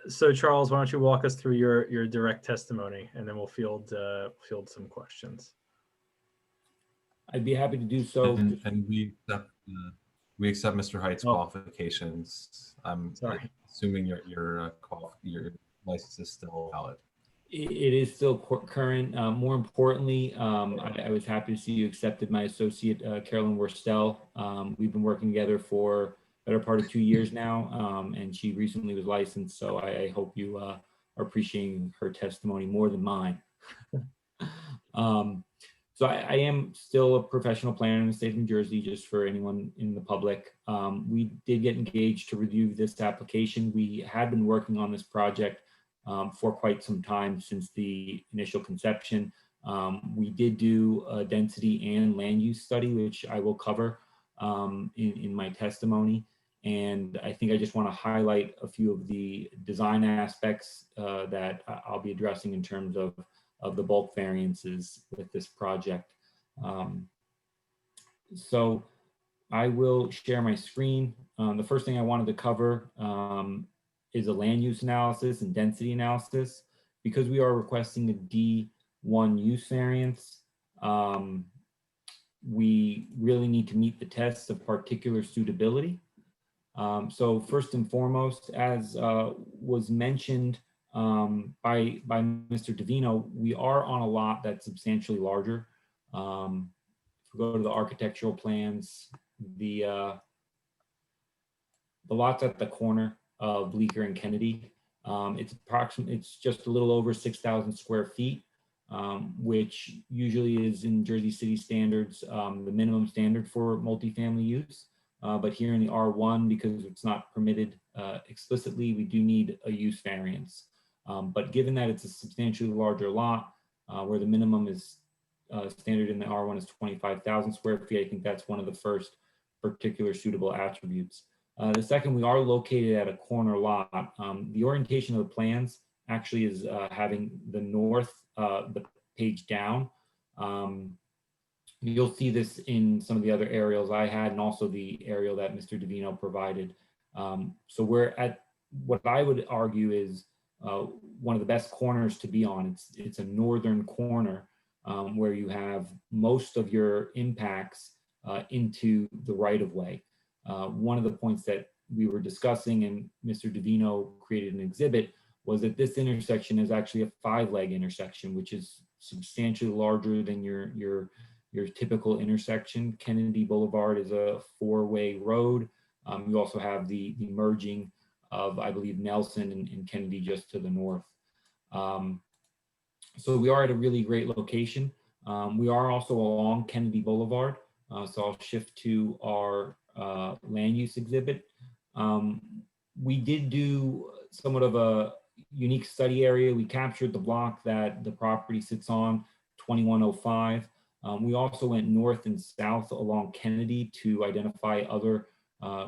Speaker 18: So Charles, why don't you walk us through your direct testimony, and then we'll field some questions.
Speaker 11: I'd be happy to do so.
Speaker 2: And we accept Mr. Height's qualifications. I'm
Speaker 18: Sorry.
Speaker 2: assuming your license is still valid.
Speaker 11: It is still current. More importantly, I was happy to see you accepted my associate, Carolyn Worstel. We've been working together for better part of 2 years now, and she recently was licensed. So I hope you are appreciating her testimony more than mine. So I am still a professional planner in the state of New Jersey, just for anyone in the public. We did get engaged to review this application. We had been working on this project for quite some time since the initial conception. We did do a density and land use study, which I will cover in my testimony. And I think I just want to highlight a few of the design aspects that I'll be addressing in terms of the bulk variances with this project. So I will share my screen. The first thing I wanted to cover is a land use analysis and density analysis. Because we are requesting a D1 use variance, we really need to meet the tests of particular suitability. So first and foremost, as was mentioned by Mr. Davino, we are on a lot that's substantially larger. If we go to the architectural plans, the lot's at the corner of Bleecker and Kennedy. It's just a little over 6,000 square feet, which usually is in Jersey City standards, the minimum standard for multifamily use. But here in the R1, because it's not permitted explicitly, we do need a use variance. But given that it's a substantially larger lot, where the minimum is standard in the R1 is 25,000 square feet, I think that's one of the first particular suitable attributes. The second, we are located at a corner lot. The orientation of the plans actually is having the north, the page down. You'll see this in some of the other aerials I had, and also the aerial that Mr. Davino provided. So we're at what I would argue is one of the best corners to be on. It's a northern corner where you have most of your impacts into the right of way. One of the points that we were discussing and Mr. Davino created an exhibit was that this intersection is actually a 5-leg intersection, which is substantially larger than your typical intersection. Kennedy Boulevard is a 4-way road. You also have the merging of, I believe, Nelson and Kennedy just to the north. So we are at a really great location. We are also along Kennedy Boulevard. So I'll shift to our land use exhibit. We did do somewhat of a unique study area. We captured the block that the property sits on, 2105. We also went north and south along Kennedy to identify other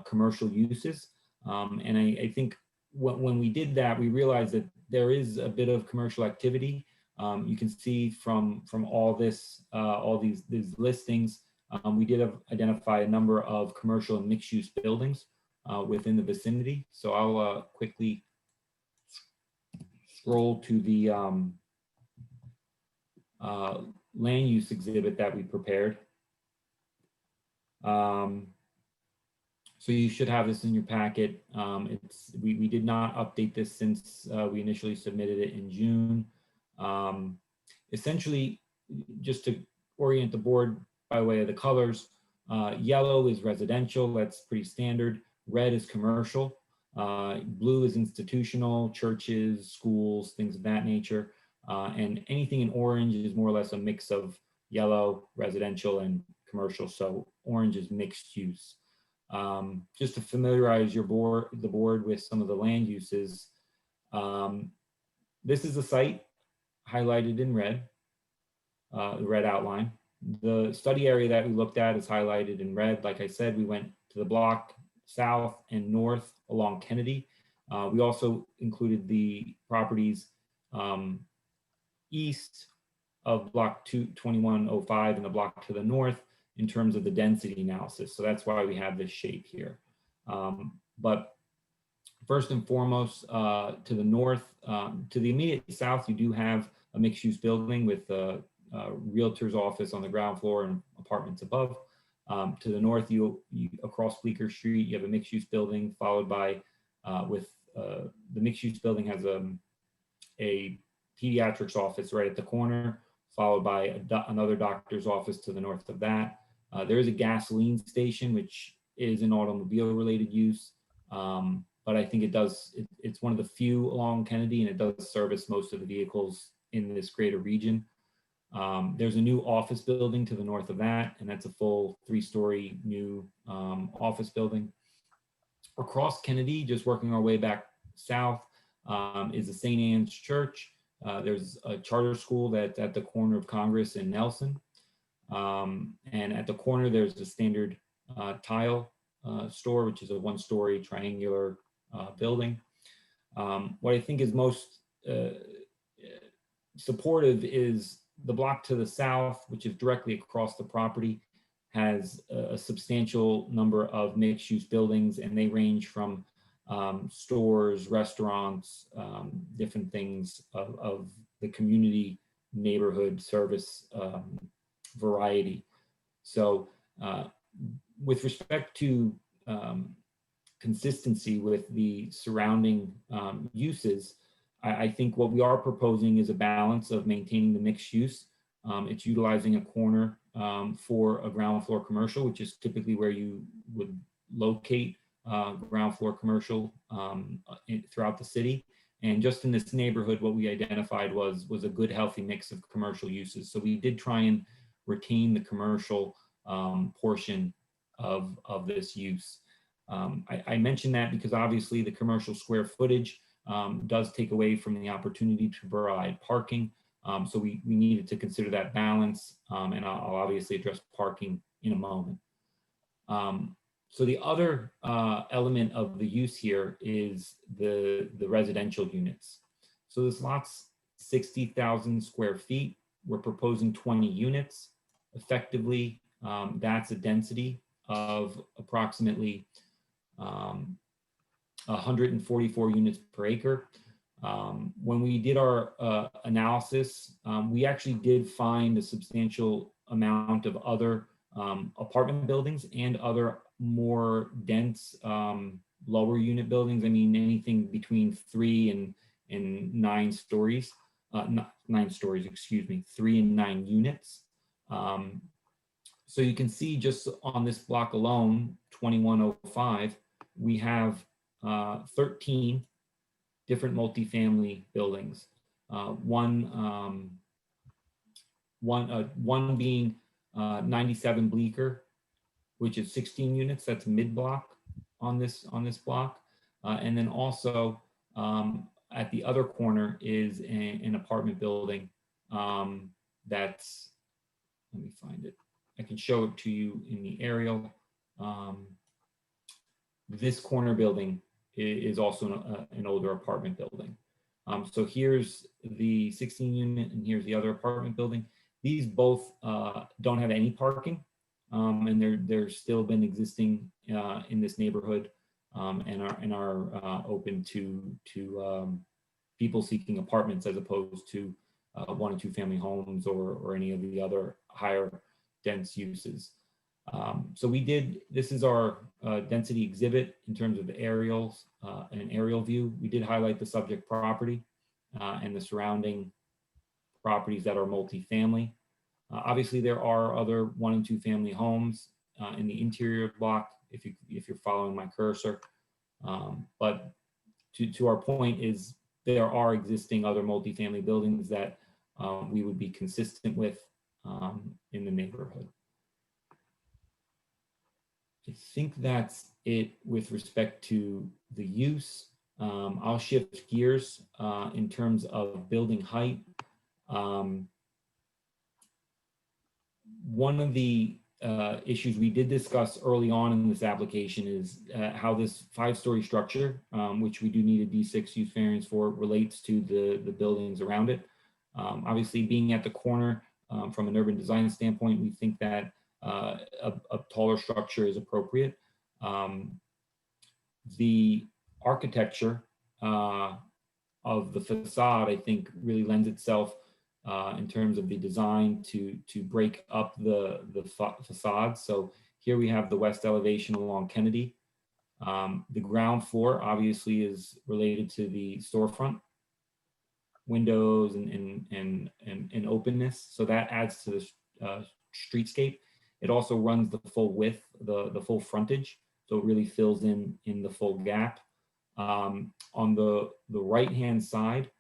Speaker 11: commercial uses. And I think when we did that, we realized that there is a bit of commercial activity. You can see from all this, all these listings, we did identify a number of commercial and mixed-use buildings within the vicinity. So I'll quickly scroll to the land use exhibit that we prepared. So you should have this in your packet. We did not update this since we initially submitted it in June. Essentially, just to orient the board by way of the colors, yellow is residential, that's pretty standard. Red is commercial. Blue is institutional, churches, schools, things of that nature. And anything in orange is more or less a mix of yellow, residential, and commercial. So orange is mixed use. Just to familiarize the board with some of the land uses, this is a site highlighted in red, the red outline. The study area that we looked at is highlighted in red. Like I said, we went to the block south and north along Kennedy. We also included the properties east of block 2105 and the block to the north in terms of the density analysis. So that's why we have this shape here. But first and foremost, to the north, to the immediate south, you do have a mixed-use building with a realtor's office on the ground floor and apartments above. To the north, you across Bleecker Street, you have a mixed-use building followed by, the mixed-use building has a pediatrics office right at the corner, followed by another doctor's office to the north of that. There is a gasoline station, which is an automobile related use. But I think it's one of the few along Kennedy, and it does service most of the vehicles in this greater region. There's a new office building to the north of that, and that's a full 3-story new office building. Across Kennedy, just working our way back south, is the St. Anne's Church. There's a charter school that's at the corner of Congress and Nelson. And at the corner, there's the Standard Tile store, which is a 1-story triangular building. What I think is most supportive is the block to the south, which is directly across the property, has a substantial number of mixed-use buildings, and they range from stores, restaurants, different things of the community neighborhood service variety. So with respect to consistency with the surrounding uses, I think what we are proposing is a balance of maintaining the mixed use. It's utilizing a corner for a ground floor commercial, which is typically where you would locate ground floor commercial throughout the city. And just in this neighborhood, what we identified was a good, healthy mix of commercial uses. So we did try and retain the commercial portion of this use. I mentioned that because obviously the commercial square footage does take away from the opportunity to provide parking. So we needed to consider that balance, and I'll obviously address parking in a moment. So the other element of the use here is the residential units. So this lot's 60,000 square feet. We're proposing 20 units. Effectively, that's a density of approximately 144 units per acre. When we did our analysis, we actually did find a substantial amount of other apartment buildings and other more dense lower unit buildings. I mean, anything between 3 and 9 stories, not 9 stories, excuse me, 3 and 9 units. So you can see just on this block alone, 2105, we have 13 different multifamily buildings. One being 97 Bleecker, which is 16 units. That's mid-block on this block, and then also at the other corner is an apartment building that's. Let me find it. I can show it to you in the aerial. This corner building is also an older apartment building. So here's the 16 unit and here's the other apartment building. These both don't have any parking, and they're still been existing in this neighborhood, and are open to people seeking apartments as opposed to 1 and 2 family homes or any of the other higher dense uses. So this is our density exhibit in terms of the aerials, an aerial view. We did highlight the subject property and the surrounding properties that are multifamily. Obviously, there are other 1 and 2 family homes in the interior block, if you're following my cursor. But to our point is there are existing other multifamily buildings that we would be consistent with in the neighborhood. I think that's it with respect to the use. I'll shift gears in terms of building height. One of the issues we did discuss early on in this application is how this 5-story structure, which we do need a D6 use variance for, relates to the buildings around it. Obviously, being at the corner from an urban design standpoint, we think that a taller structure is appropriate. The architecture of the facade, I think, really lends itself in terms of the design to break up the facade. So here we have the west elevation along Kennedy. The ground floor obviously is related to the storefront. windows and openness. So that adds to the streetscape. It also runs the full width, the full frontage. So it really fills in the full gap. On the right-hand side,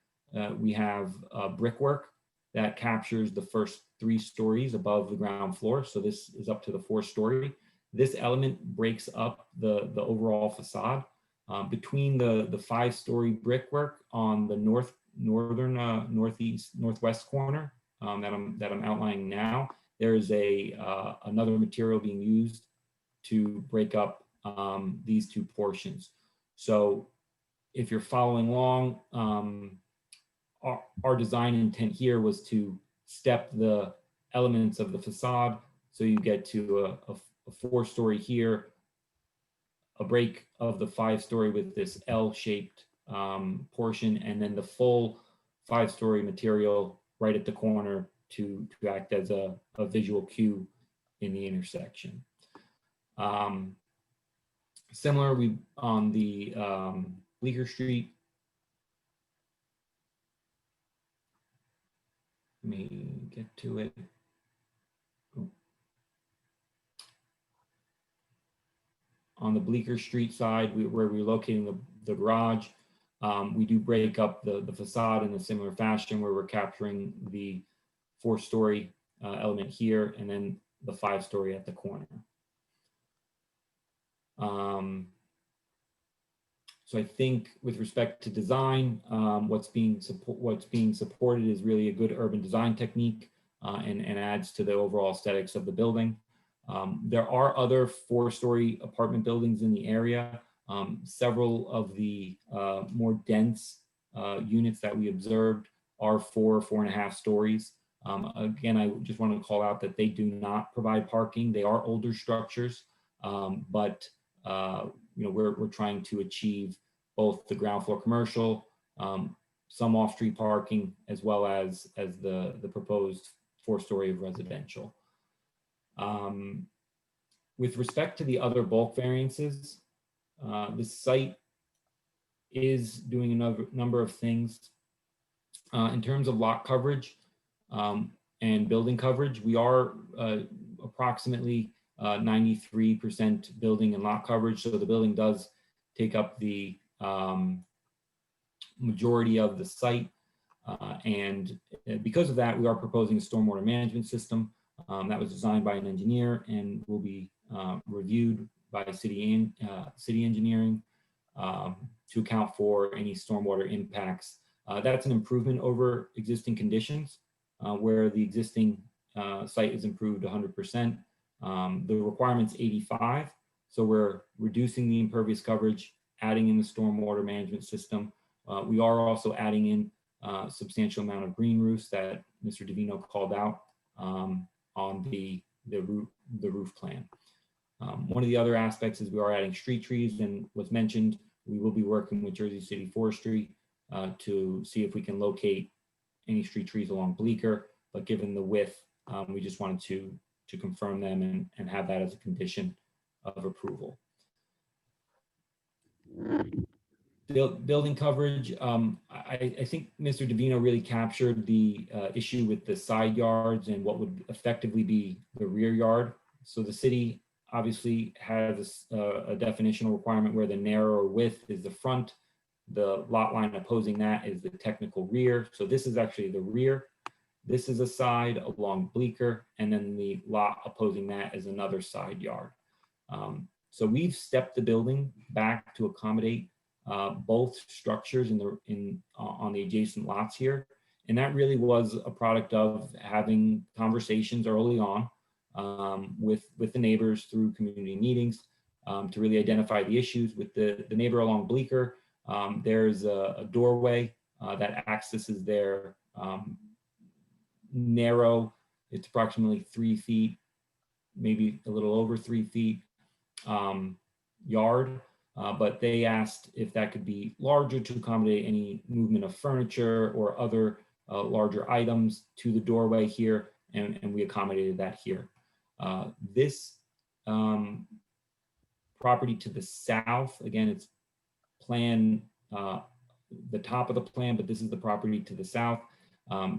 Speaker 11: we have brickwork that captures the first 3 stories above the ground floor. So this is up to the 4th story. This element breaks up the overall facade. Between the 5-story brickwork on the northwest corner that I'm outlining now, there is another material being used to break up these 2 portions. So if you're following along, our design intent here was to step the elements of the facade. So you get to a 4-story here, a break of the 5-story with this L-shaped portion, and then the full 5-story material right at the corner to act as a visual cue in the intersection. Similar, we on the Bleecker Street. Let me get to it. On the Bleecker Street side, where we're locating the garage, we do break up the facade in a similar fashion where we're capturing the 4-story element here and then the 5-story at the corner. So I think with respect to design, what's being supported is really a good urban design technique and adds to the overall aesthetics of the building. There are other 4-story apartment buildings in the area. Several of the more dense units that we observed are 4.5 stories. Again, I just want to call out that they do not provide parking. They are older structures, but we're trying to achieve both the ground floor commercial, some off-street parking, as well as the proposed 4-story of residential. With respect to the other bulk variances, the site is doing a number of things. In terms of lot coverage and building coverage, we are approximately 93% building and lot coverage. So the building does take up the majority of the site. And because of that, we are proposing a stormwater management system that was designed by an engineer and will be reviewed by city engineering to account for any stormwater impacts. That's an improvement over existing conditions where the existing site is improved 100%. The requirement's 85, so we're reducing the impervious coverage, adding in the stormwater management system. We are also adding in a substantial amount of green roofs that Mr. Davino called out on the roof plan. One of the other aspects is we are adding street trees, and was mentioned, we will be working with Jersey City Forestry to see if we can locate any street trees along Bleecker, but given the width, we just wanted to confirm them and have that as a condition of approval. Building coverage, I think Mr. Davino really captured the issue with the side yards and what would effectively be the rear yard. So the city obviously has a definitional requirement where the narrower width is the front. The lot line opposing that is the technical rear. So this is actually the rear. This is a side along Bleecker, and then the lot opposing that is another side yard. So we've stepped the building back to accommodate both structures on the adjacent lots here. And that really was a product of having conversations early on with the neighbors through community meetings to really identify the issues. With the neighbor along Bleecker, there's a doorway that accesses their narrow, it's approximately 3 feet, maybe a little over 3 feet yard. But they asked if that could be larger to accommodate any movement of furniture or other larger items to the doorway here, and we accommodated that here. This property to the south, again, it's plan the top of the plan, but this is the property to the south.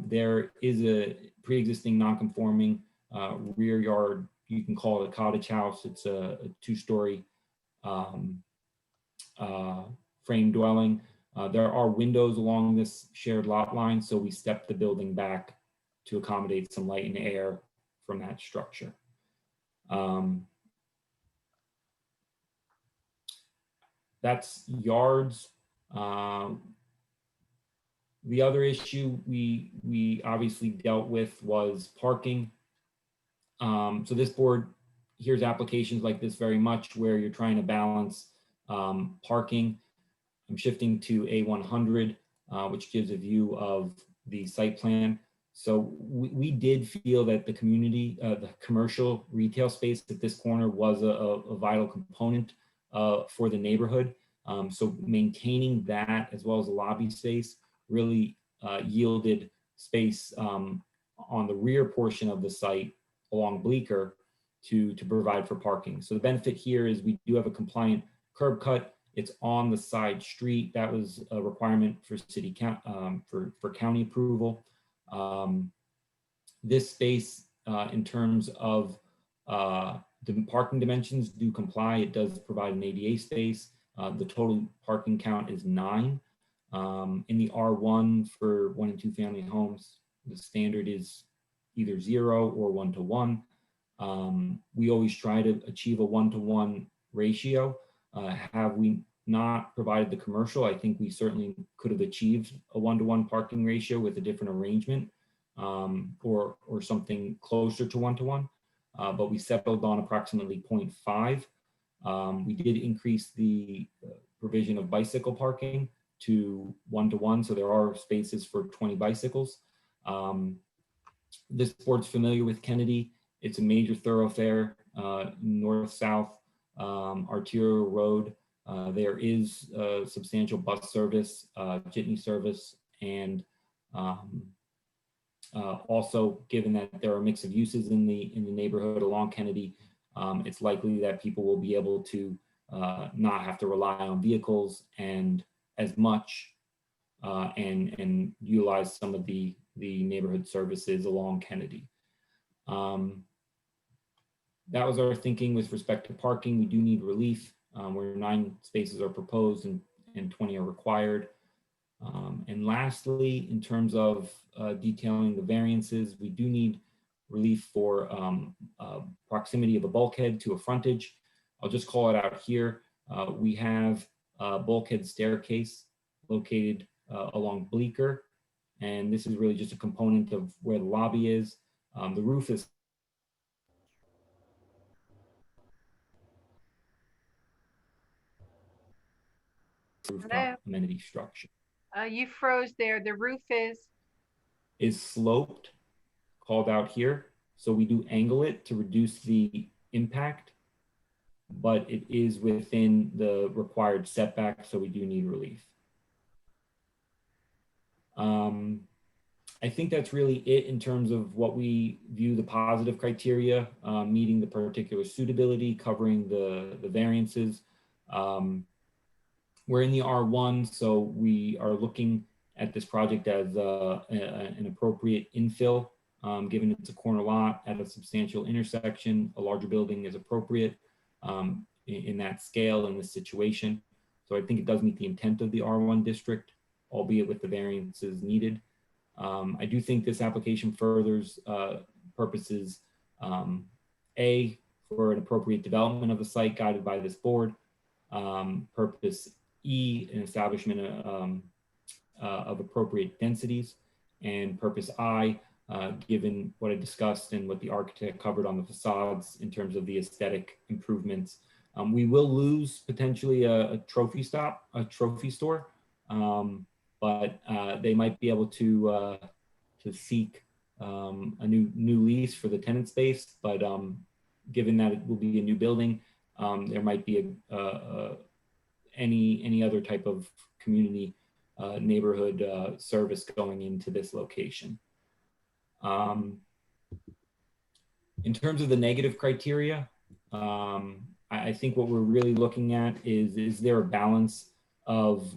Speaker 11: There is a pre-existing non-conforming rear yard. You can call it a cottage house. It's a two-story frame dwelling. There are windows along this shared lot line, so we stepped the building back to accommodate some light and air from that structure. That's yards. The other issue we obviously dealt with was parking. So this board hears applications like this very much where you're trying to balance parking. I'm shifting to A100, which gives a view of the site plan. So we did feel that the community, the commercial retail space at this corner was a vital component for the neighborhood. So maintaining that as well as the lobby space really yielded space on the rear portion of the site along Bleecker to provide for parking. So the benefit here is we do have a compliant curb cut. It's on the side street. That was a requirement for city for county approval. This space, in terms of the parking dimensions, do comply. It does provide an ADA space. The total parking count is 9. In the R1 for 1 and 2 family homes, the standard is either 0 or 1:1. We always try to achieve a 1:1 ratio. Have we not provided the commercial, I think we certainly could have achieved a 1:1 parking ratio with a different arrangement, or something closer to 1:1. But we settled on approximately 0.5. We did increase the provision of bicycle parking to 1:1, so there are spaces for 20 bicycles. This board's familiar with Kennedy. It's a major thoroughfare, north-south arterial road. There is substantial bus service, jitney service, and also, given that there are a mix of uses in the neighborhood along Kennedy, it's likely that people will be able to not have to rely on vehicles and as much, and utilize some of the neighborhood services along Kennedy. That was our thinking with respect to parking. We do need relief, where 9 spaces are proposed and 20 are required. And lastly, in terms of detailing the variances, we do need relief for proximity of a bulkhead to a frontage. I'll just call it out here. We have a bulkhead staircase located along Bleecker, and this is really just a component of where the lobby is. The roof is rooftop amenity structure.
Speaker 1: You froze there. The roof
Speaker 11: is sloped, called out here. So we do angle it to reduce the impact, but it is within the required setback, so we do need relief. I think that's really it in terms of what we view the positive criteria, meeting the particular suitability, covering the variances. We're in the R1, so we are looking at this project as an appropriate infill, given it's a corner lot at a substantial intersection. A larger building is appropriate in that scale in this situation. So I think it does meet the intent of the R1 district, albeit with the variances needed. I do think this application furthers purposes A, for an appropriate development of the site guided by this board. Purpose E, an establishment of appropriate densities, and purpose I, given what I discussed and what the architect covered on the facades in terms of the aesthetic improvements. We will lose potentially a trophy store, but they might be able to seek a new lease for the tenant space. But given that it will be a new building, there might be any other type of community neighborhood service going into this location. In terms of the negative criteria, I think what we're really looking at is there a balance of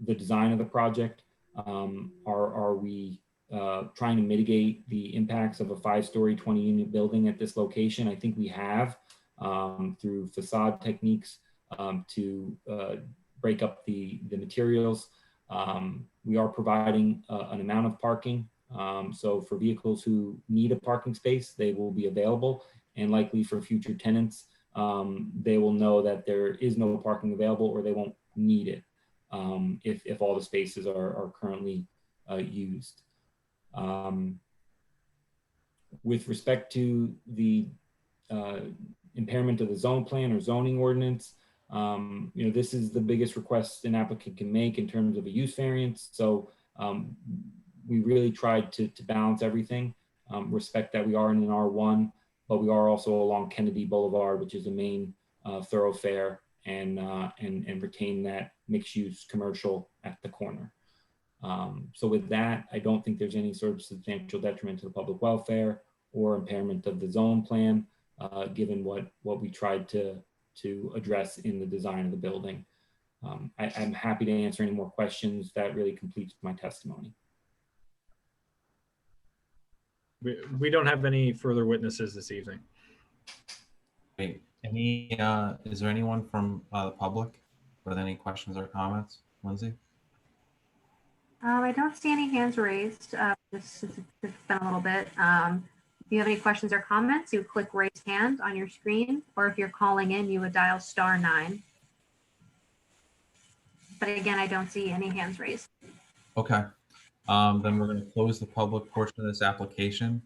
Speaker 11: the design of the project. Are we trying to mitigate the impacts of a 5-story 20-unit building at this location? I think we have through facade techniques to break up the materials. We are providing an amount of parking. So for vehicles who need a parking space, they will be available, and likely for future tenants, they will know that there is no parking available, or they won't need it if all the spaces are currently used. With respect to the impairment of the zone plan or zoning ordinance, this is the biggest request an applicant can make in terms of a use variance. So we really tried to balance everything, respect that we are in an R1, but we are also along Kennedy Boulevard, which is a main thoroughfare, and retain that mixed use commercial at the corner. So with that, I don't think there's any sort of substantial detriment to the public welfare or impairment of the zone plan, given what we tried to address in the design of the building. I'm happy to answer any more questions. That really completes my testimony.
Speaker 18: We don't have any further witnesses this evening.
Speaker 2: Great. Is there anyone from the public with any questions or comments? Lindsay?
Speaker 6: I don't see any hands raised. It's been a little bit. If you have any questions or comments, you click raise hand on your screen, or if you're calling in, you would dial *9. But again, I don't see any hands raised.
Speaker 2: Okay. Then we're going to close the public portion of this application.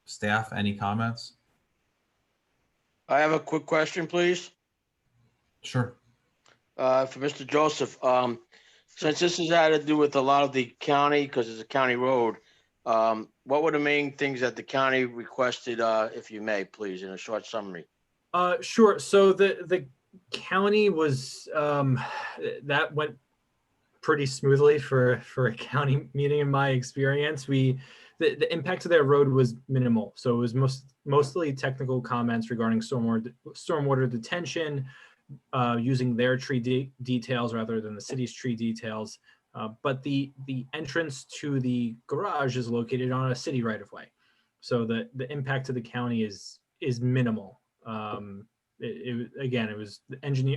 Speaker 2: Staff, any comments?
Speaker 3: I have a quick question, please.
Speaker 2: Sure.
Speaker 3: For Mr. Joseph, since this has had to do with a lot of the county, because it's a county road, what were the main things that the county requested, if you may, please, in a short summary?
Speaker 18: Sure. So the county was, that went pretty smoothly for a county meeting in my experience. The impact of their road was minimal. So it was mostly technical comments regarding stormwater detention, using their tree details rather than the city's tree details. But the entrance to the garage is located on a city right of way. So the impact to the county is minimal. Again, it was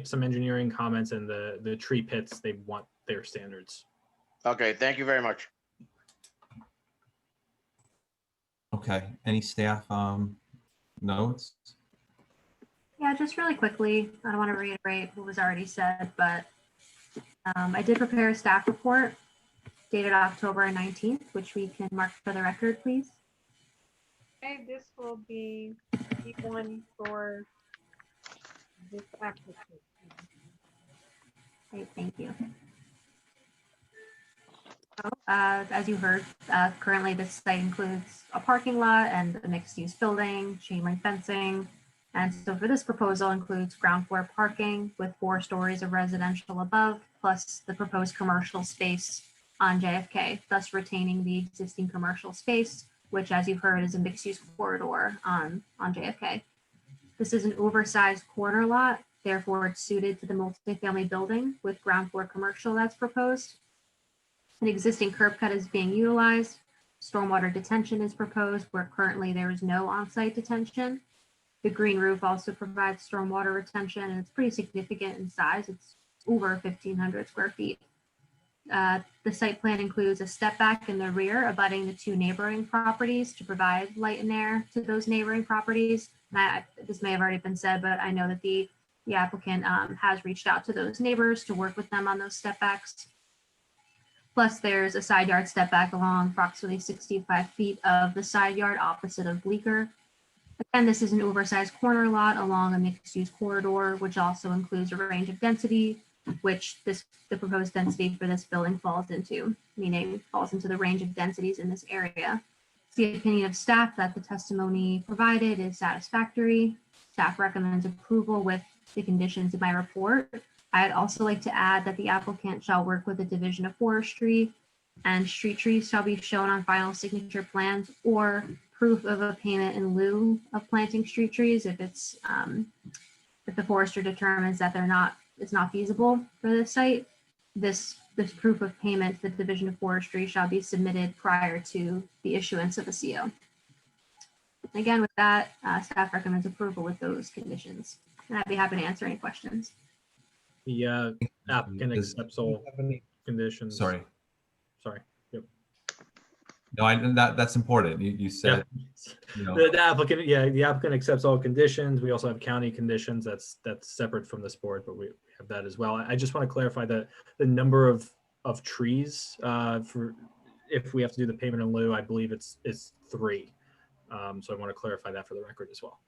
Speaker 18: some engineering comments, and the tree pits, they want their standards.
Speaker 3: Okay, thank you very much.
Speaker 2: Okay. Any staff notes?
Speaker 6: Yeah, just really quickly, I don't want to reiterate what was already said, but I did prepare a staff report dated October 19th, which we can mark for the record, please.
Speaker 1: Okay, this will be the one for this application.
Speaker 6: Great, thank you. So, as you heard, currently this site includes a parking lot and a mixed-use building, chain link fencing. And so for this proposal includes ground floor parking with 4 stories of residential above, plus the proposed commercial space on JFK, thus retaining the existing commercial space, which, as you've heard, is a mixed-use corridor on JFK. This is an oversized corner lot, therefore it's suited to the multifamily building with ground floor commercial that's proposed. An existing curb cut is being utilized. Stormwater detention is proposed, where currently there is no on-site detention. The green roof also provides stormwater retention, and it's pretty significant in size. It's over 1,500 square feet. The site plan includes a step back in the rear abutting the 2 neighboring properties to provide light and air to those neighboring properties. And this may have already been said, but I know that the applicant has reached out to those neighbors to work with them on those step backs. Plus, there's a side yard step back along approximately 65 feet of the side yard opposite of Bleecker. Again, this is an oversized corner lot along a mixed-use corridor, which also includes a range of density, which the proposed density for this building falls into, meaning falls into the range of densities in this area. It's the opinion of staff that the testimony provided is satisfactory. Staff recommends approval with the conditions in my report. I'd also like to add that the applicant shall work with the Division of Forestry, and street trees shall be shown on final signature plans or proof of a payment in lieu of planting street trees if it's if the forester determines that they're not is not feasible for this site, this proof of payment to the Division of Forestry shall be submitted prior to the issuance of a CO. Again, with that, staff recommends approval with those conditions. And I'd be happy to answer any questions.
Speaker 18: The applicant accepts all conditions.
Speaker 2: Sorry.
Speaker 18: Sorry. Yep.
Speaker 2: No, that's important. You said, you know,
Speaker 18: The applicant, the applicant accepts all conditions. We also have county conditions. That's separate from this board, but we have that as well. I just want to clarify that the number of trees for if we have to do the payment in lieu, I believe it's 3. So I want to clarify that for the record as well.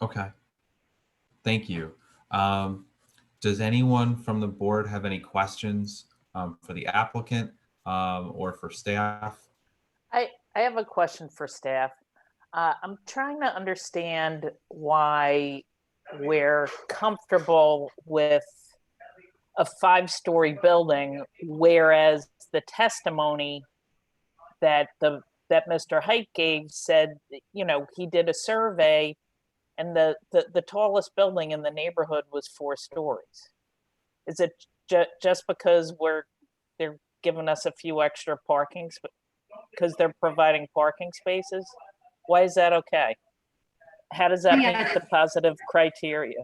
Speaker 2: okay. Thank you. Does anyone from the board have any questions for the applicant or for staff?
Speaker 5: I have a question for staff. I'm trying to understand why we're comfortable with a 5-story building, whereas the testimony that Mr. Height gave said, you know, he did a survey and the tallest building in the neighborhood was 4 stories. Is it just because they're giving us a few extra parking because they're providing parking spaces? Why is that okay? How does that make the positive criteria?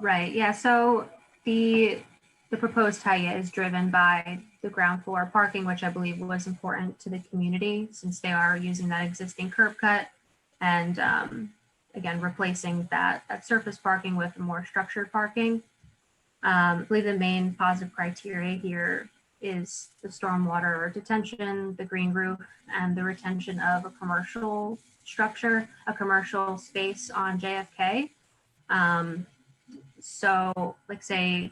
Speaker 6: Right, yeah, so the proposed height is driven by the ground floor parking, which I believe was important to the community since they are using that existing curb cut and again, replacing that surface parking with more structured parking. I believe the main positive criteria here is the stormwater detention, the green roof, and the retention of a commercial structure, a commercial space on JFK. So like say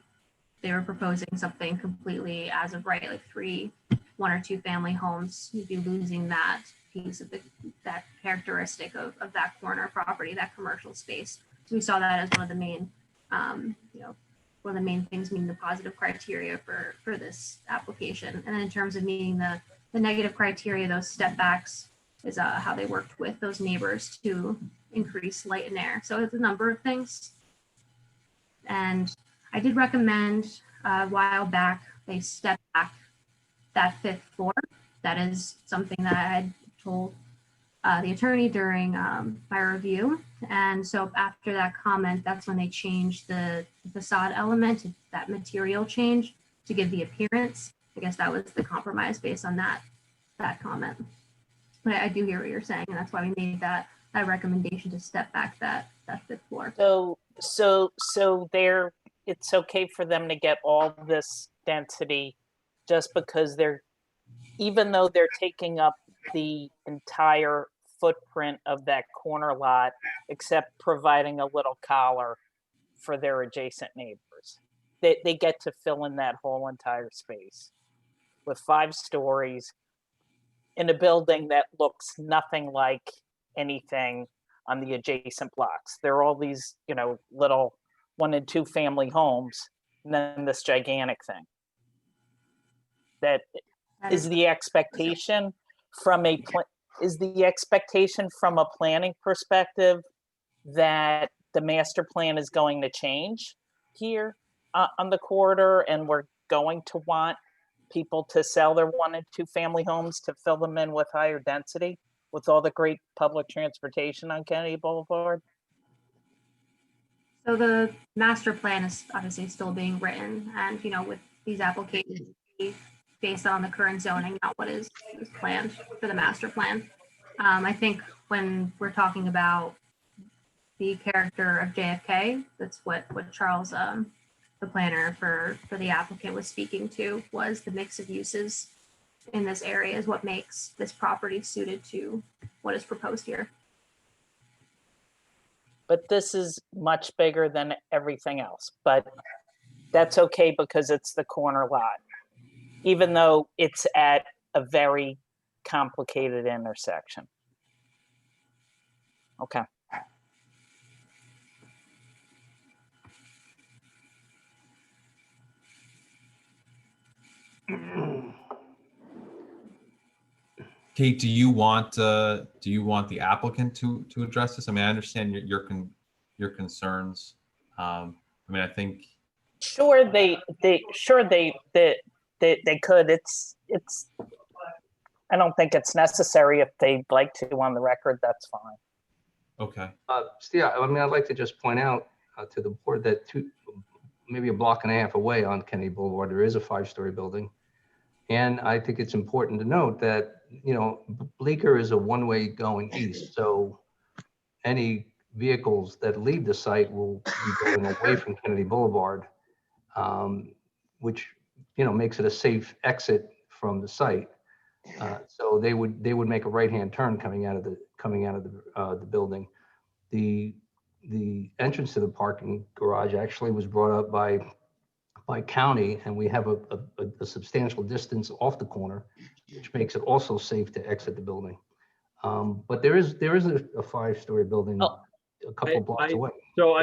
Speaker 6: they were proposing something completely as of right, like 3 1 or 2 family homes, you'd be losing that piece of that characteristic of that corner property, that commercial space. So we saw that as one of the main, one of the main things meeting the positive criteria for this application. And then in terms of meeting the negative criteria, those step backs is how they worked with those neighbors to increase light and air. So it's a number of things. And I did recommend a while back, they step back that 5th floor. That is something that I had told the attorney during my review. And so after that comment, that's when they changed the facade element, that material change to give the appearance. I guess that was the compromise based on that comment. But I do hear what you're saying, and that's why we made that recommendation to step back that 5th floor.
Speaker 5: So it's okay for them to get all this density just because even though they're taking up the entire footprint of that corner lot, except providing a little collar for their adjacent neighbors. They get to fill in that whole entire space with 5 stories in a building that looks nothing like anything on the adjacent blocks. There are all these, little 1 and 2 family homes, and then this gigantic thing. That is the expectation from a planning perspective that the master plan is going to change here on the corridor, and we're going to want people to sell their 1 and 2 family homes to fill them in with higher density with all the great public transportation on Kennedy Boulevard?
Speaker 6: So the master plan is obviously still being written, and with these applications based on the current zoning, not what is planned for the master plan. I think when we're talking about the character of JFK, that's what Charles, the planner for the applicant, was speaking to, was the mix of uses in this area is what makes this property suited to what is proposed here.
Speaker 5: But this is much bigger than everything else, but that's okay because it's the corner lot, even though it's at a very complicated intersection. Okay.
Speaker 2: Kate, do you want the applicant to address this? I mean, I understand your concerns I mean, I think
Speaker 5: Sure, they could. It's, I don't think it's necessary. If they'd like to on the record, that's fine.
Speaker 2: okay.
Speaker 19: Steve, I mean, I'd like to just point out to the board that maybe a block and a half away on Kennedy Boulevard, there is a 5-story building. And I think it's important to note that, you know, Bleecker is a one-way going east. So any vehicles that leave the site will be going away from Kennedy Boulevard, which, you know, makes it a safe exit from the site. So they would make a right-hand turn coming out of the building. The entrance to the parking garage actually was brought up by county, and we have a substantial distance off the corner, which makes it also safe to exit the building. But there is a 5-story building a couple blocks away.
Speaker 18: So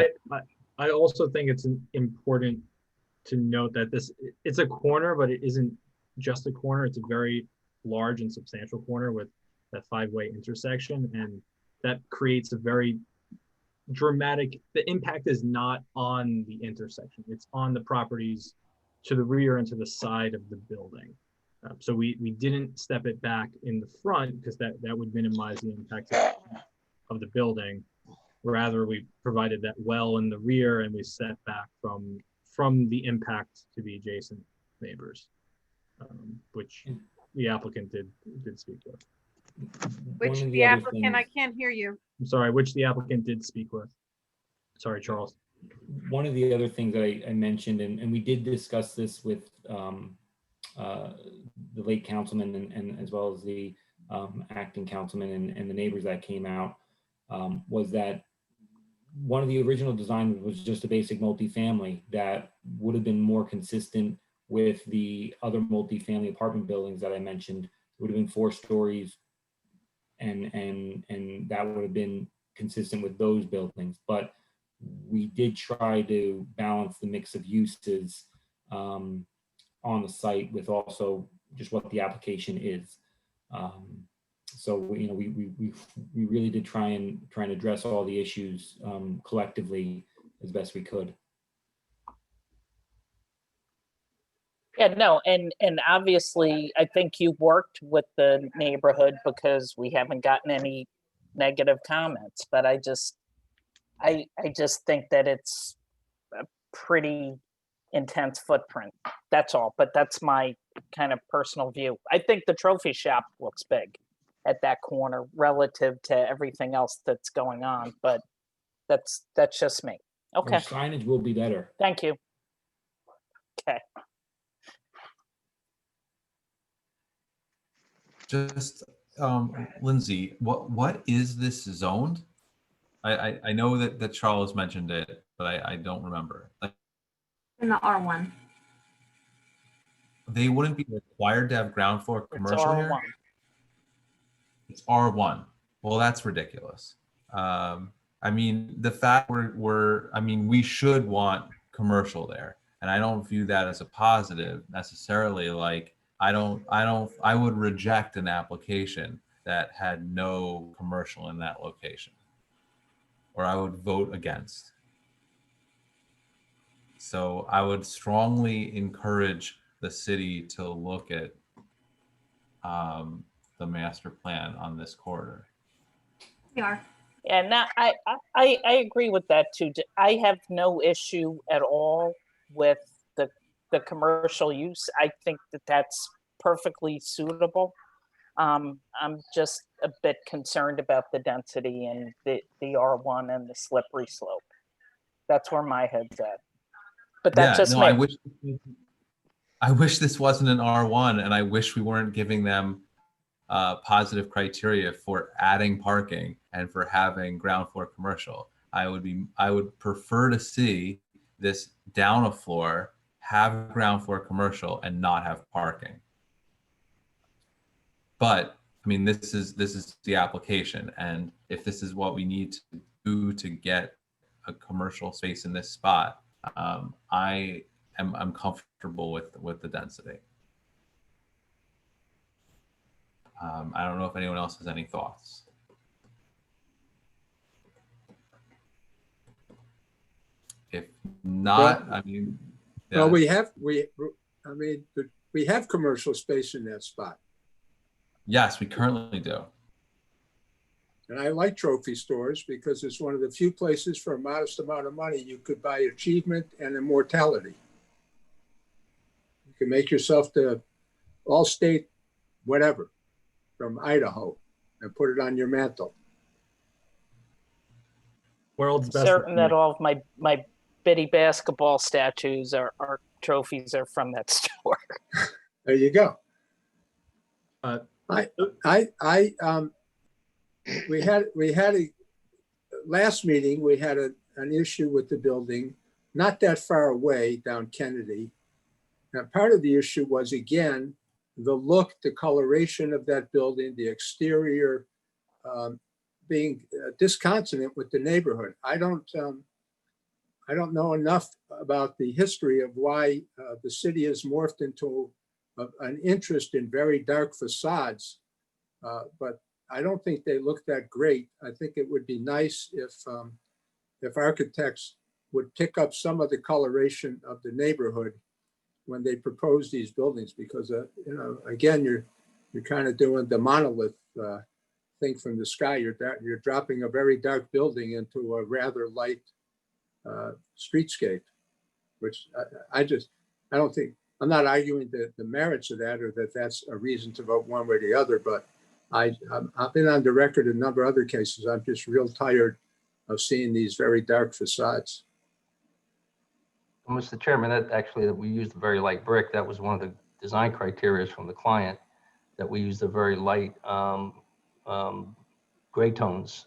Speaker 18: I also think it's important to note that it's a corner, but it isn't just a corner. It's a very large and substantial corner with that 5-way intersection, and that creates a very dramatic, the impact is not on the intersection, it's on the properties to the rear and to the side of the building. So we didn't step it back in the front because that would minimize the impact of the building. Rather, we provided that well in the rear, and we set back from the impact to the adjacent neighbors, which the applicant did speak with.
Speaker 1: Which the applicant, I can't hear you.
Speaker 18: I'm sorry, which the applicant did speak with. Sorry, Charles.
Speaker 11: One of the other things that I mentioned, and we did discuss this with the late councilman and as well as the acting councilman and the neighbors that came out, was that one of the original designs was just a basic multifamily that would have been more consistent with the other multifamily apartment buildings that I mentioned. It would have been 4 stories, and that would have been consistent with those buildings. But we did try to balance the mix of uses on the site with also just what the application is. So, you know, we really did try and address all the issues collectively as best we could.
Speaker 5: Yeah, no, and obviously, I think you worked with the neighborhood because we haven't gotten any negative comments. But I just think that it's a pretty intense footprint. That's all. But that's my kind of personal view. I think the trophy shop looks big at that corner relative to everything else that's going on. But that's just me. Okay.
Speaker 11: Our signage will be better.
Speaker 5: Thank you. Okay.
Speaker 2: Just Lindsay, what is this zoned? I know that Charles mentioned it, but I don't remember.
Speaker 6: In the R1.
Speaker 2: They wouldn't be required to have ground floor commercial here?
Speaker 5: R1.
Speaker 2: It's R1. Well, that's ridiculous. I mean, the fact we should want commercial there, and I don't view that as a positive necessarily. Like, I would reject an application that had no commercial in that location, or I would vote against. So I would strongly encourage the city to look at the master plan on this corridor.
Speaker 6: We are.
Speaker 5: And that, I agree with that too. I have no issue at all with the commercial use. I think that that's perfectly suitable. I'm just a bit concerned about the density and the R1 and the slippery slope. That's where my head's at. But that's just me.
Speaker 2: I wish this wasn't an R1, and I wish we weren't giving them positive criteria for adding parking and for having ground floor commercial. I would prefer to see this down a floor, have ground floor commercial, and not have parking. But I mean, this is the application, and if this is what we need to do to get a commercial space in this spot, I'm comfortable with the density. I don't know if anyone else has any thoughts. If not, I mean,
Speaker 4: Well,
Speaker 2: yeah.
Speaker 4: we have commercial space in that spot.
Speaker 2: Yes, we currently do.
Speaker 4: And I like trophy stores because it's one of the few places for a modest amount of money you could buy achievement and immortality. You can make yourself the all-state whatever from Idaho and put it on your mantle.
Speaker 18: World's best.
Speaker 5: Certain that all of my Biddy basketball statues are trophies are from that store.
Speaker 4: There you go. We had a last meeting. We had an issue with the building, not that far away down Kennedy. And part of the issue was again the look, the coloration of that building, the exterior being disconsonant with the neighborhood. I don't know enough about the history of why the city has morphed into an interest in very dark facades, but I don't think they look that great. I think it would be nice if architects would pick up some of the coloration of the neighborhood when they propose these buildings, because again, you're kind of doing the monolith thing from the sky. You're dropping a very dark building into a rather light streetscape, which I don't think, I'm not arguing the merits of that or that that's a reason to vote one way or the other, but I've been on the record in a number of other cases. I'm just real tired of seeing these very dark facades.
Speaker 19: Mr. Chairman, that we used a very light brick. That was one of the design criteria from the client, that we used a very light gray tones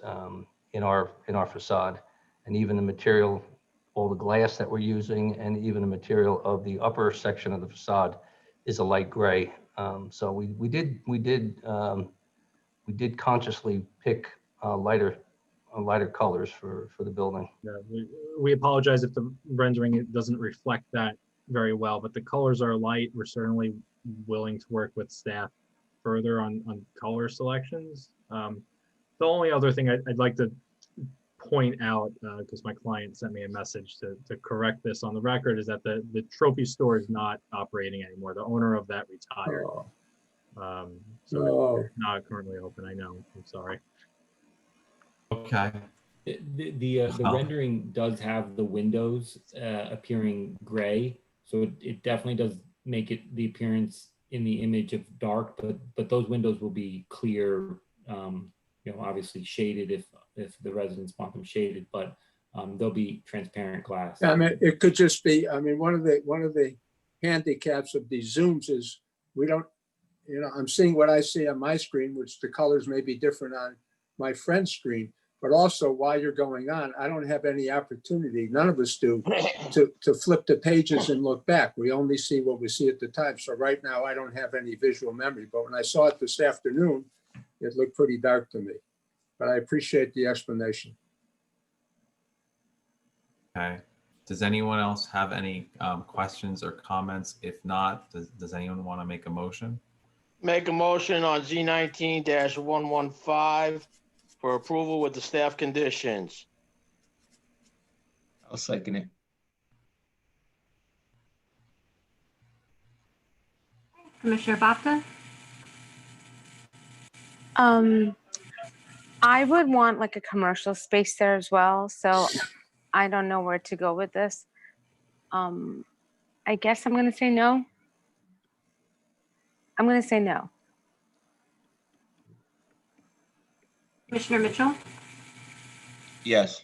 Speaker 19: in our facade, and even the material, all the glass that we're using, and even the material of the upper section of the facade is a light gray. So we did consciously pick lighter colors for the building.
Speaker 18: Yeah, we apologize if the rendering it doesn't reflect that very well, but the colors are light. We're certainly willing to work with staff further on color selections. The only other thing I'd like to point out, because my client sent me a message to correct this on the record, is that the trophy store is not operating anymore. The owner of that retired. So it's not currently open. I know. I'm sorry.
Speaker 2: Okay.
Speaker 11: The rendering does have the windows appearing gray, so it definitely does make it the appearance in the image of dark, but those windows will be clear, obviously shaded if the residents want them shaded, but they'll be transparent glass.
Speaker 4: Yeah, I mean, it could just be, I mean, one of the handicaps of these Zooms is we don't, I'm seeing what I see on my screen, which the colors may be different on my friend's screen, but also while you're going on, I don't have any opportunity, none of us do, to flip the pages and look back. We only see what we see at the time. So right now I don't have any visual memory, but when I saw it this afternoon, it looked pretty dark to me, but I appreciate the explanation.
Speaker 2: Okay. Does anyone else have any questions or comments? If not, does anyone want to make a motion?
Speaker 3: Make a motion on Z19-115 for approval with the staff conditions.
Speaker 17: I'll second it.
Speaker 6: Commissioner Bapta?
Speaker 7: I would want like a commercial space there as well. So I don't know where to go with this. I guess I'm going to say no. I'm going to say no.
Speaker 6: Commissioner Mitchell?
Speaker 17: Yes.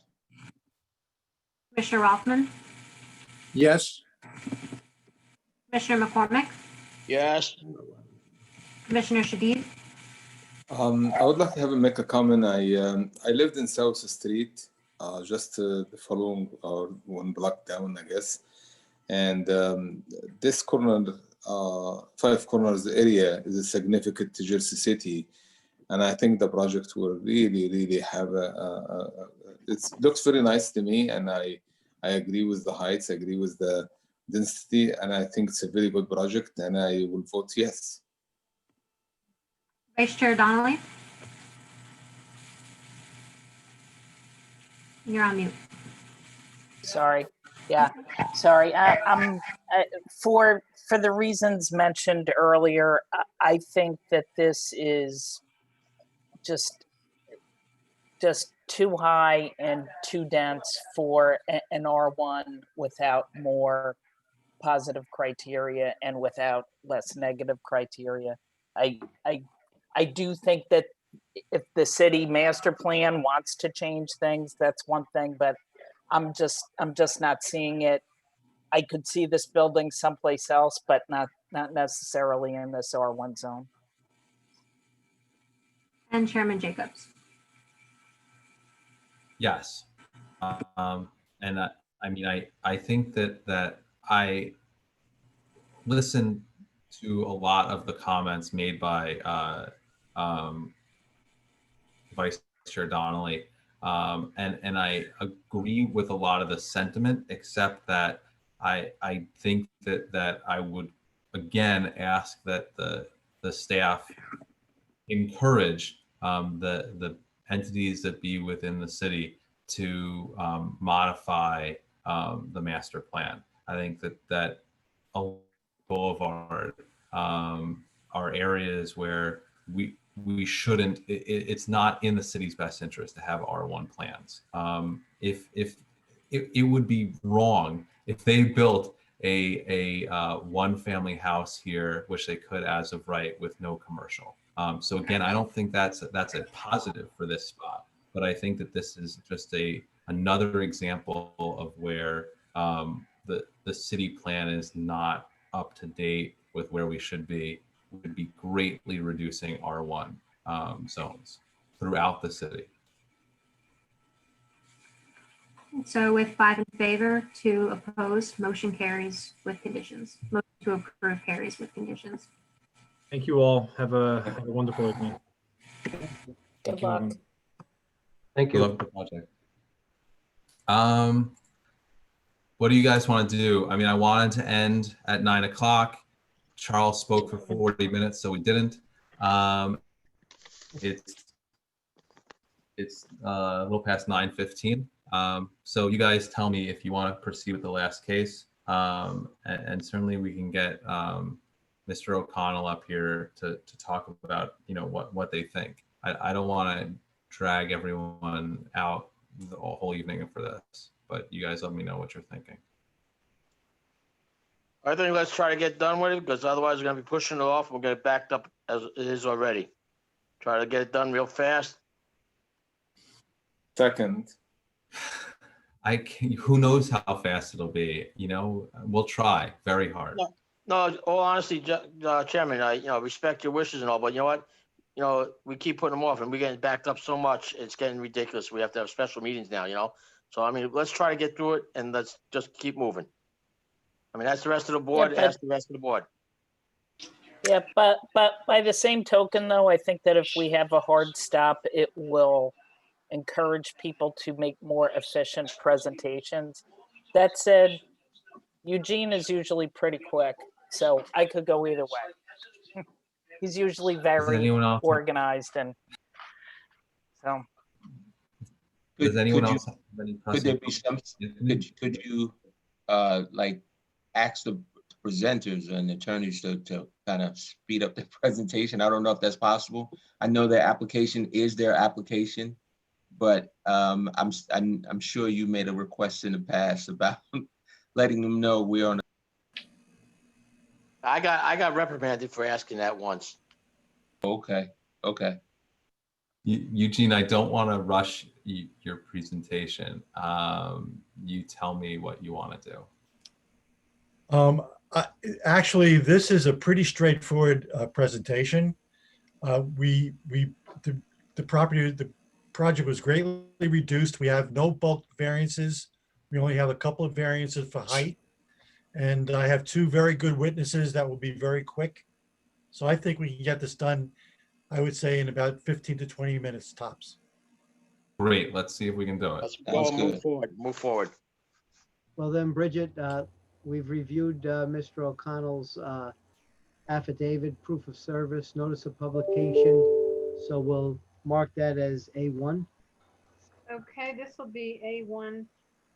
Speaker 6: Commissioner Rothman?
Speaker 4: Yes.
Speaker 6: Commissioner McCormick?
Speaker 3: Yes.
Speaker 6: Commissioner Shadid?
Speaker 17: I would like to make a comment. I lived in South Street, just the following or one block down, I guess. And this corner, Five Corners area is a significant to Jersey City. And I think the project will really have it looks very nice to me. And I agree with the heights, I agree with the density, and I think it's a very good project, and I will vote yes.
Speaker 6: Vice Chair Donnelly? You're on mute.
Speaker 5: Sorry. Yeah, sorry. For the reasons mentioned earlier, I think that this is just too high and too dense for an R1 without more positive criteria and without less negative criteria. I do think that if the city master plan wants to change things, that's one thing, but I'm just not seeing it. I could see this building someplace else, but not necessarily in this R1 zone.
Speaker 6: And Chairman Jacobs.
Speaker 2: Yes. And I mean, I think that I listened to a lot of the comments made by Vice Chair Donnelly, and I agree with a lot of the sentiment, except that I think that I would again ask that the staff encourage the entities that be within the city to modify the master plan. I think that a boulevard are areas where we shouldn't. It's not in the city's best interest to have R1 plans. If it would be wrong if they built a one family house here, which they could as of right with no commercial. So again, I don't think that's a positive for this spot, but I think that this is just another example of where the city plan is not up to date with where we should be. We would be greatly reducing R1 zones throughout the city.
Speaker 6: So with 5 in favor, 2 opposed, motion carries with conditions. Motion to approve carries with conditions.
Speaker 18: Thank you all. Have a wonderful evening.
Speaker 5: Good luck.
Speaker 19: Thank
Speaker 2: you. Love the project. What do you guys want to do? I mean, I wanted to end at 9 o'clock. Charles spoke for 40 minutes, so we didn't. It's a little past 9:15. So you guys tell me if you want to proceed with the last case. And certainly we can get Mr. O'Connell up here to talk about, what they think. I don't want to drag everyone out the whole evening for this, but you guys let me know what you're thinking.
Speaker 3: I think let's try to get done with it, because otherwise we're gonna be pushing it off. We'll get it backed up as it is already. Try to get it done real fast.
Speaker 17: Second.
Speaker 2: Who knows how fast it'll be, we'll try very hard.
Speaker 3: No, all honesty, Chairman, I respect your wishes and all, but you know what? We keep putting them off and we're getting backed up so much, it's getting ridiculous. We have to have special meetings now, So, I mean, let's try to get through it and let's just keep moving. I mean, that's the rest of the board,
Speaker 5: Yeah,
Speaker 3: that's the rest of the board.
Speaker 5: Yeah, but by the same token, though, I think that if we have a hard stop, it will encourage people to make more efficient presentations. That said, Eugene is usually pretty quick, so I could go either way. He's usually very organized, and so.
Speaker 2: Does anyone else have any
Speaker 9: could there be some, could you like ask the presenters and attorneys to kind of speed up the presentation? I don't know if that's possible. I know their application is their application, but I'm sure you made a request in the past about letting them know we're on.
Speaker 3: I got reprimanded for asking that once.
Speaker 9: Okay.
Speaker 2: Eugene, I don't want to rush your presentation. You tell me what you want to do.
Speaker 14: Actually, this is a pretty straightforward presentation. The project was greatly reduced. We have no bulk variances. We only have a couple of variances for height. And I have 2 very good witnesses that will be very quick. So I think we can get this done, I would say, in about 15 to 20 minutes tops.
Speaker 2: Great. Let's see if we can do it.
Speaker 3: Let's go, move forward.
Speaker 10: Well then, Bridget, we've reviewed Mr. O'Connell's affidavit, proof of service, notice of publication. So we'll mark that as A1.
Speaker 1: Okay, this will be A1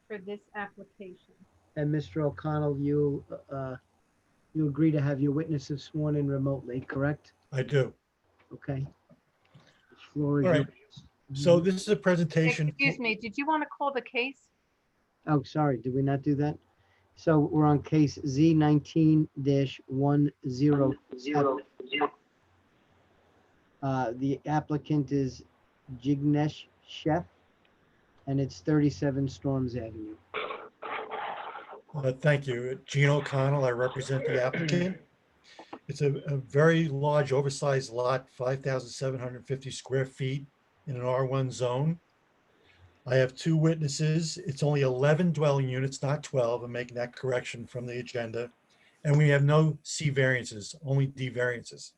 Speaker 1: for this application.
Speaker 10: And Mr. O'Connell, you agree to have your witnesses sworn in remotely, correct?
Speaker 14: I do.
Speaker 10: Okay. The floor is
Speaker 14: All
Speaker 10: yours.
Speaker 14: right. So this is a presentation.
Speaker 1: Excuse me, did you want to call the case?
Speaker 10: Oh, sorry, did we not do that? So we're on case Z19-107. The applicant is Jignesh Chef, and it's 37 Storms Avenue.
Speaker 14: Thank you. Gene O'Connell, I represent the applicant. It's a very large, oversized lot, 5,750 square feet in an R1 zone. I have two witnesses. It's only 11 dwelling units, not 12. I'm making that correction from the agenda. And we have no C variances, only D variances.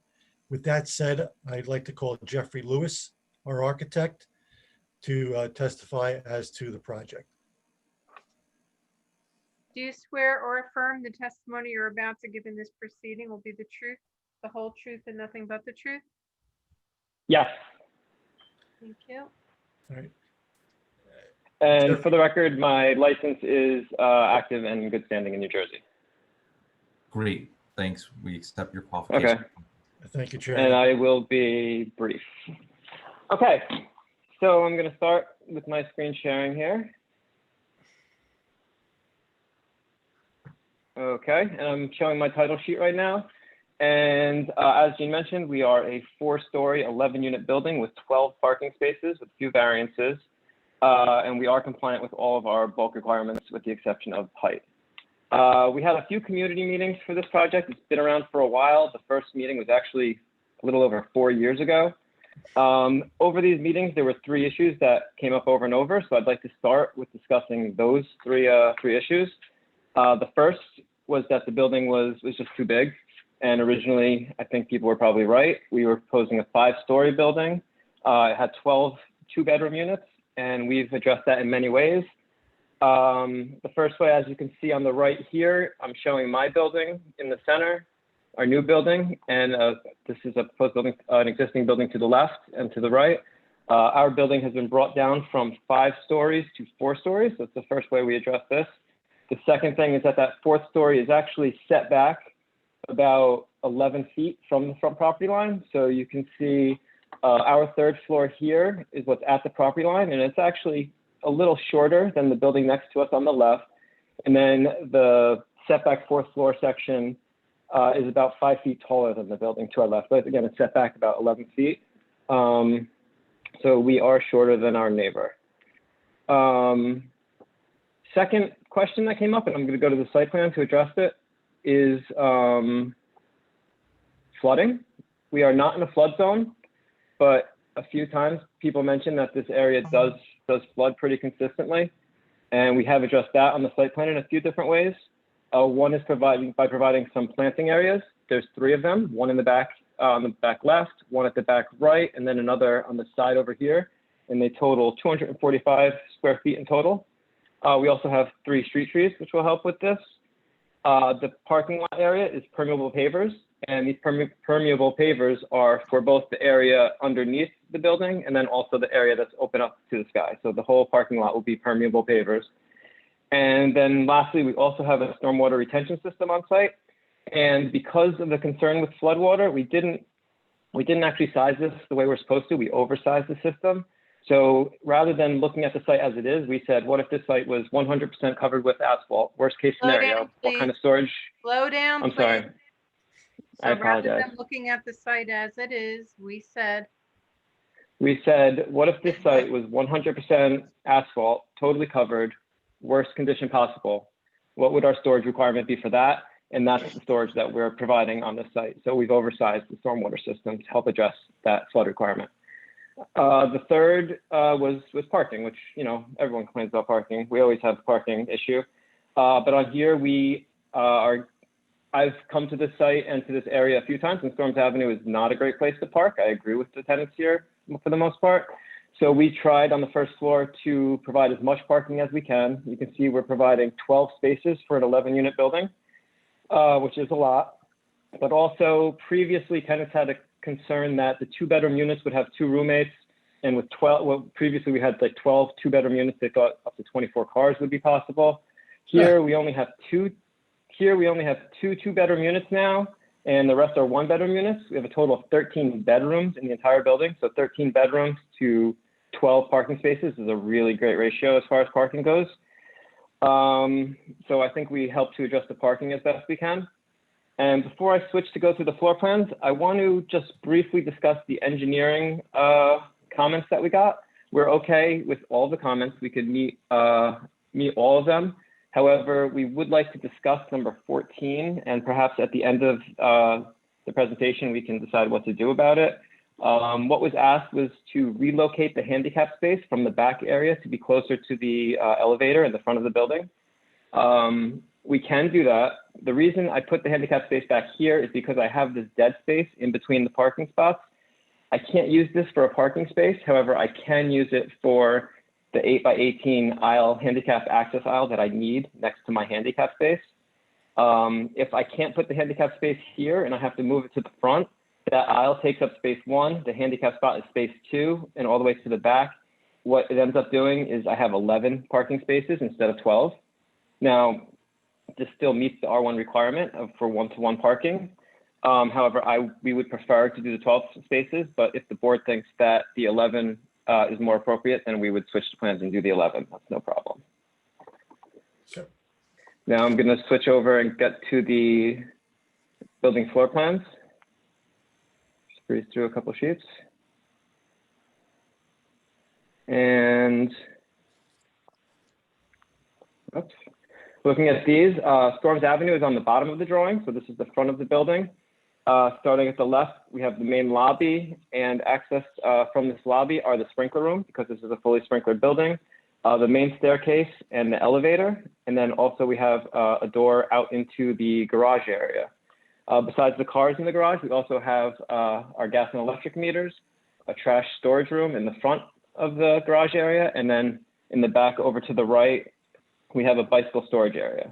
Speaker 14: With that said, I'd like to call Jeffrey Lewis, our architect, to testify as to the project.
Speaker 1: Do you swear or affirm the testimony you're about to give in this proceeding will be the truth, the whole truth, and nothing but the truth?
Speaker 13: Yes.
Speaker 1: Thank you.
Speaker 14: All right.
Speaker 13: And for the record, my license is active and in good standing in New Jersey.
Speaker 2: Great, thanks. We accept your qualification.
Speaker 13: Okay.
Speaker 14: Thank you, Chairman.
Speaker 13: And I will be brief. Okay, so I'm going to start with my screen sharing here. Okay, and I'm showing my title sheet right now. And as Gene mentioned, we are a 4-story, 11-unit building with 12 parking spaces with a few variances. And we are compliant with all of our bulk requirements with the exception of height. We had a few community meetings for this project. It's been around for a while. The first meeting was actually a little over 4 years ago. Over these meetings, there were 3 issues that came up over and over. So I'd like to start with discussing those three issues. The first was that the building was just too big. And originally, I think people were probably right. We were proposing a 5-story building. It had 12 2-bedroom units, and we've addressed that in many ways. The first way, as you can see on the right here, I'm showing my building in the center, our new building, and this is a proposed building, an existing building to the left and to the right. Our building has been brought down from 5 stories to 4 stories. So it's the first way we address this. The second thing is that 4th story is actually set back about 11 feet from the front property line. So you can see our 3rd floor here is what's at the property line, and it's actually a little shorter than the building next to us on the left. And then the setback 4th floor section is about 5 feet taller than the building to our left. But again, it's set back about 11 feet. So we are shorter than our neighbor. Second question that came up, and I'm going to go to the site plan to address it, is flooding. We are not in a flood zone, but a few times people mentioned that this area does flood pretty consistently, and we have addressed that on the site plan in a few different ways. One is by providing some planting areas. There's 3 of them, one in the back, on the back left, one at the back right, and then another on the side over here, and they total 245 square feet in total. We also have 3 street trees, which will help with this. The parking lot area is permeable pavers, and these permeable pavers are for both the area underneath the building and then also the area that's open up to the sky. So the whole parking lot will be permeable pavers. And then lastly, we also have a stormwater retention system on site. And because of the concern with floodwater, we didn't actually size this the way we're supposed to. We oversized the system. So rather than looking at the site as it is, we said, what if this site was 100% covered with asphalt? Worst case scenario, what kind of storage?
Speaker 1: Slow down,
Speaker 13: I'm
Speaker 1: please.
Speaker 13: sorry.
Speaker 1: So
Speaker 13: I
Speaker 1: rather
Speaker 13: apologize.
Speaker 1: than looking at the site as it is, we said,
Speaker 13: What if this site was 100% asphalt, totally covered, worst condition possible? What would our storage requirement be for that? And that's the storage that we're providing on this site. So we've oversized the stormwater system to help address that flood requirement. The third was parking, which, you know, everyone complains about parking. We always have a parking issue. But on here, I've come to this site and to this area a few times, and Storms Avenue is not a great place to park. I agree with the tenants here for the most part. So we tried on the first floor to provide as much parking as we can. You can see we're providing 12 spaces for an 11-unit building, which is a lot. But also previously tenants had a concern that the 2-bedroom units would have 2 roommates. And with 12, well, previously we had like 12 2-bedroom units. They thought up to 24 cars would be possible. Here we only have two two-bedroom units now, and the rest are one-bedroom units. We have a total of 13 bedrooms in the entire building. So 13 bedrooms to 12 parking spaces is a really great ratio as far as parking goes. So I think we help to adjust the parking as best we can. And before I switch to go through the floor plans, I want to just briefly discuss the engineering comments that we got. We're okay with all the comments. We could meet all of them. However, we would like to discuss number 14, and perhaps at the end of the presentation, we can decide what to do about it. What was asked was to relocate the handicap space from the back area to be closer to the elevator in the front of the building. We can do that. The reason I put the handicap space back here is because I have this dead space in between the parking spots. I can't use this for a parking space. However, I can use it for the 8x18 aisle, handicap access aisle that I need next to my handicap space. If I can't put the handicap space here and I have to move it to the front, that aisle takes up space 1, the handicap spot is space 2, and all the way to the back. What it ends up doing is I have 11 parking spaces instead of 12. Now, this still meets the R1 requirement for one-to-one parking. However, we would prefer to do the 12 spaces, but if the board thinks that the 11 is more appropriate, then we would switch the plans and do the 11. That's no problem.
Speaker 14: Sure.
Speaker 13: Now I'm going to switch over and get to the building floor plans. Just breeze through a couple sheets. And oops. Looking at these, Storms Avenue is on the bottom of the drawing. So this is the front of the building. Starting at the left, we have the main lobby, and access from this lobby are the sprinkler room, because this is a fully sprinklered building, the main staircase and the elevator. And then also we have a door out into the garage area. Besides the cars in the garage, we also have our gas and electric meters, a trash storage room in the front of the garage area. And then in the back over to the right, we have a bicycle storage area.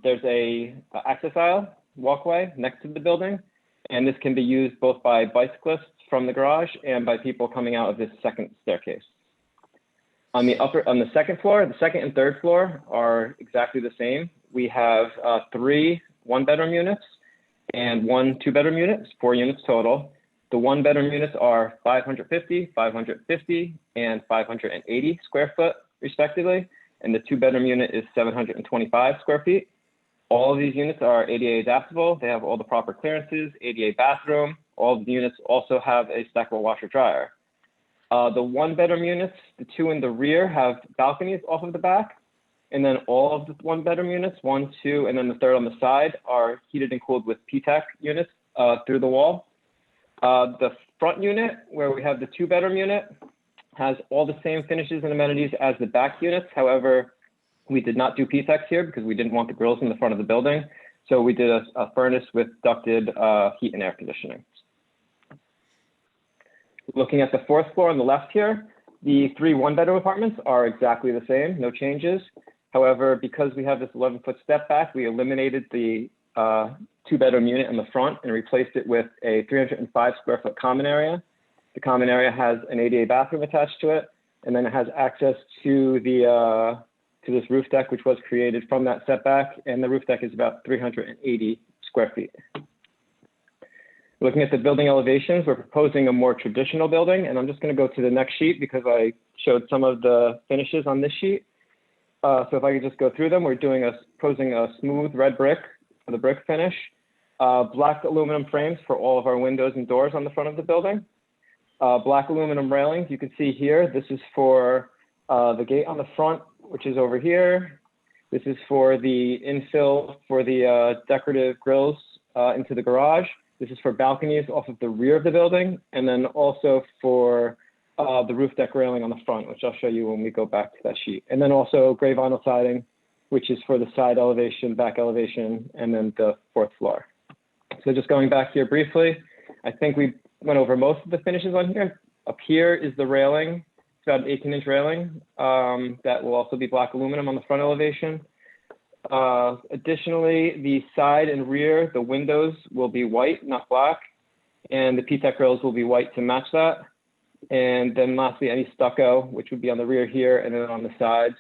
Speaker 13: There's a access aisle walkway next to the building, and this can be used both by bicyclists from the garage and by people coming out of this second staircase. On the second floor, the second and third floor are exactly the same. We have 3 one-bedroom units and 1 two-bedroom unit, 4 units total. The one-bedroom units are 550, 550, and 580 square foot, respectively, and the two-bedroom unit is 725 square feet. All of these units are ADA adaptable. They have all the proper clearances, ADA bathroom. All of the units also have a stackable washer dryer. The one-bedroom units, the 2 in the rear, have balconies off of the back. And then all of the one-bedroom units, 1, 2, and then the third on the side, are heated and cooled with PTAC units through the wall. The front unit, where we have the 2-bedroom unit, has all the same finishes and amenities as the back units. However, we did not do PTACs here because we didn't want the grills in the front of the building. So we did a furnace with ducted heat and air conditioning. Looking at the 4th floor on the left here, the 3 one-bedroom apartments are exactly the same, no changes. However, because we have this 11-foot step back, we eliminated the 2-bedroom unit in the front and replaced it with a 305 square foot common area. The common area has an ADA bathroom attached to it, and then it has access to the to this roof deck, which was created from that setback, and the roof deck is about 380 square feet. Looking at the building elevations, we're proposing a more traditional building, and I'm just going to go to the next sheet because I showed some of the finishes on this sheet. So if I could just go through them, we're proposing a smooth red brick for the brick finish, black aluminum frames for all of our windows and doors on the front of the building, black aluminum railings. You can see here, this is for the gate on the front, which is over here. This is for the infill for the decorative grills into the garage. This is for balconies off of the rear of the building, and then also for the roof deck railing on the front, which I'll show you when we go back to that sheet. And then also gray vinyl siding, which is for the side elevation, back elevation, and then the 4th floor. So just going back here briefly, I think we went over most of the finishes on here. Up here is the railing. It's about an 18-inch railing that will also be black aluminum on the front elevation. Additionally, the side and rear, the windows will be white, not black, and the PTAC grills will be white to match that. And then lastly, any stucco, which would be on the rear here and then on the sides,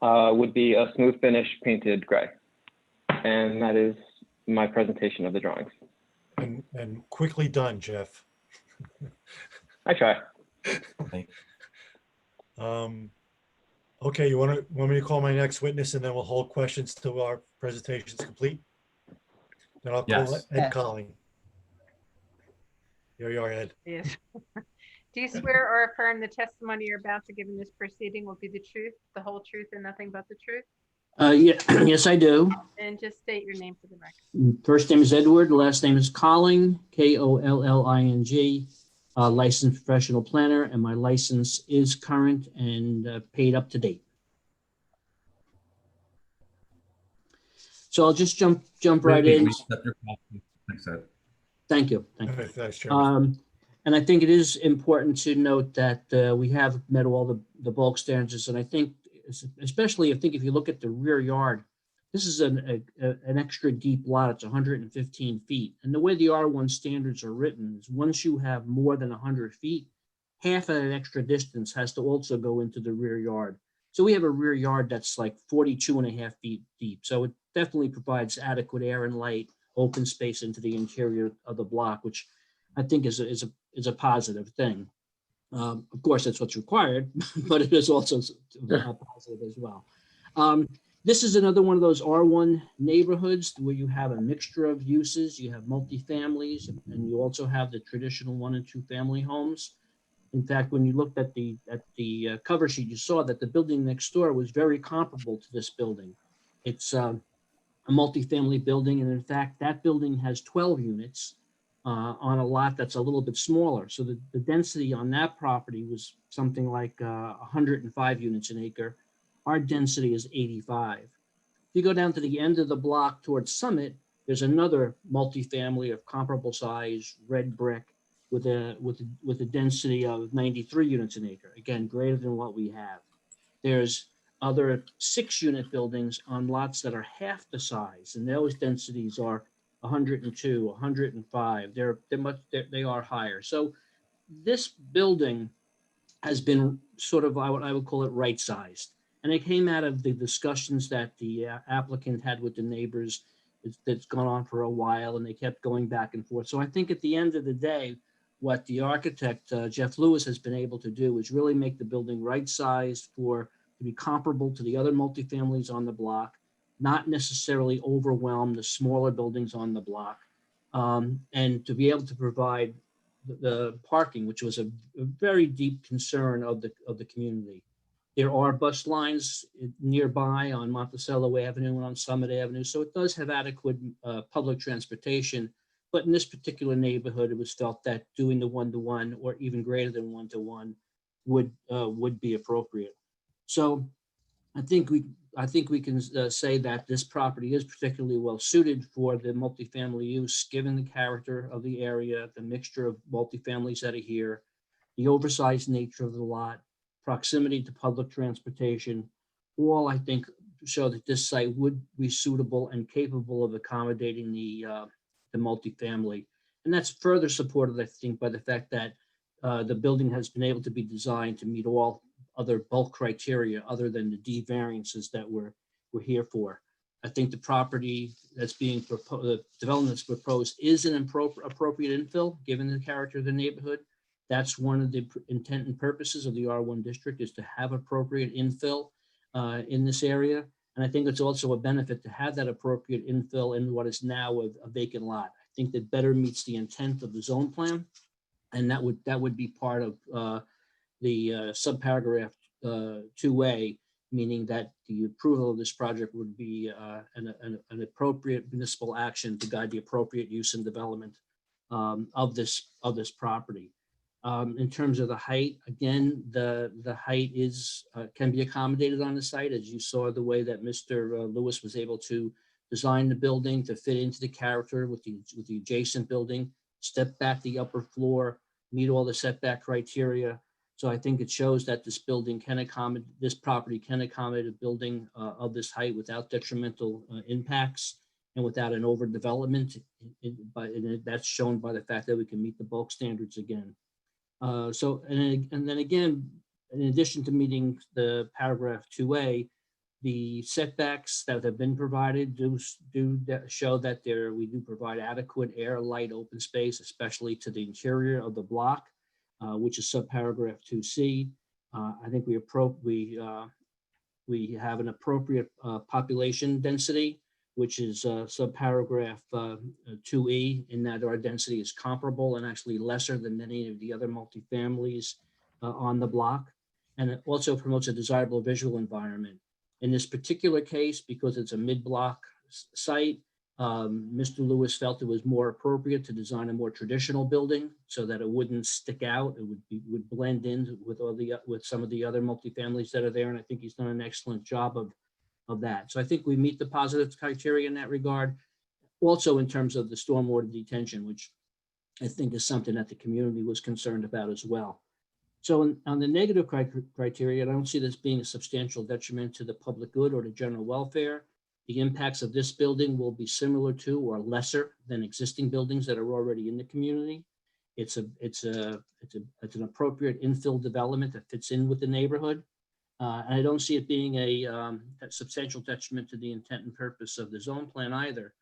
Speaker 13: would be a smooth finish painted gray. And that is my presentation of the drawings.
Speaker 14: And quickly done, Jeff.
Speaker 13: I try.
Speaker 14: Okay, want me to call my next witness and then we'll hold questions till our presentation is complete? Then I'll call
Speaker 2: Yes.
Speaker 14: Ed Colling. Here you are, Ed.
Speaker 1: Yes. Do you swear or affirm the testimony you're about to give in this proceeding will be the truth, the whole truth, and nothing but the truth?
Speaker 12: Yeah, yes, I do.
Speaker 1: And just state your name for the record.
Speaker 12: First name is Edward, last name is Colling, Kolling, licensed professional planner, and my license is current and paid up to date. So I'll just jump right in.
Speaker 2: Thanks, Ed.
Speaker 12: Thank you. Thank you.
Speaker 14: Thanks, Chairman.
Speaker 12: And I think it is important to note that we have met all the bulk standards, and I think especially if you look at the rear yard, this is an extra deep lot. It's 115 feet. And the way the R1 standards are written is once you have more than 100 feet, half of that extra distance has to also go into the rear yard. So we have a rear yard that's like 42.5 feet deep. So it definitely provides adequate air and light, open space into the interior of the block, which I think is a positive thing. Of course, that's what's required, but it is also positive as well. This is another one of those R1 neighborhoods where you have a mixture of uses. You have multifamilies, and you also have the traditional 1 and 2 family homes. In fact, when you looked at the cover sheet, you saw that the building next door was very comparable to this building. It's a multifamily building, and in fact, that building has 12 units on a lot that's a little bit smaller. So the density on that property was something like 105 units an acre. Our density is 85. If you go down to the end of the block towards Summit, there's another multifamily of comparable size, red brick, with a density of 93 units an acre. Again, greater than what we have. There's other 6-unit buildings on lots that are half the size, and those densities are 102, 105. They are higher. So this building has been sort of what I would call it right-sized. And it came out of the discussions that the applicant had with the neighbors that's gone on for a while, and they kept going back and forth. So I think at the end of the day, what the architect, Jeff Lewis, has been able to do is really make the building right-sized to be comparable to the other multifamilies on the block, not necessarily overwhelm the smaller buildings on the block, and to be able to provide the parking, which was a very deep concern of the community. There are bus lines nearby on Monticello Avenue and on Summit Avenue, so it does have adequate public transportation. But in this particular neighborhood, it was felt that doing the 1-to-1 or even greater than 1-to-1 would be appropriate. So I think we can say that this property is particularly well suited for the multifamily use, given the character of the area, the mixture of multifamilies that are here, the oversized nature of the lot, proximity to public transportation. All, I think, show that this site would be suitable and capable of accommodating the multifamily. And that's further supported, I think, by the fact that the building has been able to be designed to meet all other bulk criteria other than the D variances that we're here for. I think the property that's being proposed, the development that's proposed, is an appropriate infill given the character of the neighborhood. That's one of the intent and purposes of the R1 district, is to have appropriate infill in this area. And I think it's also a benefit to have that appropriate infill in what is now a vacant lot. I think that better meets the intent of the zone plan, and that would be part of the subparagraph 2A, meaning that the approval of this project would be an appropriate municipal action to guide the appropriate use and development of this property. In terms of the height, again, the height can be accommodated on the site, as you saw the way that Mr. Lewis was able to design the building to fit into the character with the adjacent building, step back the upper floor, meet all the setback criteria. So I think it shows that this building can accommodate, this property can accommodate a building of this height without detrimental impacts and without an overdevelopment. And that's shown by the fact that we can meet the bulk standards again. And then again, in addition to meeting the paragraph 2A, The setbacks that have been provided do show that we do provide adequate air, light, open space, especially to the interior of the block, which is subparagraph 2C. I think we have an appropriate population density, which is subparagraph 2E, in that our density is comparable and actually lesser than many of the other multifamilies on the block. And it also promotes a desirable visual environment. In this particular case, because it's a mid-block site, Mr. Lewis felt it was more appropriate to design a more traditional building so that it wouldn't stick out. It would blend in with some of the other multifamilies that are there. And I think he's done an excellent job of that. So I think we meet the positive criteria in that regard. Also in terms of the stormwater detention, which I think is something that the community was concerned about as well. So on the negative criteria, I don't see this being a substantial detriment to the public good or to general welfare. The impacts of this building will be similar to or lesser than existing buildings that are already in the community. It's an appropriate infill development that fits in with the neighborhood. And I don't see it being a substantial detriment to the intent and purpose of the zone plan either.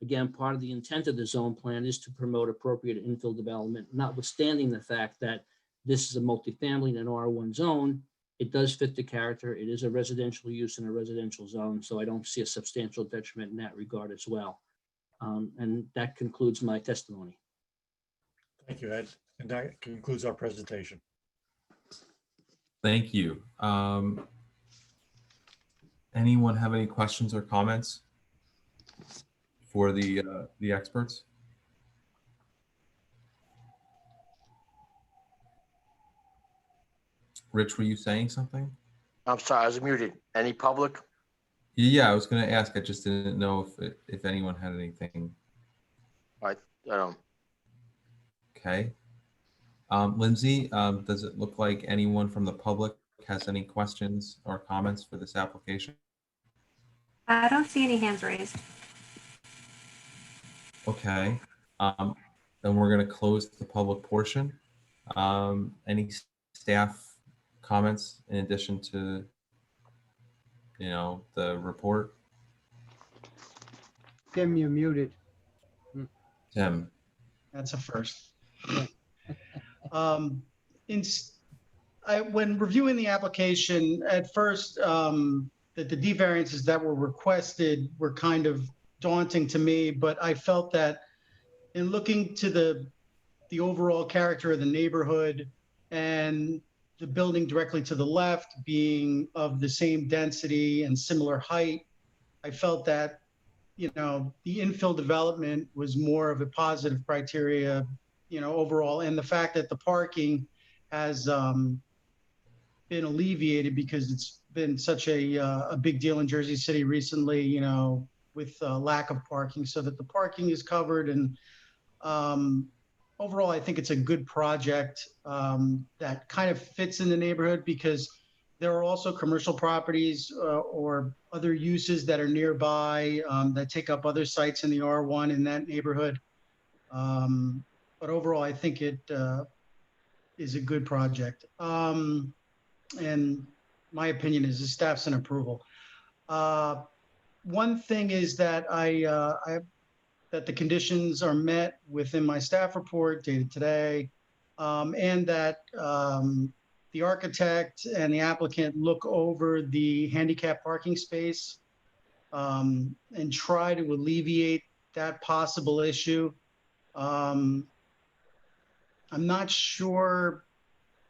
Speaker 12: Again, part of the intent of the zone plan is to promote appropriate infill development, notwithstanding the fact that this is a multifamily in an R1 zone. It does fit the character. It is a residential use in a residential zone, so I don't see a substantial detriment in that regard as well. And that concludes my testimony.
Speaker 14: Thank you, Ed. And that concludes our presentation.
Speaker 2: Thank you. Anyone have any questions or comments for the experts? Rich, were you saying something?
Speaker 3: I'm sorry, I was muted. Any public?
Speaker 2: Yeah, I was going to ask. I just didn't know if anyone had anything.
Speaker 3: I don't.
Speaker 2: Okay. Lindsay, does it look like anyone from the public has any questions or comments for this application?
Speaker 6: I don't see any hands raised.
Speaker 2: Okay. Then we're going to close the public portion. Any staff comments in addition to, the report?
Speaker 10: Tim, you're muted.
Speaker 2: Tim.
Speaker 8: That's a first. When reviewing the application, at first, that the D variances that were requested were kind of daunting to me, but I felt that in looking to the overall character of the neighborhood and the building directly to the left being of the same density and similar height, I felt that, the infill development was more of a positive criteria, overall. And the fact that the parking has been alleviated because it's been such a big deal in Jersey City recently, with lack of parking, so that the parking is covered. And overall, I think it's a good project that kind of fits in the neighborhood, because there are also commercial properties or other uses that are nearby that take up other sites in the R1 in that neighborhood. But overall, I think it is a good project. And my opinion is the staff's in approval. One thing is that that the conditions are met within my staff report dated today, and that the architect and the applicant look over the handicap parking space and try to alleviate that possible issue. I'm not sure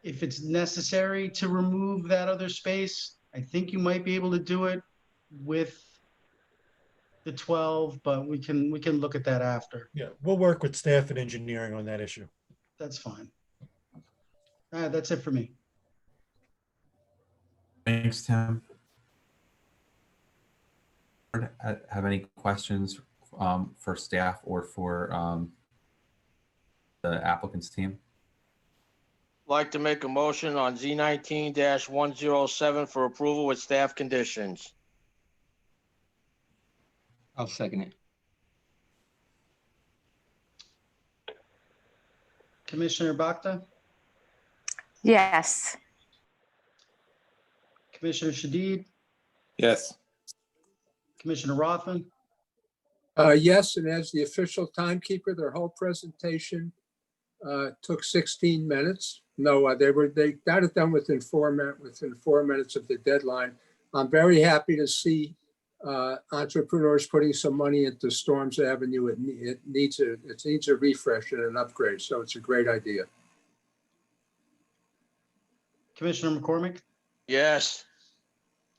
Speaker 8: if it's necessary to remove that other space. I think you might be able to do it with the 12, but we can look at that after.
Speaker 14: Yeah, we'll work with staff and engineering on that issue.
Speaker 8: That's fine. That's it for me.
Speaker 2: Thanks, Tim. Have any questions for staff or for the applicant's team?
Speaker 3: Like to make a motion on Z19-107 for approval with staff conditions.
Speaker 9: I'll second it.
Speaker 8: Commissioner Bakta,
Speaker 7: Yes.
Speaker 8: Commissioner Shadid,
Speaker 17: Yes.
Speaker 8: Commissioner Rothman,
Speaker 4: Yes, and as the official timekeeper, their whole presentation took 16 minutes. No, they got it done within 4 minutes of the deadline. I'm very happy to see entrepreneurs putting some money into Storms Avenue. It needs a refresh and an upgrade, so it's a great idea.
Speaker 8: Commissioner McCormick,
Speaker 3: Yes.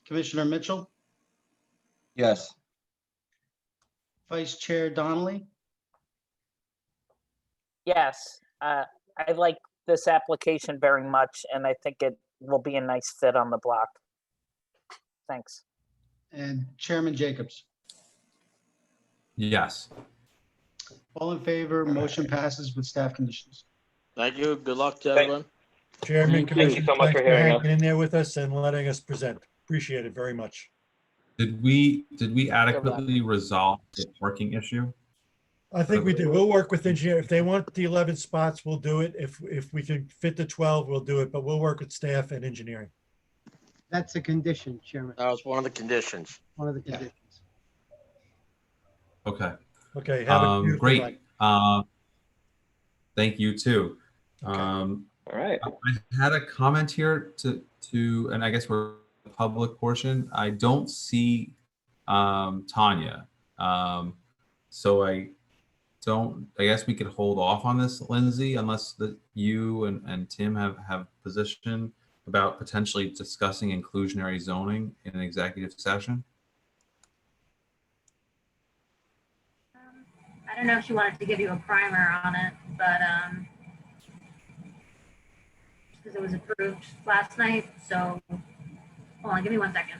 Speaker 8: Commissioner Mitchell,
Speaker 9: Yes.
Speaker 8: Vice Chair Donnelly,
Speaker 5: Yes, I like this application very much, and I think it will be a nice fit on the block. Thanks.
Speaker 8: and Chairman Jacobs.
Speaker 2: Yes.
Speaker 8: All in favor, motion passes with staff conditions.
Speaker 3: Thank you. Good luck to everyone.
Speaker 14: Chairman,
Speaker 8: Thank you
Speaker 14: Commissioner,
Speaker 13: so much
Speaker 14: thanks
Speaker 13: for
Speaker 14: for
Speaker 13: hearing us.
Speaker 14: hanging in there with us and letting us present. Appreciate it very much.
Speaker 2: Did we adequately resolve the parking issue?
Speaker 14: I think we did. We'll work with engineer. If they want the 11 spots, we'll do it. If we can fit the 12, we'll do it, but we'll work with staff and engineering.
Speaker 10: That's a condition, Chairman,
Speaker 3: That was one of the conditions.
Speaker 10: one of the conditions.
Speaker 2: Okay.
Speaker 14: Okay, have a beautiful
Speaker 2: Great.
Speaker 14: night.
Speaker 2: Thank you too.
Speaker 13: All right.
Speaker 2: I had a comment here to, and I guess we're the public portion. I don't see Tanya. So I guess we could hold off on this, Lindsay, unless you and Tim have position about potentially discussing inclusionary zoning in an executive session.
Speaker 6: I don't know if she wanted to give you a primer on it, but because it was approved last night, so hold on, give me 1 second.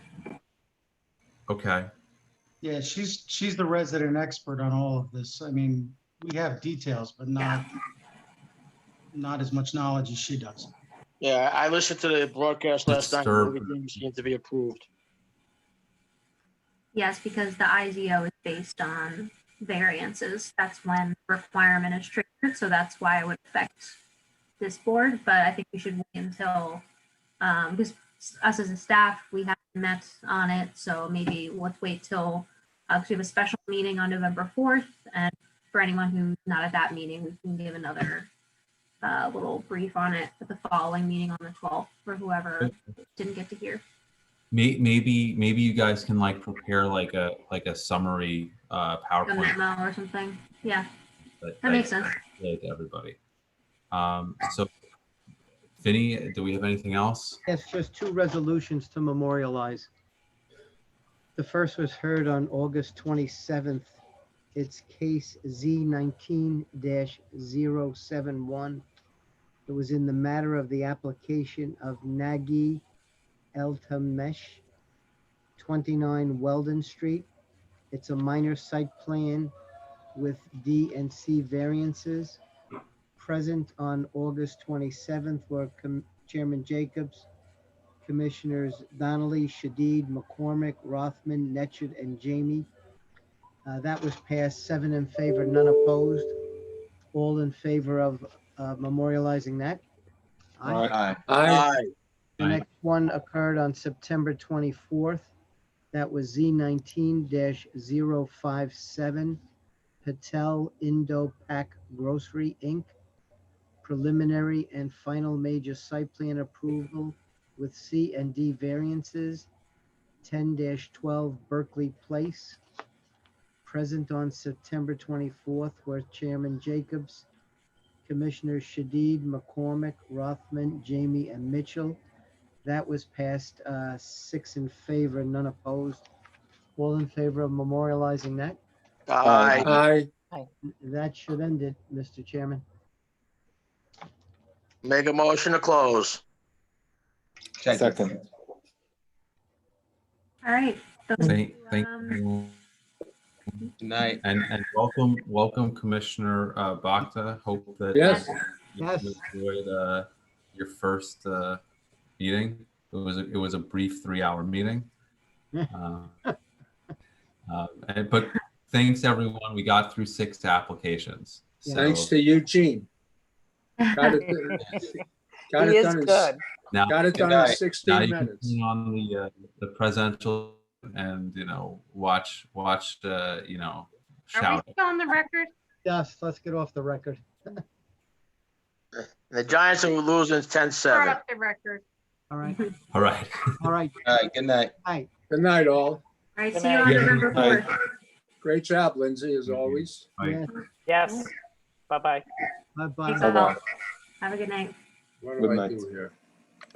Speaker 2: Okay.
Speaker 8: Yeah, she's the resident expert on all of this. I mean, we have details, but not as much knowledge as she does.
Speaker 3: Yeah, I listened to the broadcast last night.
Speaker 2: Disturbed.
Speaker 3: Everything seemed to be approved.
Speaker 6: Yes, because the IZO is based on variances. That's when requirement is triggered, so that's why it would affect this board. But I think we should wait until, because us as a staff, we haven't met on it, so maybe let's wait till, because we have a special meeting on November 4th, and for anyone who's not at that meeting, we can give another little brief on it at the following meeting on the 12th for whoever didn't get to hear.
Speaker 2: Maybe you guys can like prepare like a summary
Speaker 6: A
Speaker 2: PowerPoint
Speaker 6: memo or something. Yeah,
Speaker 2: that
Speaker 6: makes sense.
Speaker 2: to everybody. So Vinny, do we have anything else?
Speaker 10: Yes, just 2 resolutions to memorialize. The first was heard on August 27th. It's case Z19-071. It was in the matter of the application of Nagi Eltamesh, 29 Weldon Street. It's a minor site plan with D and C variances. Present on August 27th were Chairman Jacobs, Commissioners Donnelly, Shadid, McCormick, Rothman, Netchett, and Jamie. That was passed 7 in favor, none opposed. All in favor of memorializing that?
Speaker 9: Aye.
Speaker 3: Aye.
Speaker 10: The next one occurred on September 24th. That was Z19-057, Patel Indo-Pak Grocery, Inc. Preliminary and final major site plan approval with C and D variances, 10-12 Berkeley Place. Present on September 24th were Chairman Jacobs, Commissioners Shadid, McCormick, Rothman, Jamie, and Mitchell. That was passed 6 in favor, none opposed. All in favor of memorializing that?
Speaker 3: Aye.
Speaker 10: That should end it, Mr. Chairman.
Speaker 3: Make a motion to close.
Speaker 17: Second.
Speaker 6: All right.
Speaker 2: Thank you.
Speaker 9: Good night.
Speaker 2: And welcome Commissioner Bakta. Hope that
Speaker 4: Yes.
Speaker 2: you enjoyed your first meeting. It was a brief 3-hour meeting. But thanks everyone. We got through 6 applications. So,
Speaker 4: Thanks to Eugene. Got it
Speaker 5: He is
Speaker 4: done in
Speaker 5: good.
Speaker 2: now,
Speaker 4: got it done in 16
Speaker 2: now you can
Speaker 4: minutes.
Speaker 2: turn on the presidential and watch
Speaker 1: Are we
Speaker 2: shout.
Speaker 1: still on the record?
Speaker 10: Yes, let's get off the record.
Speaker 3: The Giants are losing
Speaker 1: We're
Speaker 3: 10-7.
Speaker 1: off the record.
Speaker 10: All right,
Speaker 2: All right.
Speaker 10: all right.
Speaker 9: All right, good night.
Speaker 10: Night.
Speaker 4: Good night, all.
Speaker 6: All right,
Speaker 5: Good
Speaker 6: see you on
Speaker 5: night.
Speaker 6: November
Speaker 17: Night.
Speaker 6: 4th.
Speaker 4: Great job, Lindsay, as always.
Speaker 10: Yeah,
Speaker 5: Yes. Bye-bye.
Speaker 10: bye-bye.
Speaker 6: Thanks
Speaker 17: Bye-bye.
Speaker 6: all. Have a good night.
Speaker 4: What
Speaker 17: Good
Speaker 4: do I
Speaker 17: night.
Speaker 4: do here?